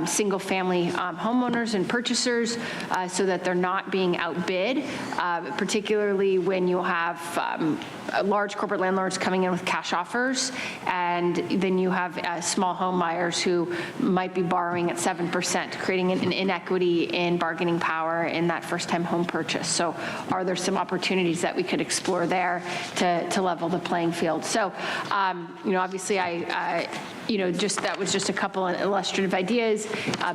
single-family homeowners and purchasers so that they're not being outbid, particularly when you have large corporate landlords coming in with cash offers, and then you have small home buyers who might be borrowing at 7%, creating an inequity in bargaining power in that first-time home purchase. So are there some opportunities that we could explore there to level the playing field? So, obviously that was just a couple of illustrative ideas. ideas,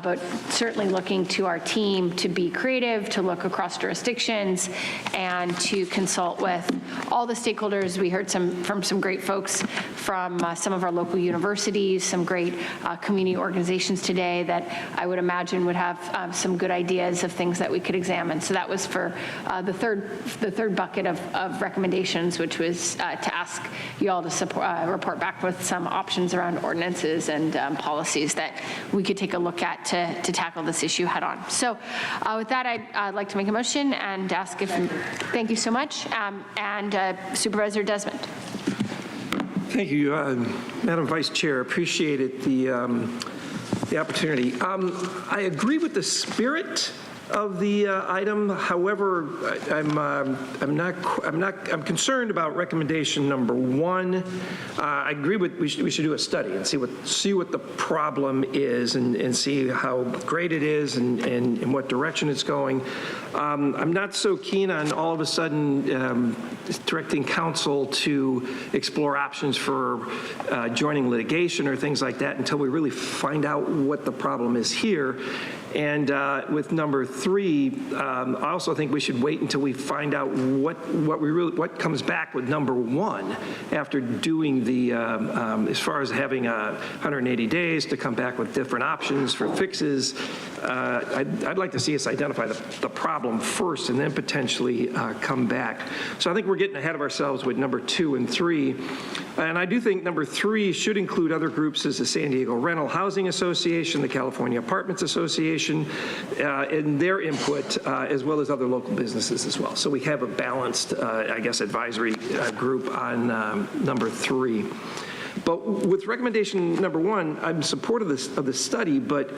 but certainly looking to our team to be creative, to look across jurisdictions, and to consult with all the stakeholders. We heard from some great folks from some of our local universities, some great community organizations today that I would imagine would have some good ideas of things that we could examine. So that was for the third bucket of recommendations, which was to ask you all to report back with some options around ordinances and policies that we could take a look at to tackle this issue head on. So with that, I'd like to make a motion and ask if, thank you so much, and Supervisor Desmond. Thank you, Madam Vice Chair. Appreciated the opportunity. I agree with the spirit of the item. However, I'm concerned about recommendation number 1. I agree with we should do a study and see what the problem is and see how great it is and in what direction it's going. I'm not so keen on all of a sudden directing council to explore options for joining litigation or things like that until we really find out what the problem is here. And with number 3, I also think we should wait until we find out what comes back with number 1 after doing the as far as having 180 days to come back with different options for fixes. I'd like to see us identify the problem first and then potentially come back. So I think we're getting ahead of ourselves with number 2 and 3. And I do think number 3 should include other groups as the San Diego Rental Housing Association, the California Apartments Association, and their input, as well as other local businesses as well. So we have a balanced, I guess, advisory group on number 3. But with recommendation number 1, I'm in support of the study, but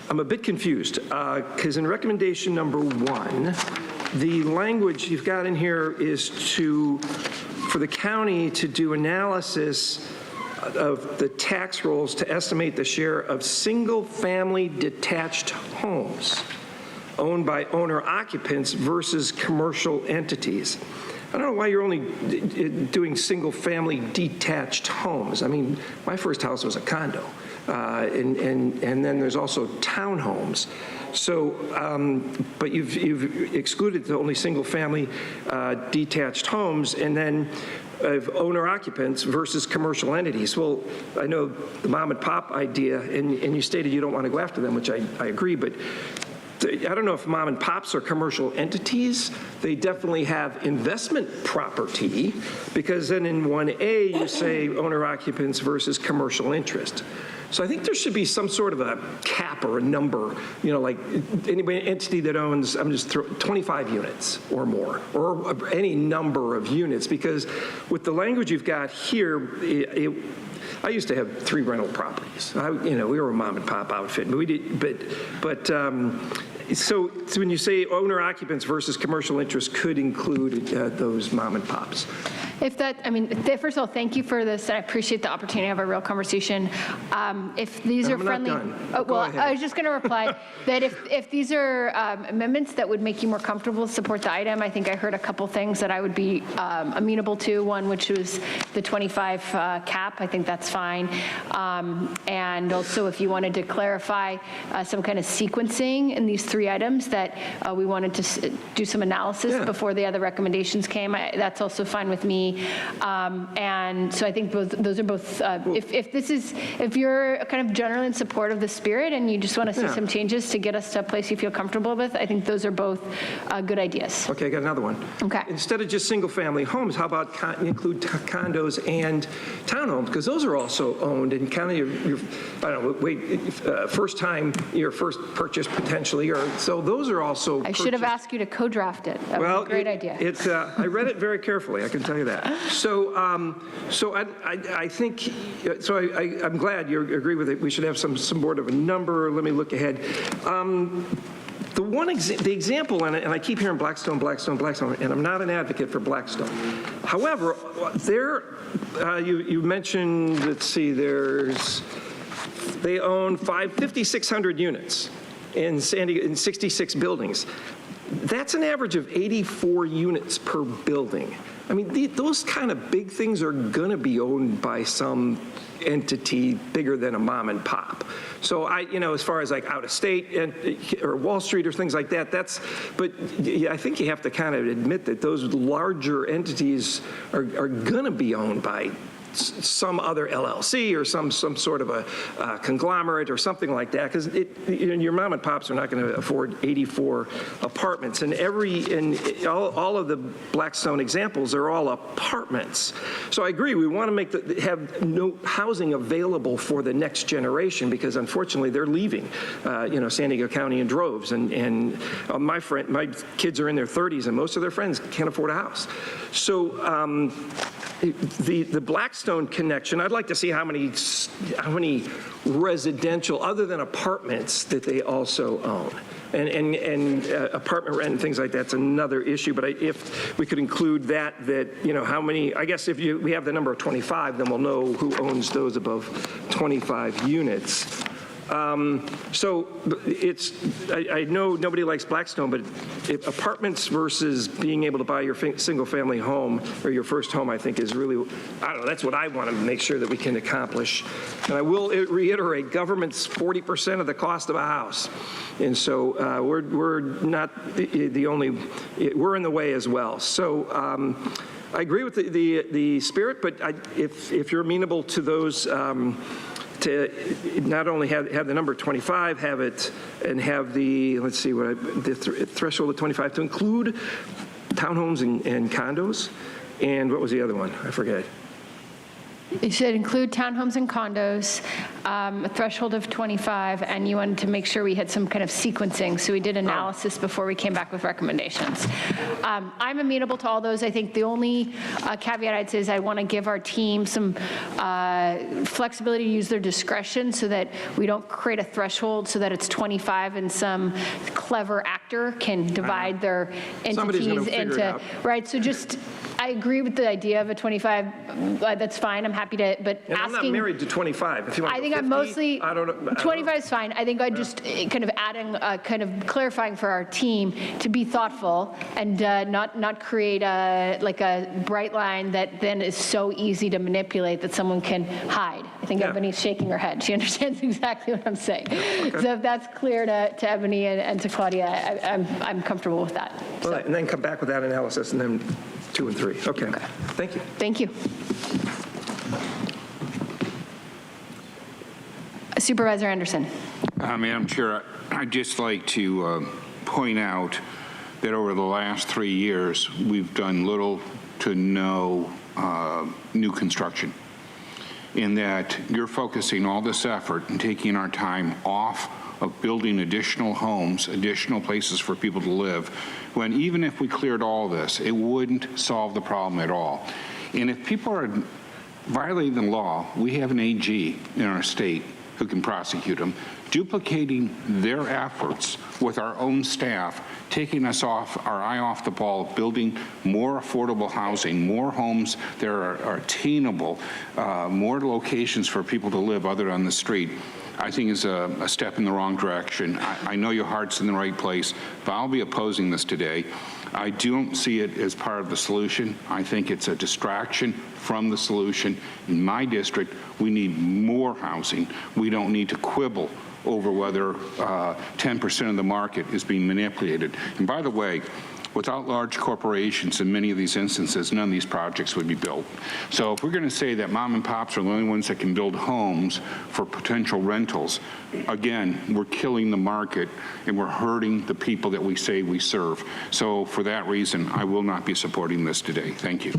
I'm a bit confused because in recommendation number 1, the language you've got in here is for the county to do analysis of the tax rolls to estimate the share of single-family detached homes owned by owner-occupants versus commercial entities. I don't know why you're only doing single-family detached homes. I mean, my first house was a condo, and then there's also townhomes. So, but you've excluded the only single-family detached homes, and then of owner-occupants versus commercial entities. Well, I know the mom and pop idea, and you stated you don't want to go after them, which I agree, but I don't know if mom and pops are commercial entities. They definitely have investment property, because then in 1A you say owner-occupants versus commercial interest. So I think there should be some sort of a cap or a number, like any entity that owns, 25 units or more, or any number of units, because with the language you've got here, I used to have 3 rental properties. We were a mom and pop outfit, but we did, so when you say owner occupants versus commercial interest could include those mom and pops. First of all, thank you for this. I appreciate the opportunity to have a real conversation. If these are friendly, I was just going to reply that if these are amendments that would make you more comfortable to support the item, I think I heard a couple things that I would be amenable to. One, which was the 25 cap. I think that's fine. And also, if you wanted to clarify some kind of sequencing in these 3 items that we wanted to do some analysis before the other recommendations came, that's also fine with me. And so I think those are both, if you're kind of generally in support of the spirit and you just want to see some changes to get us to a place you feel comfortable with, I think those are both good ideas. Okay, I got another one. Okay. Instead of just single family homes, how about include condos and townhomes? Because those are also owned and kind of your first time, your first purchase potentially, or so those are also I should have asked you to co-draft it. That was a great idea. I read it very carefully, I can tell you that. So, I think, I'm glad you agree with it. We should have some sort of a number. Let me look ahead. The example, and I keep hearing Blackstone, and I'm not an advocate for Blackstone. However, you mentioned, let's see, they own 5,600 units in 66 buildings. That's an average of 84 units per building. I mean, those kind of big things are going to be owned by some entity bigger than a mom and pop. So as far as like out of state or Wall Street or things like that, but I think you have to kind of admit that those larger entities are going to be owned by some other LLC or some sort of a conglomerate or something like that, because your mom and pops are not going to afford 84 apartments, and all of the Blackstone examples are all apartments. So I agree, we want to have no housing available for the next generation, because unfortunately they're leaving San Diego County in droves, and my kids are in their 30s and most of their friends can't afford a house. So the Blackstone connection, I'd like to see how many residential, other than apartments, that they also own. And apartment rent and things like that's another issue. But if we could include that how many, I guess if we have the number of 25, then we'll know who owns those above 25 units. So I know nobody likes Blackstone, but apartments versus being able to buy your single-family home or your first home, I think is really, I don't know, that's what I want to make sure that we can accomplish. And I will reiterate, government's 40% of the cost of a house. And so we're not the only, we're in the way as well. So I agree with the spirit, but if you're amenable to those, to not only have the number 25, have it, and have the, let's see, the threshold of 25 to include townhomes and condos, and what was the other one? I forget. You said include townhomes and condos, a threshold of 25, and you wanted to make sure we had some kind of sequencing, so we did analysis before we came back with recommendations. I'm amenable to all those. I think the only caveat I'd say is I want to give our team some flexibility to use their discretion so that we don't create a threshold so that it's 25 and some clever actor can divide their entities into, right? So just, I agree with the idea of a 25, that's fine, I'm happy to, but and asking. I'm not married to 25. If you want I think 50, I'm mostly, I don't know. 25 is fine. I think I just kind of adding, kind of clarifying for our team to be thoughtful and not create like a bright line that then is so easy to manipulate that someone can hide. I think Ebony's shaking her head. She understands exactly what I'm saying. Okay. So if that's clear to Ebony and to Claudia, I'm comfortable with that. Well, and then come back with that analysis and then 2 and 3. Okay. Thank you. Thank you. Supervisor Anderson. Madam Chair, I'd just like to point out that over the last 3 years, we've done little to no new construction, in that you're focusing all this effort and taking our time off of building additional homes, additional places for people to live, when even if we cleared all this, it wouldn't solve the problem at all. And if people are violating the law, we have an AG in our state who can prosecute them, duplicating their efforts with our own staff, taking us off, our eye off the ball, building more affordable housing, more homes that are attainable, more locations for people to live other on the street, I think is a step in the wrong direction. I know your heart's in the right place, but I'll be opposing this today. I don't see it as part of the solution. I think it's a distraction from the solution. In my district, we need more housing. We don't need to quibble over whether 10% of the market is being manipulated. And by the way, without large corporations in many of these instances, none of these projects would be built. So if we're going to say that mom and pops are the only ones that can build homes for potential rentals, again, we're killing the market and we're hurting the people that we say we serve. So for that reason, I will not be supporting this today. Thank you.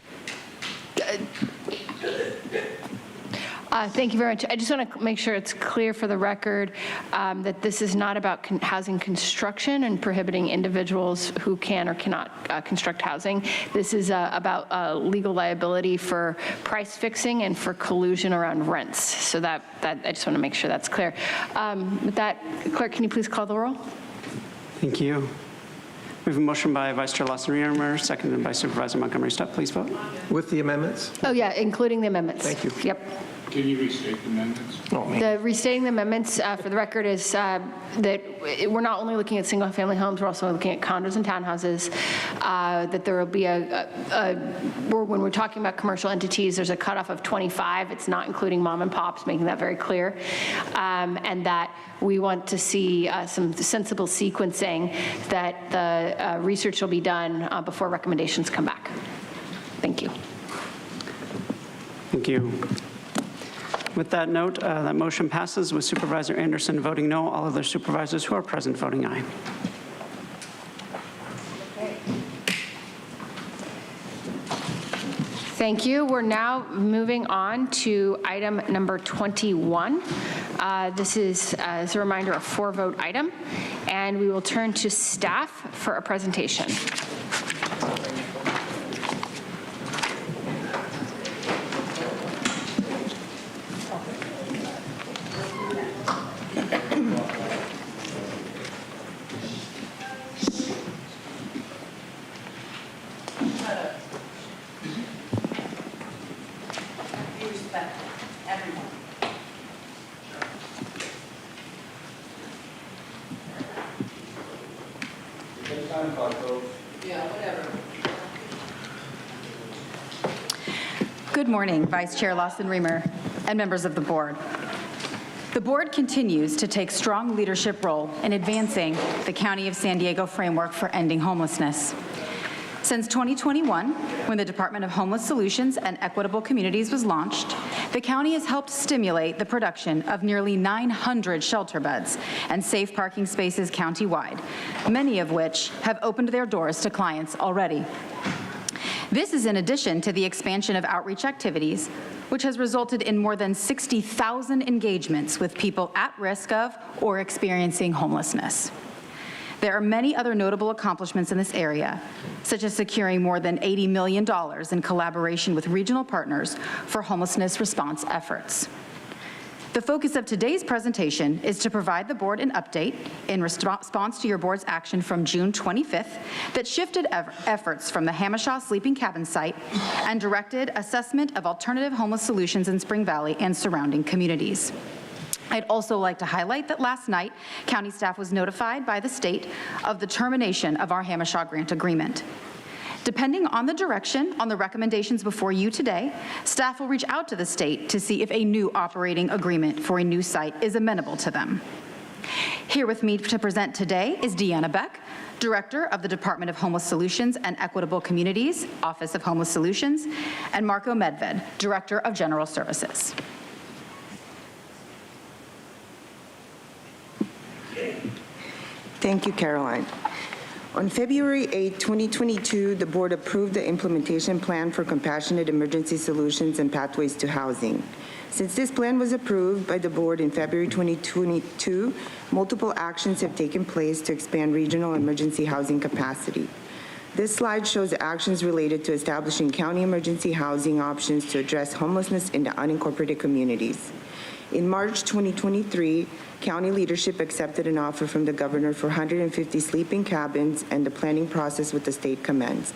Thank you very much. I just want to make sure it's clear for the record that this is not about housing construction and prohibiting individuals who can or cannot construct housing. This is about legal liability for price fixing and for collusion around rents. So that I just want to make sure that's clear. With that, Clerk, can you please call the roll? Thank you. We have a motion by Vice Chair Lawson-Reamer, seconded by Supervisor Montgomery Stepp. Please vote. With the amendments? Oh, yeah, including the amendments. Thank you. Yep. Can you restate the amendments? The restating the amendments for the record is that we're not only looking at single-family homes, we're also looking at condos and townhouses, that there will be when we're talking about commercial entities, there's a cutoff of 25. It's not including mom and pops, making that very clear. And that we want to see some sensible sequencing, that the research will be done before recommendations come back. Thank you. Thank you. With that note, that motion passes with Supervisor Anderson voting no, all other supervisors who are present voting aye. Thank you. We're now moving on to item number 21. This is, as a reminder, a 4-vote item, and we will turn to staff for a presentation. Good morning, Vice Chair Lawson-Remer and members of the board. The board continues to take strong leadership role in advancing the County of San Diego framework for ending homelessness. Since 2021, when the Department of Homeless Solutions and Equitable Communities was launched, the county has helped stimulate the production of nearly 900 shelter beds and safe parking spaces countywide, many of which have opened their doors to clients already. This is in addition to the expansion of outreach activities, which has resulted in more than 60,000 engagements with people at risk of or experiencing homelessness. There are many other notable accomplishments in this area, such as securing more than $80 million in collaboration with regional partners for homelessness response efforts. The focus of today's presentation is to provide the board an update in response to your board's action from June 25th that shifted efforts from the Hamishaw Sleeping Cabin site and directed assessment of alternative homeless solutions in Spring Valley and surrounding communities. I'd also like to highlight that last night, county staff was notified by the state of the termination of our Hamishaw grant agreement. Depending on the direction on the recommendations before you today, staff will reach out to the state to see if a new operating agreement for a new site is amenable to them. Here with me to present today is Deanna Beck, Director of the Department of Homeless Solutions and Equitable Communities, Office of Homeless Solutions, and Marco Medved, Director of General Services. Thank you, Caroline. On February 8, 2022, the board approved the implementation plan for compassionate emergency solutions and pathways to housing. Since this plan was approved by the board in February 2022, multiple actions have taken place to expand regional emergency housing capacity. This slide shows actions related to establishing county emergency housing options to address homelessness in the unincorporated communities. In March 2023, county leadership accepted an offer from the governor for 150 sleeping cabins, and the planning process with the state commenced.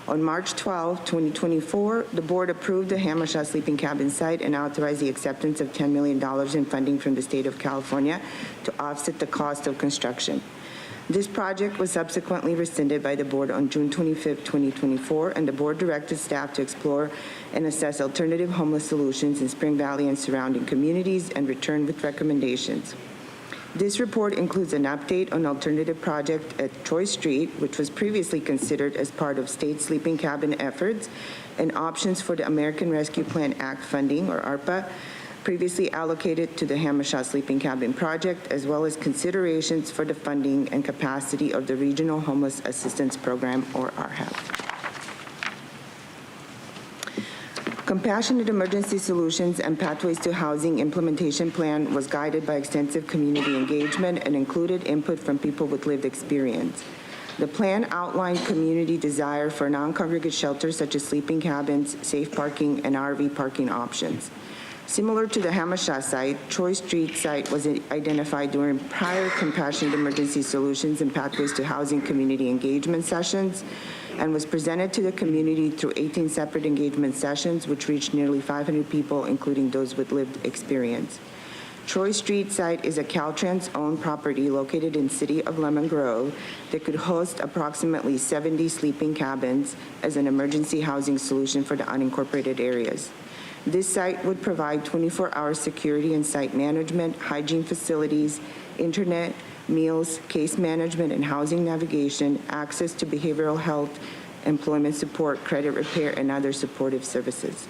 On March 12, 2024, the board approved the Hamishaw Sleeping Cabin site and authorized the acceptance of $10 million in funding from the state of California to offset the cost of construction. This project was subsequently rescinded by the board on June 25, 2024, and the board directed staff to explore and assess alternative homeless solutions in Spring Valley and surrounding communities and return with recommendations. This report includes an update on alternative project at Troy Street, which was previously considered as part of state sleeping cabin efforts, and options for the American Rescue Plan Act funding, or ARPA, previously allocated to the Hamishaw Sleeping Cabin project, as well as considerations for the funding and capacity of the Regional Homeless Assistance Program, or RHAP. Compassionate Emergency Solutions and Pathways to Housing implementation plan was guided by extensive community engagement and included input from people with lived experience. The plan outlined community desire for non-congregate shelters such as sleeping cabins, safe parking, and RV parking options. Similar to the Hamishaw site, Troy Street site was identified during prior Compassionate Emergency Solutions and Pathways to Housing community engagement sessions. and was presented to the community through 18 separate engagement sessions, which reached nearly 500 people, including those with lived experience. Troy Street site is a Caltrans-owned property located in city of Lemon Grove that could host approximately 70 sleeping cabins as an emergency housing solution for the unincorporated areas. This site would provide 24-hour security and site management, hygiene facilities, internet, meals, case management and housing navigation, access to behavioral health, employment support, credit repair, and other supportive services.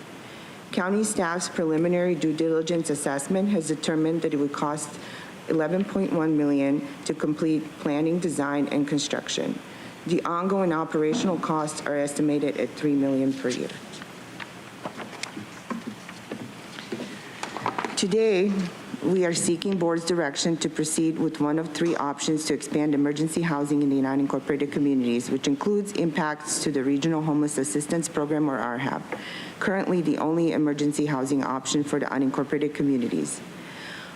County staff's preliminary due diligence assessment has determined that it would cost $11.1 million to complete planning, design, and construction. The ongoing operational costs are estimated at $3 million per year. Today, we are seeking board's direction to proceed with one of three options to expand emergency housing in the unincorporated communities, which includes impacts to the Regional Homeless Assistance Program, or RHAP, currently the only emergency housing option for the unincorporated communities.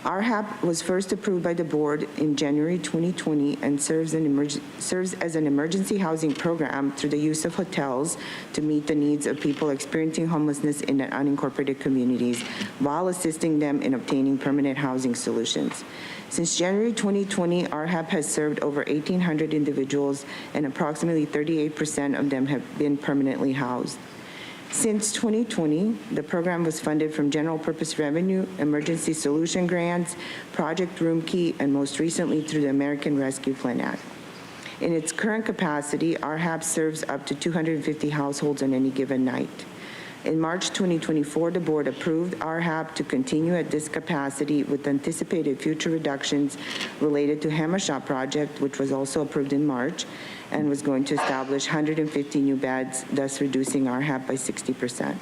RHAP was first approved by the board in January 2020 and serves as an emergency housing program through the use of hotels to meet the needs of people experiencing homelessness in the unincorporated communities while assisting them in obtaining permanent housing solutions. Since January 2020, RHAP has served over 1,800 individuals, and approximately 38% of them have been permanently housed. Since 2020, the program was funded from general purpose revenue, emergency solution grants, Project Room Key, and most recently through the American Rescue Plan Act. In its current capacity, RHAP serves up to 250 households on any given night. In March 2024, the board approved RHAP to continue at this capacity with anticipated future reductions related to Hammershaw project, which was also approved in March, and was going to establish 150 new beds, thus reducing RHAP by 60%.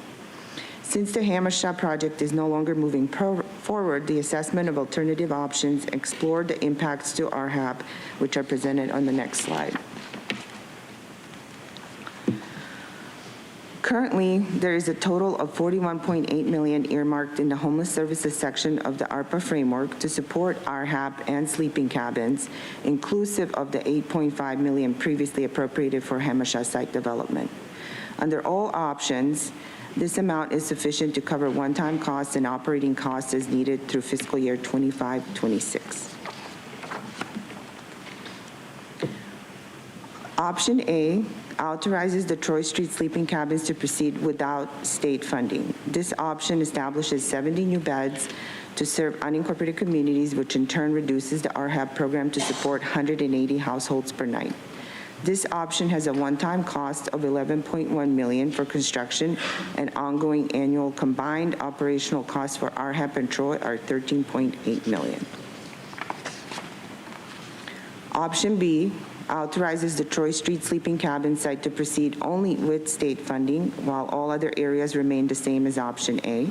Since the Hammershaw project is no longer moving forward, the assessment of alternative options explored the impacts to RHAP, which are presented on the next slide. Currently, there is a total of $41.8 million earmarked in the homeless services section of the ARPA framework to support RHAP and sleeping cabins, inclusive of the $8.5 million previously appropriated for Hammershaw site development. Under all options, this amount is sufficient to cover one-time costs and operating costs as needed through fiscal year 25-26. Option A authorizes the Troy Street sleeping cabins to proceed without state funding. This option establishes 70 new beds to serve unincorporated communities, which in turn reduces the RHAP program to support 180 households per night. This option has a one-time cost of $11.1 million for construction, and ongoing annual combined operational costs for RHAP and Troy are $13.8 million. Option B authorizes the Troy Street sleeping cabin site to proceed only with state funding, while all other areas remain the same as option A.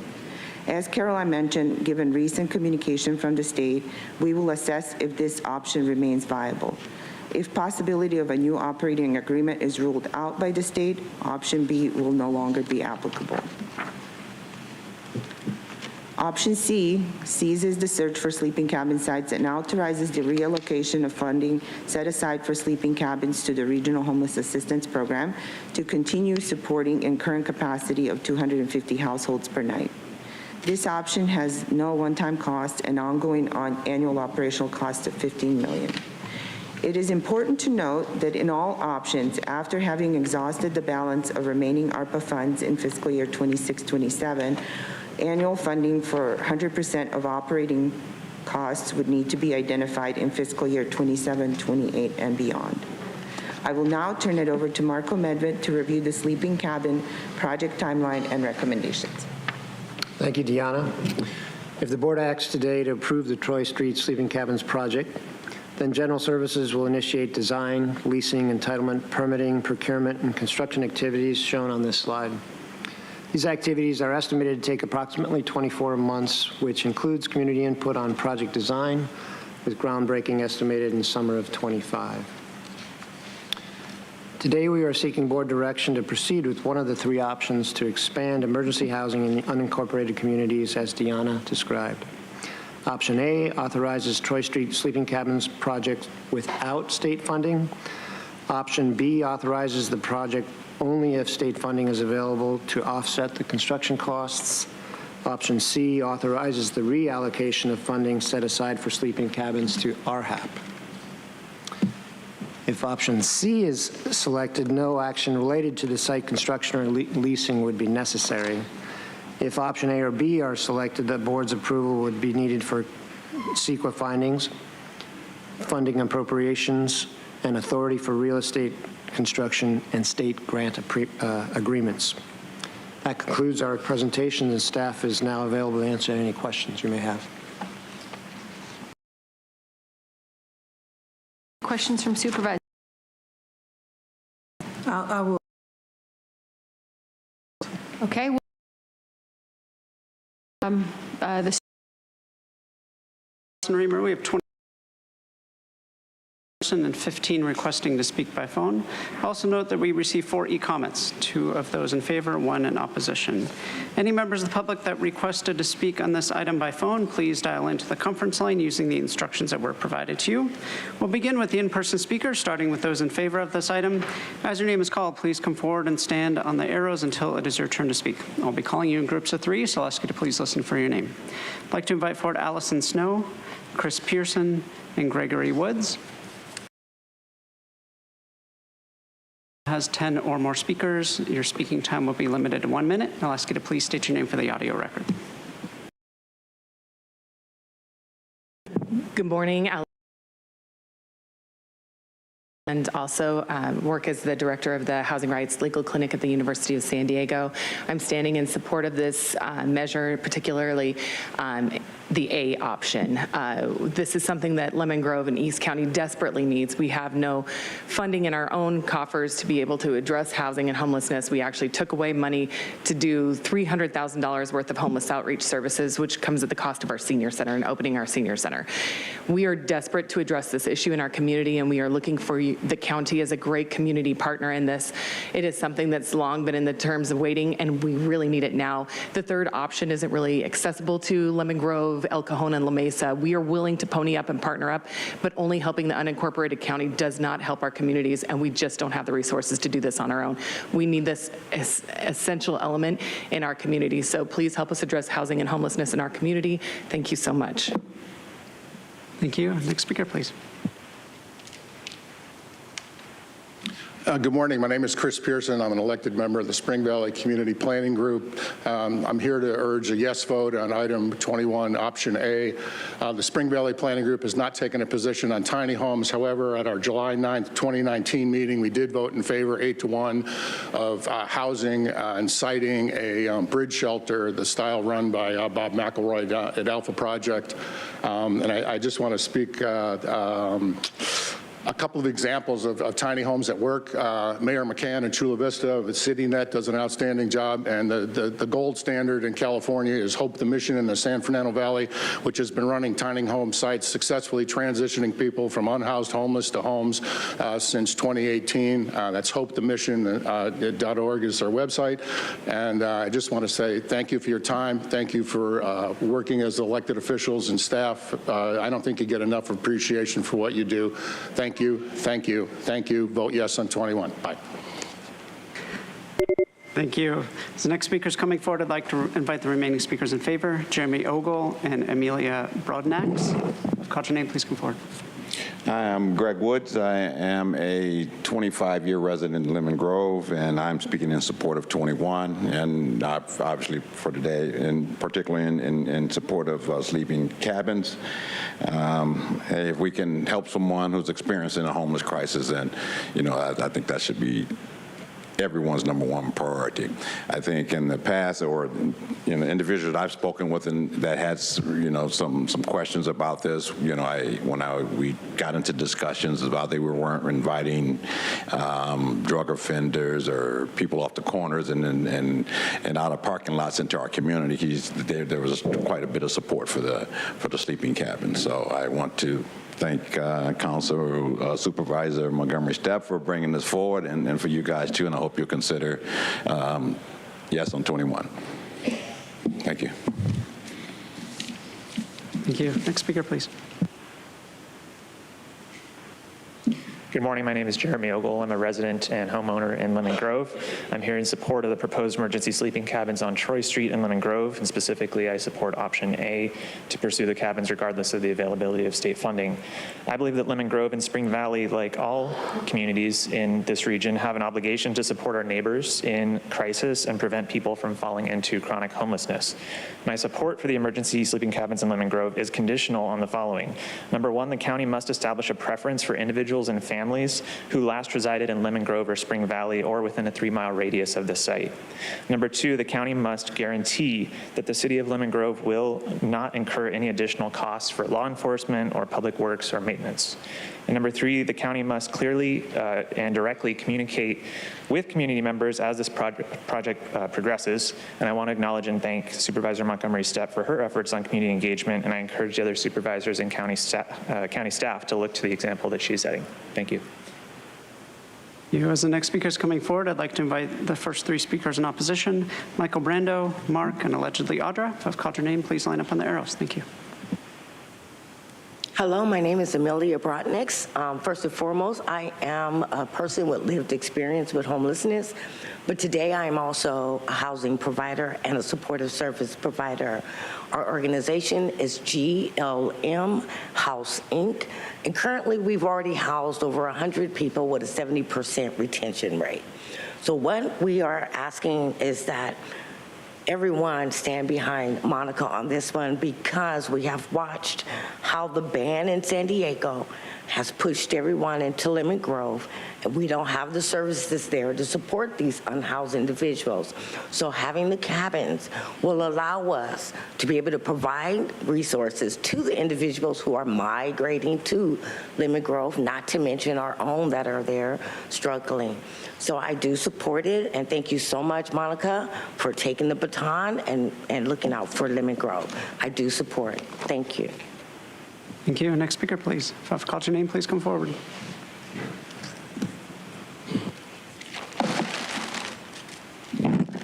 As Caroline mentioned, given recent communication from the state, we will assess if this option remains viable. If possibility of a new operating agreement is ruled out by the state, option B will no longer be applicable. Option C ceases the search for sleeping cabin sites and authorizes the reallocation of funding set aside for sleeping cabins to the Regional Homeless Assistance Program to continue supporting in current capacity of 250 households per night. This option has no one-time cost and ongoing annual operational cost of $15 million. It is important to note that in all options, after having exhausted the balance of remaining ARPA funds in fiscal year 26-27, annual funding for 100% of operating costs would need to be identified in fiscal year 27, 28, and beyond. I will now turn it over to Marco Medved to review the sleeping cabin project timeline and recommendations. Thank you, Deanna. If the board acts today to approve the Troy Street Sleeping Cabins project, then General Services will initiate design, leasing, entitlement, permitting, procurement, and construction activities shown on this slide. These activities are estimated to take approximately 24 months, which includes community input on project design, with groundbreaking estimated in summer of 25. Today, we are seeking board direction to proceed with one of the three options to expand emergency housing in the unincorporated communities as Deanna described. Option A authorizes Troy Street Sleeping Cabins project without state funding. Option B authorizes the project only if state funding is available to offset the construction costs. Option C authorizes the reallocation of funding set aside for sleeping cabins to RHAP. If option C is selected, no action related to the site construction or leasing would be necessary. If option A or B are selected, the board's approval would be needed for CEQA findings, funding appropriations, and authority for real estate construction and state grant agreements. That concludes our presentation, and staff is now available to answer any questions you may have. Questions from supervisors? I will. Okay. This Reamer, we have 20 and 15 requesting to speak by phone. Also note that we received 4 e-comments, 2 of those in favor, 1 in opposition. Any members of the public that requested to speak on this item by phone, please dial into the conference line using the instructions that were provided to you. We'll begin with the in-person speakers, starting with those in favor of this item. As your name is called, please come forward and stand on the arrows until it is your turn to speak. I'll be calling you in groups of 3, so I'll ask you to please listen for your name. I'd like to invite forward Allison Snow, Chris Pearson, and Gregory Woods. Has 10 or more speakers. Your speaking time will be limited to 1 minute. I'll ask you to please state your name for the audio record. Good morning. And also work as the director of the Housing Rights Legal Clinic at the University of San Diego. I'm standing in support of this measure, particularly the A option. This is something that Lemon Grove and East County desperately needs. We have no funding in our own coffers to be able to address housing and homelessness. We actually took away money to do $300,000 worth of homeless outreach services, which comes at the cost of our senior center and opening our senior center. We are desperate to address this issue in our community, and we are looking for the county as a great community partner in this. It is something that's long been in the terms of waiting, and we really need it now. The third option isn't really accessible to Lemon Grove, El Cajon, and La Mesa. We are willing to pony up and partner up, but only helping the unincorporated county does not help our communities, and we just don't have the resources to do this on our own. We need this essential element in our community, so please help us address housing and homelessness in our community. Thank you so much. Thank you. Next speaker, please. Good morning. My name is Chris Pearson. I'm an elected member of the Spring Valley Community Planning Group. I'm here to urge a yes vote on item 21, option A. The Spring Valley Planning Group has not taken a position on tiny homes. However, at our July 9th, 2019 meeting, we did vote in favor 8-1 of housing and citing a bridge shelter, the style run by Bob McElroy at Alpha Project. And I just want to speak a couple of examples of tiny homes that work. Mayor McCann in Chula Vista of CityNet does an outstanding job, and the gold standard in California is Hope the Mission in the San Fernando Valley, which has been running tiny home sites, successfully transitioning people from unhoused homeless to homes since 2018. That's hopethemission.org is our website. And I just want to say thank you for your time. Thank you for working as elected officials and staff. I don't think you get enough appreciation for what you do. Thank you, thank you, thank you. Vote yes on 21. Bye. Thank you. As the next speaker is coming forward, I'd like to invite the remaining speakers in favor, Jeremy Ogle and Amelia Broadnax. Call your name, please come forward. Hi, I'm Greg Woods. I am a 25-year resident in Lemon Grove, and I'm speaking in support of 21, and obviously for today, and particularly in support of sleeping cabins. If we can help someone who's experiencing a homeless crisis, then, I think that should be everyone's #1 priority. I think in the past, or individuals I've spoken with that had some questions about this. When we got into discussions about they weren't inviting drug offenders or people off the corners and out of parking lots into our community. There was quite a bit of support for the sleeping cabin. So I want to thank Council Supervisor Montgomery Stepp for bringing this forward, and for you guys too, and I hope you'll consider yes on 21. Thank you. Thank you. Next speaker, please. Good morning. My name is Jeremy Ogle. I'm a resident and homeowner in Lemon Grove. I'm here in support of the proposed emergency sleeping cabins on Troy Street in Lemon Grove, and specifically I support option A to pursue the cabins regardless of the availability of state funding. I believe that Lemon Grove and Spring Valley, like all communities in this region, have an obligation to support our neighbors in crisis and prevent people from falling into chronic homelessness. My support for the emergency sleeping cabins in Lemon Grove is conditional on the following. Number one, the county must establish a preference for individuals and families who last resided in Lemon Grove or Spring Valley or within a 3-mile radius of the site. Number two, the county must guarantee that the city of Lemon Grove will not incur any additional costs for law enforcement or public works or maintenance. And number three, the county must clearly and directly communicate with community members as this project progresses. And I want to acknowledge and thank Supervisor Montgomery Stepp for her efforts on community engagement, and I encourage the other supervisors and county staff to look to the example that she's setting. Thank you. As the next speaker is coming forward, I'd like to invite the first 3 speakers in opposition, Michael Brando, Mark, and allegedly Audra. If I've called your name, please line up on the arrows. Thank you. Hello, my name is Amelia Brotniks. First and foremost, I am a person with lived experience with homelessness, but today I am also a housing provider and a supportive service provider. Our organization is GLM House Inc., and currently we've already housed over 100 people with a 70% retention rate. So what we are asking is that everyone stand behind Monica on this one, because we have watched how the ban in San Diego has pushed everyone into Lemon Grove, and we don't have the services there to support these unhoused individuals. So having the cabins will allow us to be able to provide resources to the individuals who are migrating to Lemon Grove, not to mention our own that are there struggling. So I do support it, and thank you so much, Monica, for taking the baton and looking out for Lemon Grove. I do support. Thank you. Thank you. Next speaker, please. If I've called your name, please come forward.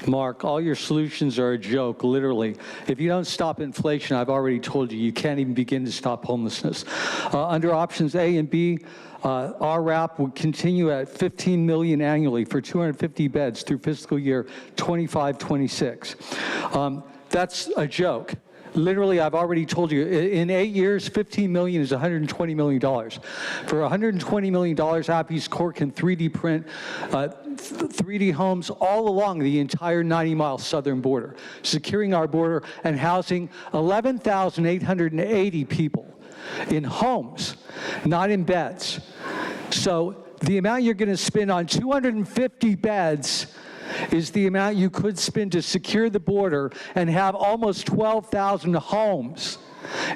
Mark, all your solutions are a joke, literally. If you don't stop inflation, I've already told you, you can't even begin to stop homelessness. Under options A and B, our RAP would continue at $15 million annually for 250 beds through fiscal year 25-26. That's a joke. Literally, I've already told you, in 8 years, $15 million is $120 million. For $120 million, App East Corp can 3D print 3D homes all along the entire 90-mile southern border, securing our border and housing 11,880 people in homes, not in beds. So the amount you're going to spend on 250 beds is the amount you could spend to secure the border and have almost 12,000 homes,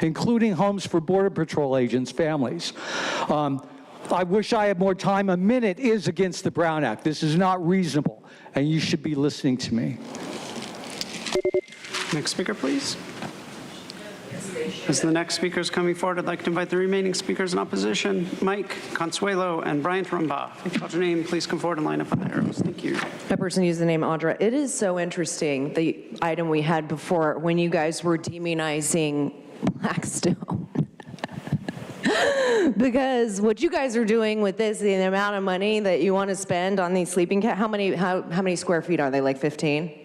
including homes for Border Patrol agents' families. I wish I had more time. A minute is against the Brown Act. This is not reasonable, and you should be listening to me. Next speaker, please. As the next speaker is coming forward, I'd like to invite the remaining speakers in opposition, Mike Consuelo and Brian Rumbaugh. If you call your name, please come forward and line up on the arrows. Thank you. That person used the name Audra. It is so interesting, the item we had before, when you guys were demonizing Blackstone. Because what you guys are doing with this, the amount of money that you want to spend on these sleeping cabins, how many square feet are they, like 15?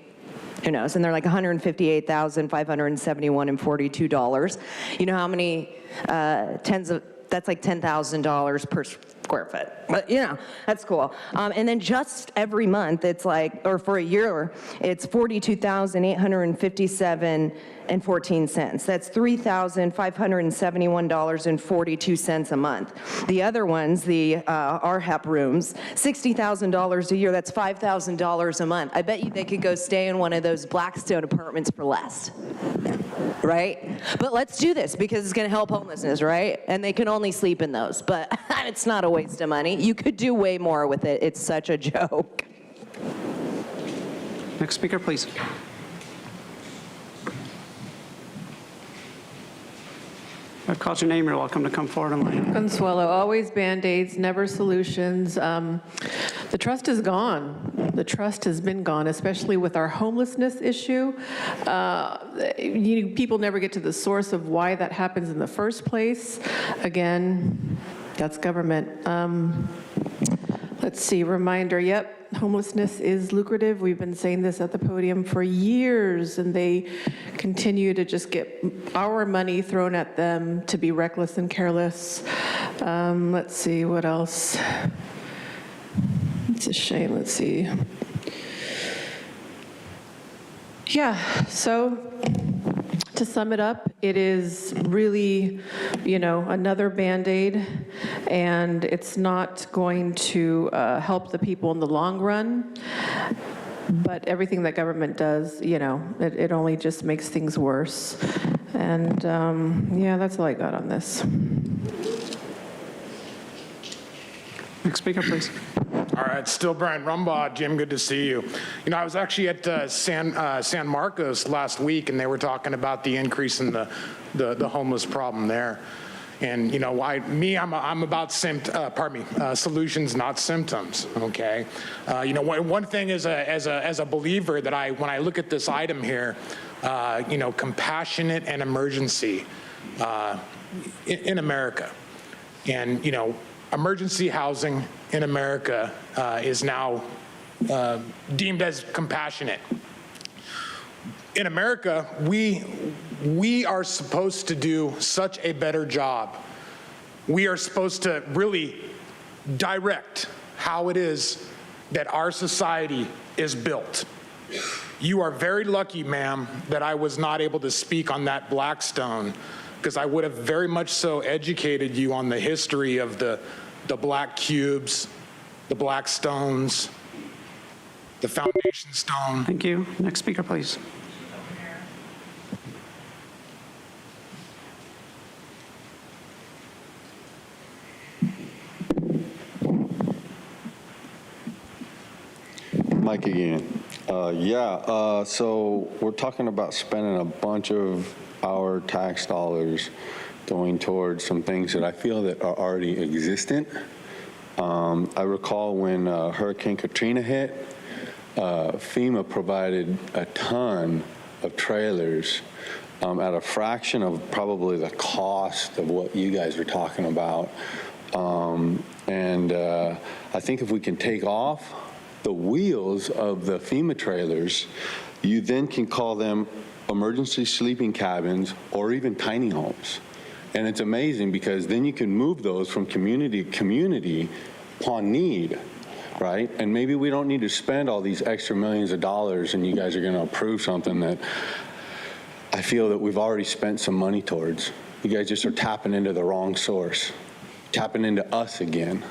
Who knows? And they're like $158,571 and $42. You know how many that's like $10,000 per square foot. But, you know, that's cool. And then just every month, it's like, or for a year, it's $42,857 and 14 cents. That's $3,571.42 a month. The other ones, the RHAP rooms, $60,000 a year. That's $5,000 a month. I bet you they could go stay in one of those Blackstone apartments for less, right? But let's do this because it's going to help homelessness, right? And they can only sleep in those. But it's not a waste of money. You could do way more with it. It's such a joke. Next speaker, please. I've called your name. You're welcome to come forward and line up. Consuelo, always Band-Aids, never solutions. The trust is gone. The trust has been gone, especially with our homelessness issue. People never get to the source of why that happens in the first place. Again, That's government. Let's see, reminder, yep, homelessness is lucrative. We've been saying this at the podium for years, and they continue to just get our money thrown at them to be reckless and careless. Let's see, what else? It's a shame, let's see. Yeah, so to sum it up, it is really, another Band-Aid, and it's not going to help the people in the long run. But everything that government does, it only just makes things worse. And yeah, that's all I got on this. Next speaker, please. All right, still Brian Rumbaugh. Jim, good to see you. I was actually at San Marcos last week, and they were talking about the increase in the homeless problem there. And I'm about solutions, not symptoms. Okay. One thing as a believer that when I look at this item here, compassionate and emergency in America, and emergency housing in America is now deemed as compassionate. In America, we are supposed to do such a better job. We are supposed to really direct how it is that our society is built. You are very lucky, ma'am, that I was not able to speak on that Blackstone, because I would have very much so educated you on the history of the black cubes, the black stones, the foundation stone. Thank you. Next speaker, please. Mike again. So we're talking about spending a bunch of our tax dollars going towards some things that I feel that are already existent. I recall when Hurricane Katrina hit, FEMA provided a ton of trailers at a fraction of probably the cost of what you guys are talking about. I think if we can take off the wheels of the FEMA trailers, you then can call them emergency sleeping cabins or even tiny homes. And it's amazing because then you can move those from community to community upon need, right? And maybe we don't need to spend all these extra millions of dollars and you guys are going to approve something that I feel that we've already spent some money towards. You guys just are tapping into the wrong source, tapping into us again.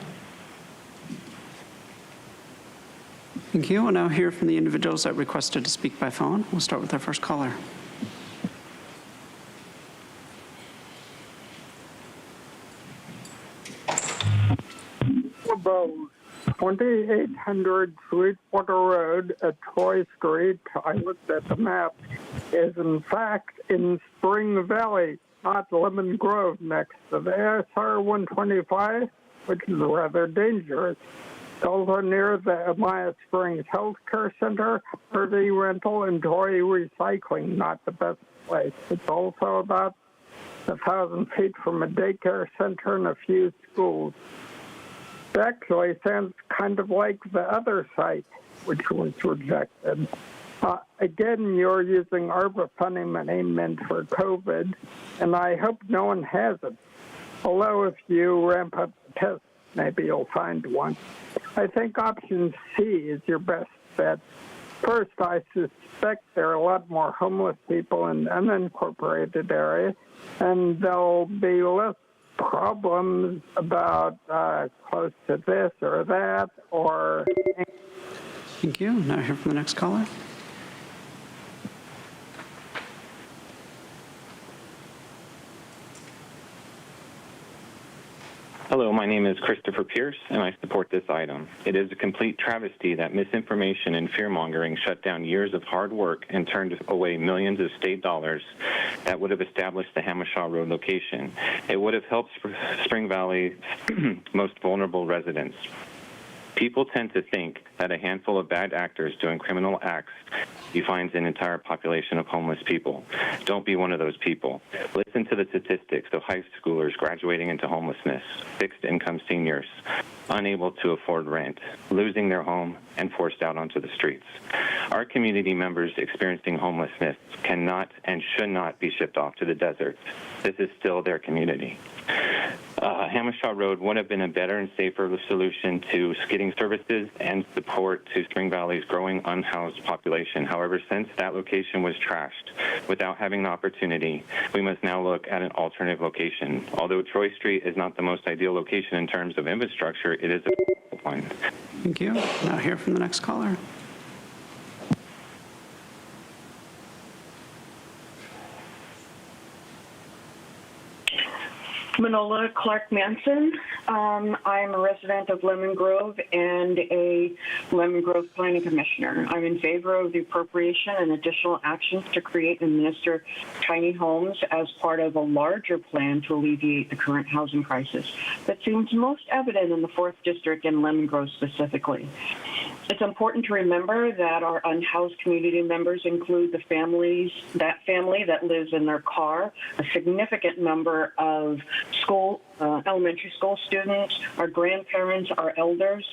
Thank you. We'll now hear from the individuals that requested to speak by phone. We'll start with our first caller. About 2800 Sweetwater Road at Troy Street, I looked at the map, is in fact in Spring Valley, not Lemon Grove, next to the SR 125, which is rather dangerous. It's also near the Maya Springs Health Care Center, RV rental, and toy recycling, not the best place. It's also about 1,000 feet from a daycare center and a few schools. It actually sounds kind of like the other site, which was rejected. Again, you're using ARPA funding money meant for COVID, and I hope no one has it. Although if you ramp up the test, maybe you'll find one. I think option C is your best bet. First, I suspect there are a lot more homeless people in the unincorporated area, and there'll be less problems about close to this or that or... Thank you. Now hear from the next caller. Hello, my name is Christopher Pierce, and I support this item. It is a complete travesty that misinformation and fear-mongering shut down years of hard work and turned away millions of state dollars that would have established the Hamashaw Road location. It would have helped Spring Valley's most vulnerable residents. People tend to think that a handful of bad actors doing criminal acts defines an entire population of homeless people. Don't be one of those people. Listen to the statistics of high schoolers graduating into homelessness, fixed income seniors, unable to afford rent, losing their home, and forced out onto the streets. Our community members experiencing homelessness cannot and should not be shipped off to the desert. This is still their community. Hammershaw Road would have been a better and safer solution to getting services and support to Spring Valley's growing unhoused population. However, since that location was trashed without having the opportunity, we must now look at an alternative location. Although Troy Street is not the most ideal location in terms of infrastructure, it is a one. Thank you. Now hear from the next caller. Manola Clark Manson. I'm a resident of Lemon Grove and a Lemon Grove Planning Commissioner. I'm in favor of the appropriation and additional actions to create and administer tiny homes as part of a larger plan to alleviate the current housing crisis that seems most evident in the 4th District and Lemon Grove specifically. It's important to remember that our unhoused community members include the family that lives in their car, a significant number of elementary school students, our grandparents, our elders.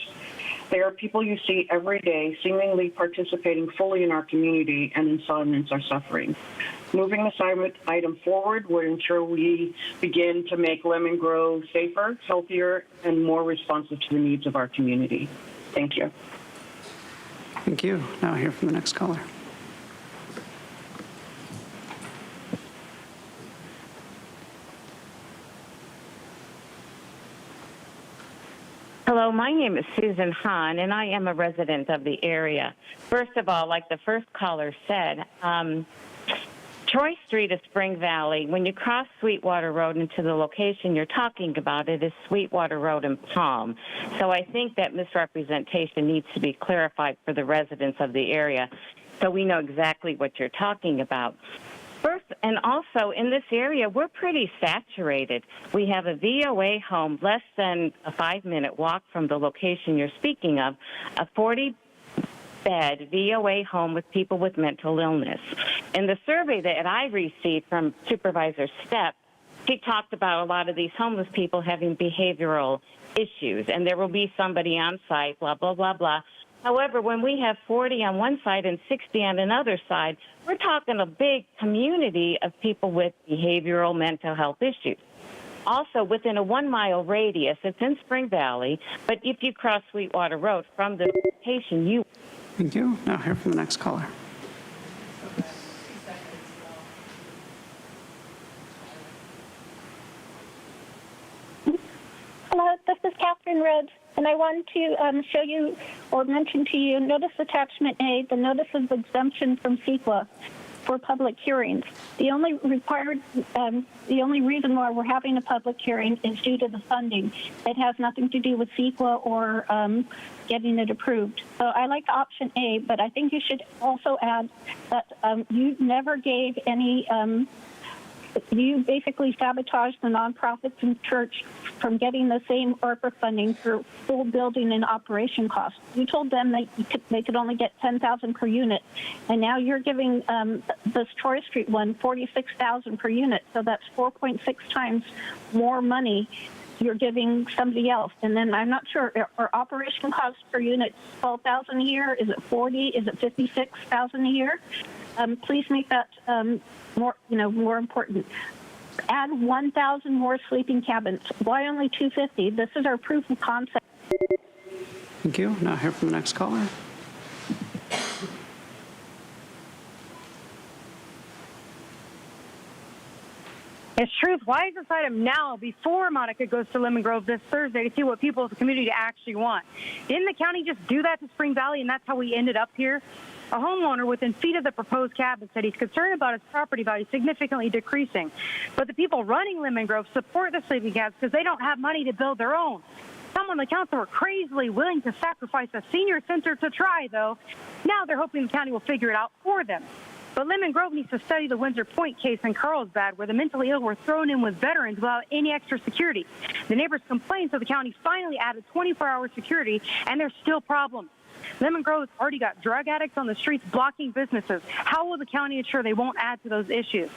They are people you see every day, seemingly participating fully in our community and in silence are suffering. Moving this item forward would ensure we begin to make Lemon Grove safer, healthier, and more responsive to the needs of our community. Thank you. Thank you. Now hear from the next caller. Hello, my name is Susan Hahn, and I am a resident of the area. First of all, like the first caller said, Troy Street of Spring Valley, when you cross Sweetwater Road into the location you're talking about, it is Sweetwater Road and Palm. So I think that misrepresentation needs to be clarified for the residents of the area so we know exactly what you're talking about. First, and also in this area, we're pretty saturated. We have a VOA home less than a 5-minute walk from the location you're speaking of, a 40-bed VOA home with people with mental illness. In the survey that I received from Supervisor Stepp, she talked about a lot of these homeless people having behavioral issues, and there will be somebody on site, blah, blah, blah, blah. However, when we have 40 on one side and 60 on another side, we're talking a big community of people with behavioral mental health issues. Also, within a 1-mile radius, it's in Spring Valley, but if you cross Sweetwater Road from the location, you... Thank you. Now hear from the next caller. Hello, this is Catherine Rhodes, and I wanted to show you or mention to you Notice Attachment A, the Notice of Exemption from CEQA for public hearings. The only reason why we're having a public hearing is due to the funding. It has nothing to do with CEQA or getting it approved. So I like option A, but I think you should also add that you never gave any you basically sabotaged the nonprofits and church from getting the same ARPA funding for full building and operation costs. You told them they could only get $10,000 per unit, and now you're giving this Troy Street one $46,000 per unit. So that's 4.6 times more money you're giving somebody else. And then I'm not sure, are operation costs per unit $12,000 a year? Is it 40? Is it 56,000 a year? Please make that more important. Add 1,000 more sleeping cabins. Why only 250? This is our proof of concept. Thank you. Now hear from the next caller. It's truth. Why is this item now before Monica goes to Lemon Grove this Thursday to see what people of the community actually want? Didn't the county just do that to Spring Valley, and that's how we ended up here? A homeowner within feet of the proposed cabin said he's concerned about his property value significantly decreasing. But the people running Lemon Grove support the sleeping cabins because they don't have money to build their own. Some on the council were crazily willing to sacrifice a senior center to try, though. Now they're hoping the county will figure it out for them. But Lemon Grove needs to study the Windsor Point case in Carlsbad, where the mentally ill were thrown in with veterans without any extra security. The neighbors complained, so the county finally added 24-hour security, and there's still problems. Lemon Grove's already got drug addicts on the streets blocking businesses. How will the county ensure they won't add to those issues?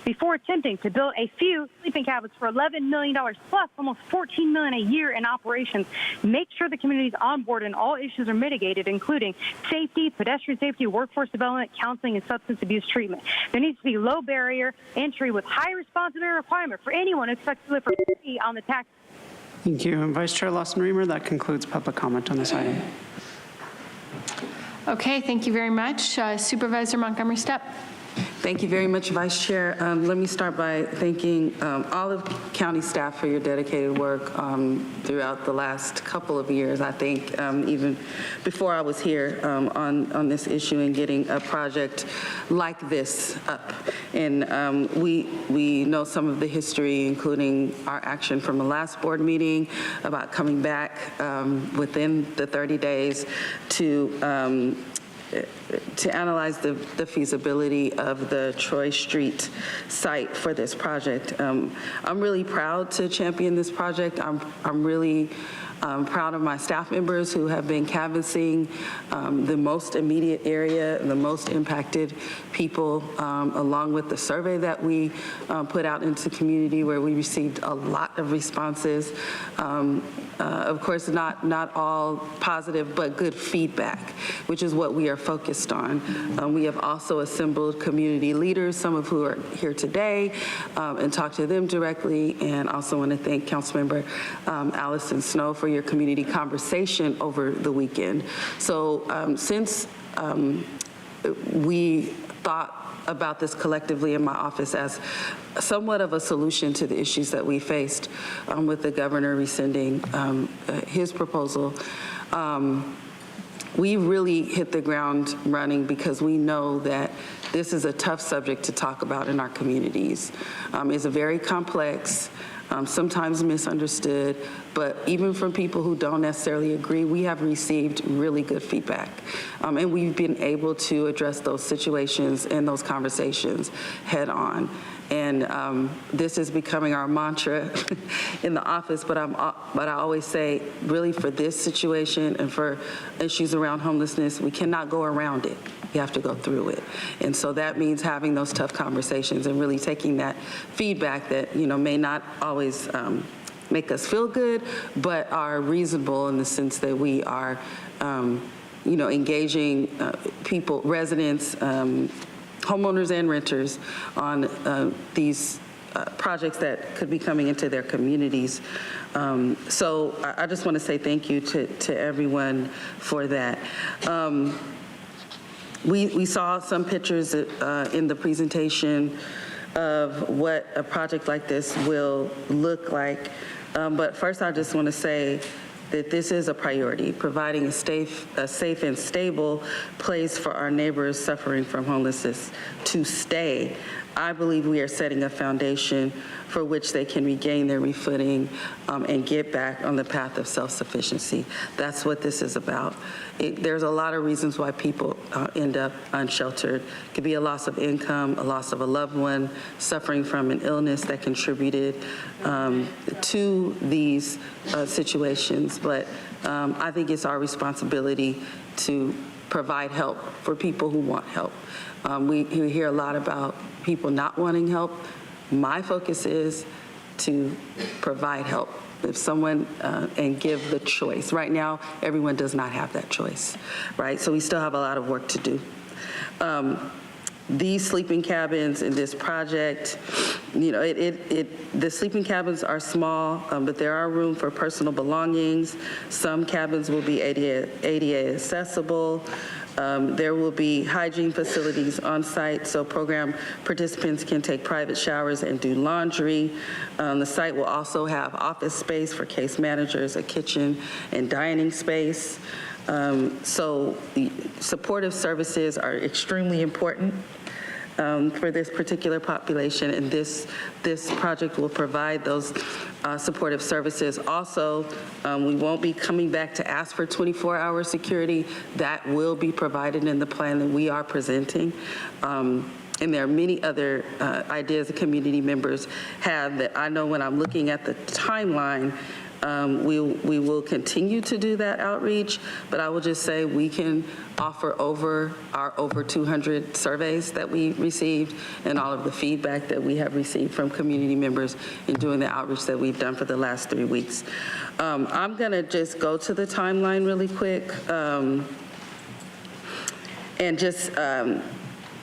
Before attempting to build a few sleeping cabins for $11 million plus almost $14 million a year in operations, make sure the community is on board and all issues are mitigated, including safety, pedestrian safety, workforce development, counseling, and substance abuse treatment. There needs to be low barrier entry with high responsibility requirement for anyone who expects to live for free on the tax. Thank you. And Vice Chair Lawson-Remer, that concludes public comment on this item. Okay, thank you very much. Supervisor Montgomery Stepp. Thank you very much, Vice Chair. Let me start by thanking all of county staff for your dedicated work throughout the last couple of years. I think even before I was here on this issue and getting a project like this up. And we know some of the history, including our action from the last board meeting about coming back within the 30 days to analyze the feasibility of the Troy Street site for this project. I'm really proud to champion this project. I'm really proud of my staff members who have been canvassing the most immediate area, the most impacted people, along with the survey that we put out into the community where we received a lot of responses. Of course, not all positive, but good feedback, which is what we are focused on. We have also assembled community leaders, some of who are here today, and talked to them directly. And also want to thank Councilmember Allison Snow for your community conversation over the weekend. So since we thought about this collectively in my office as somewhat of a solution to the issues that we faced with the governor rescinding his proposal. We really hit the ground running because we know that this is a tough subject to talk about in our communities. It's a very complex, sometimes misunderstood, but even from people who don't necessarily agree, we have received really good feedback. And we've been able to address those situations and those conversations head on. And this is becoming our mantra in the office, but I always say, really for this situation and for issues around homelessness, we cannot go around it. You have to go through it. And so that means having those tough conversations and really taking that feedback that, may not always make us feel good, but are reasonable in the sense that we are, engaging people, residents, homeowners and renters on these projects that could be coming into their communities. So I just want to say thank you to everyone for that. We saw some pictures in the presentation of what a project like this will look like. But first, I just want to say that this is a priority, providing a safe and stable place for our neighbors suffering from homelessness to stay. I believe we are setting a foundation for which they can regain their refooting and get back on the path of self-sufficiency. That's what this is about. There's a lot of reasons why people end up unsheltered. It could be a loss of income, a loss of a loved one, suffering from an illness that contributed to these situations. But I think it's our responsibility to provide help for people who want help. We hear a lot about people not wanting help. My focus is to provide help. If someone, and give the choice. Right now, everyone does not have that choice, right? So we still have a lot of work to do. These sleeping cabins in this project, the sleeping cabins are small, but there are room for personal belongings. Some cabins will be ADA accessible. There will be hygiene facilities on site, so program participants can take private showers and do laundry. The site will also have office space for case managers, a kitchen and dining space. So the supportive services are extremely important. for this particular population, and this project will provide those supportive services. Also, we won't be coming back to ask for 24-hour security. That will be provided in the plan that we are presenting. And there are many other ideas that community members have that I know when I'm looking at the timeline, we will continue to do that outreach, but I will just say we can offer over 200 surveys that we received and all of the feedback that we have received from community members in doing the outreach that we've done for the last 3 weeks. I'm gonna just go to the timeline really quick and just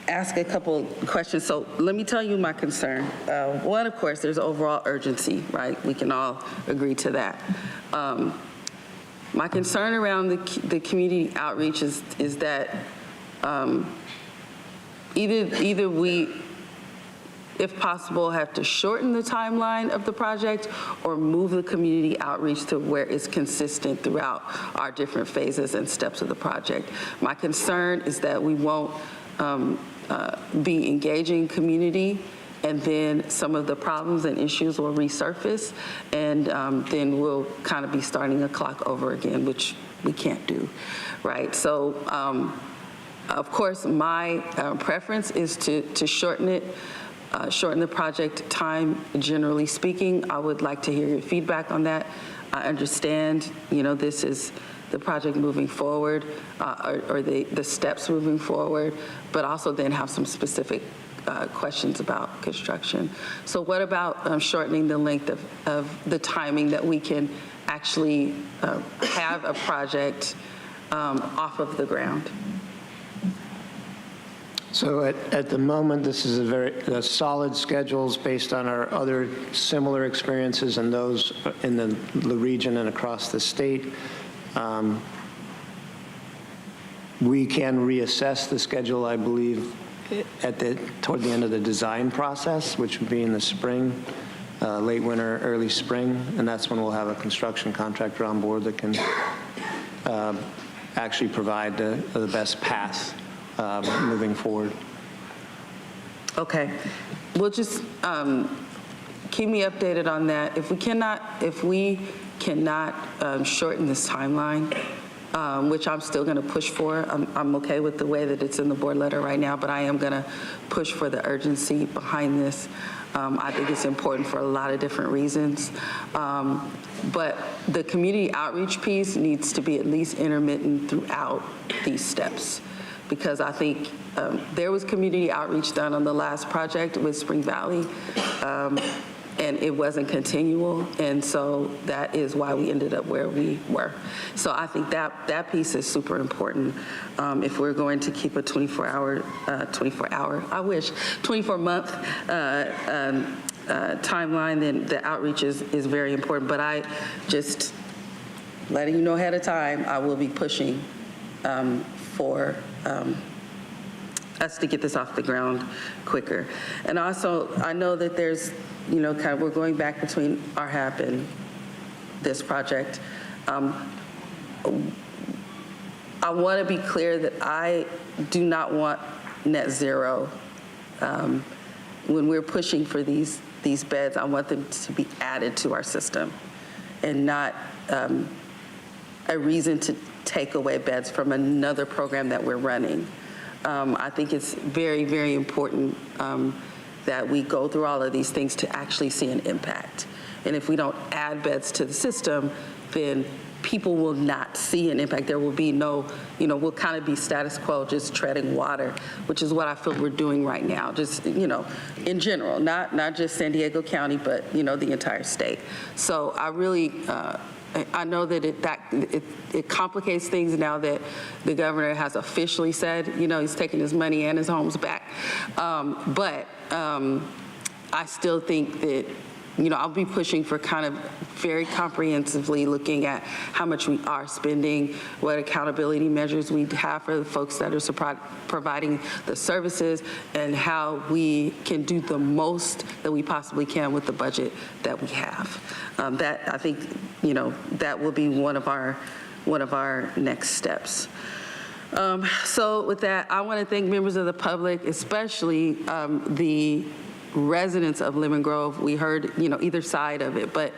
ask a couple questions. So let me tell you my concern. One, of course, there's overall urgency, right? We can all agree to that. My concern around the community outreach is that either we, if possible, have to shorten the timeline of the project or move the community outreach to where it's consistent throughout our different phases and steps of the project. My concern is that we won't be engaging community, and then some of the problems and issues will resurface, and then we'll kind of be starting a clock over again, which we can't do, right? So, of course, my preference is to shorten it, shorten the project time, generally speaking. I would like to hear your feedback on that. I understand, this is the project moving forward, or the steps moving forward, but also then have some specific questions about construction. So what about shortening the length of the timing that we can actually have a project off of the ground? So at the moment, this is a very solid schedules based on our other similar experiences and those in the region and across the state. We can reassess the schedule, I believe, toward the end of the design process, which would be in the spring, late winter, early spring, and that's when we'll have a construction contractor on board that can actually provide the best path moving forward. Okay, we'll just keep me updated on that. If we cannot shorten this timeline, which I'm still going to push for. I'm okay with the way that it's in the board letter right now, but I am going to push for the urgency behind this. I think it's important for a lot of different reasons. But the community outreach piece needs to be at least intermittent throughout these steps, because I think there was community outreach done on the last project with Spring Valley, and it wasn't continual, and so that is why we ended up where we were. So I think that piece is super important. If we're going to keep a 24-month timeline, then the outreach is very important. But I just letting you know ahead of time, I will be pushing for us to get this off the ground quicker. And also, I know that there's, we're going back between RHAP and this project. I want to be clear that I do not want net zero. When we're pushing for these beds, I want them to be added to our system and not a reason to take away beds from another program that we're running. I think it's very, very important that we go through all of these things to actually see an impact. And if we don't add beds to the system, then people will not see an impact. There will be no, we'll kind of be status quo, just treading water, which is what I feel we're doing right now, just, in general, not just San Diego County, but, the entire state. So I really, I know that it complicates things now that the governor has officially said, he's taking his money and his homes back. But I still think that, I'll be pushing for kind of very comprehensively looking at how much we are spending, what accountability measures we have for the folks that are providing the services, and how we can do the most that we possibly can with the budget that we have. That, I think, that will be one of our next steps. So with that, I want to thank members of the public, especially the residents of Lemon Grove. We heard, either side of it, but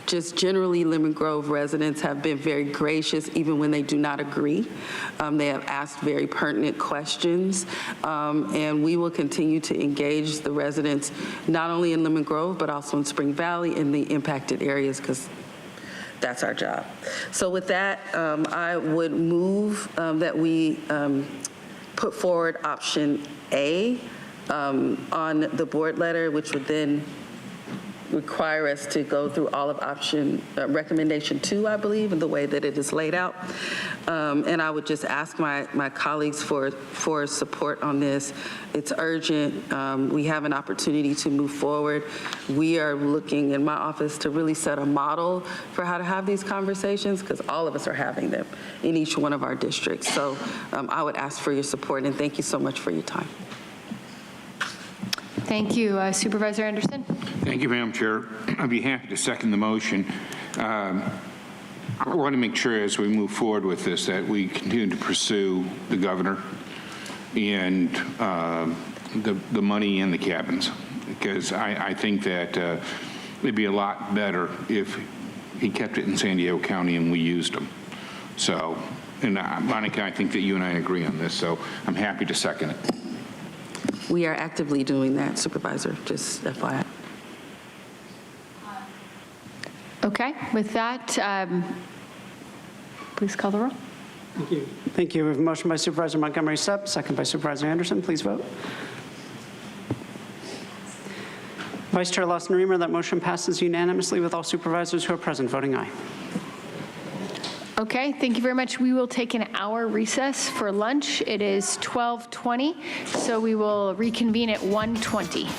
just generally Lemon Grove residents have been very gracious even when they do not agree. They have asked very pertinent questions, and we will continue to engage the residents not only in Lemon Grove, but also in Spring Valley in the impacted areas, because that's our job. So with that, I would move that we put forward option A on the board letter, which would then require us to go through all of option recommendation 2, I believe, in the way that it is laid out. And I would just ask my colleagues for support on this. It's urgent. We have an opportunity to move forward. We are looking in my office to really set a model for how to have these conversations, because all of us are having them in each one of our districts. So I would ask for your support, and thank you so much for your time. Thank you. Supervisor Anderson? Thank you, Madam Chair. I'd be happy to second the motion. I want to make sure as we move forward with this that we continue to pursue the governor and the money in the cabins, because I think that it'd be a lot better if he kept it in San Diego County and we used them. So, and Monica, I think that you and I agree on this, so I'm happy to second it. We are actively doing that, Supervisor, just FYI. Okay, with that, please call the roll. Thank you. Thank you. We have a motion by Supervisor Montgomery Stepp, second by Supervisor Anderson. Please vote. Vice Chair Lawson-Remer, that motion passes unanimously with all supervisors who are present voting aye. Okay, thank you very much. We will take an hour recess for lunch. It is 12:20, so we will reconvene at 1:20.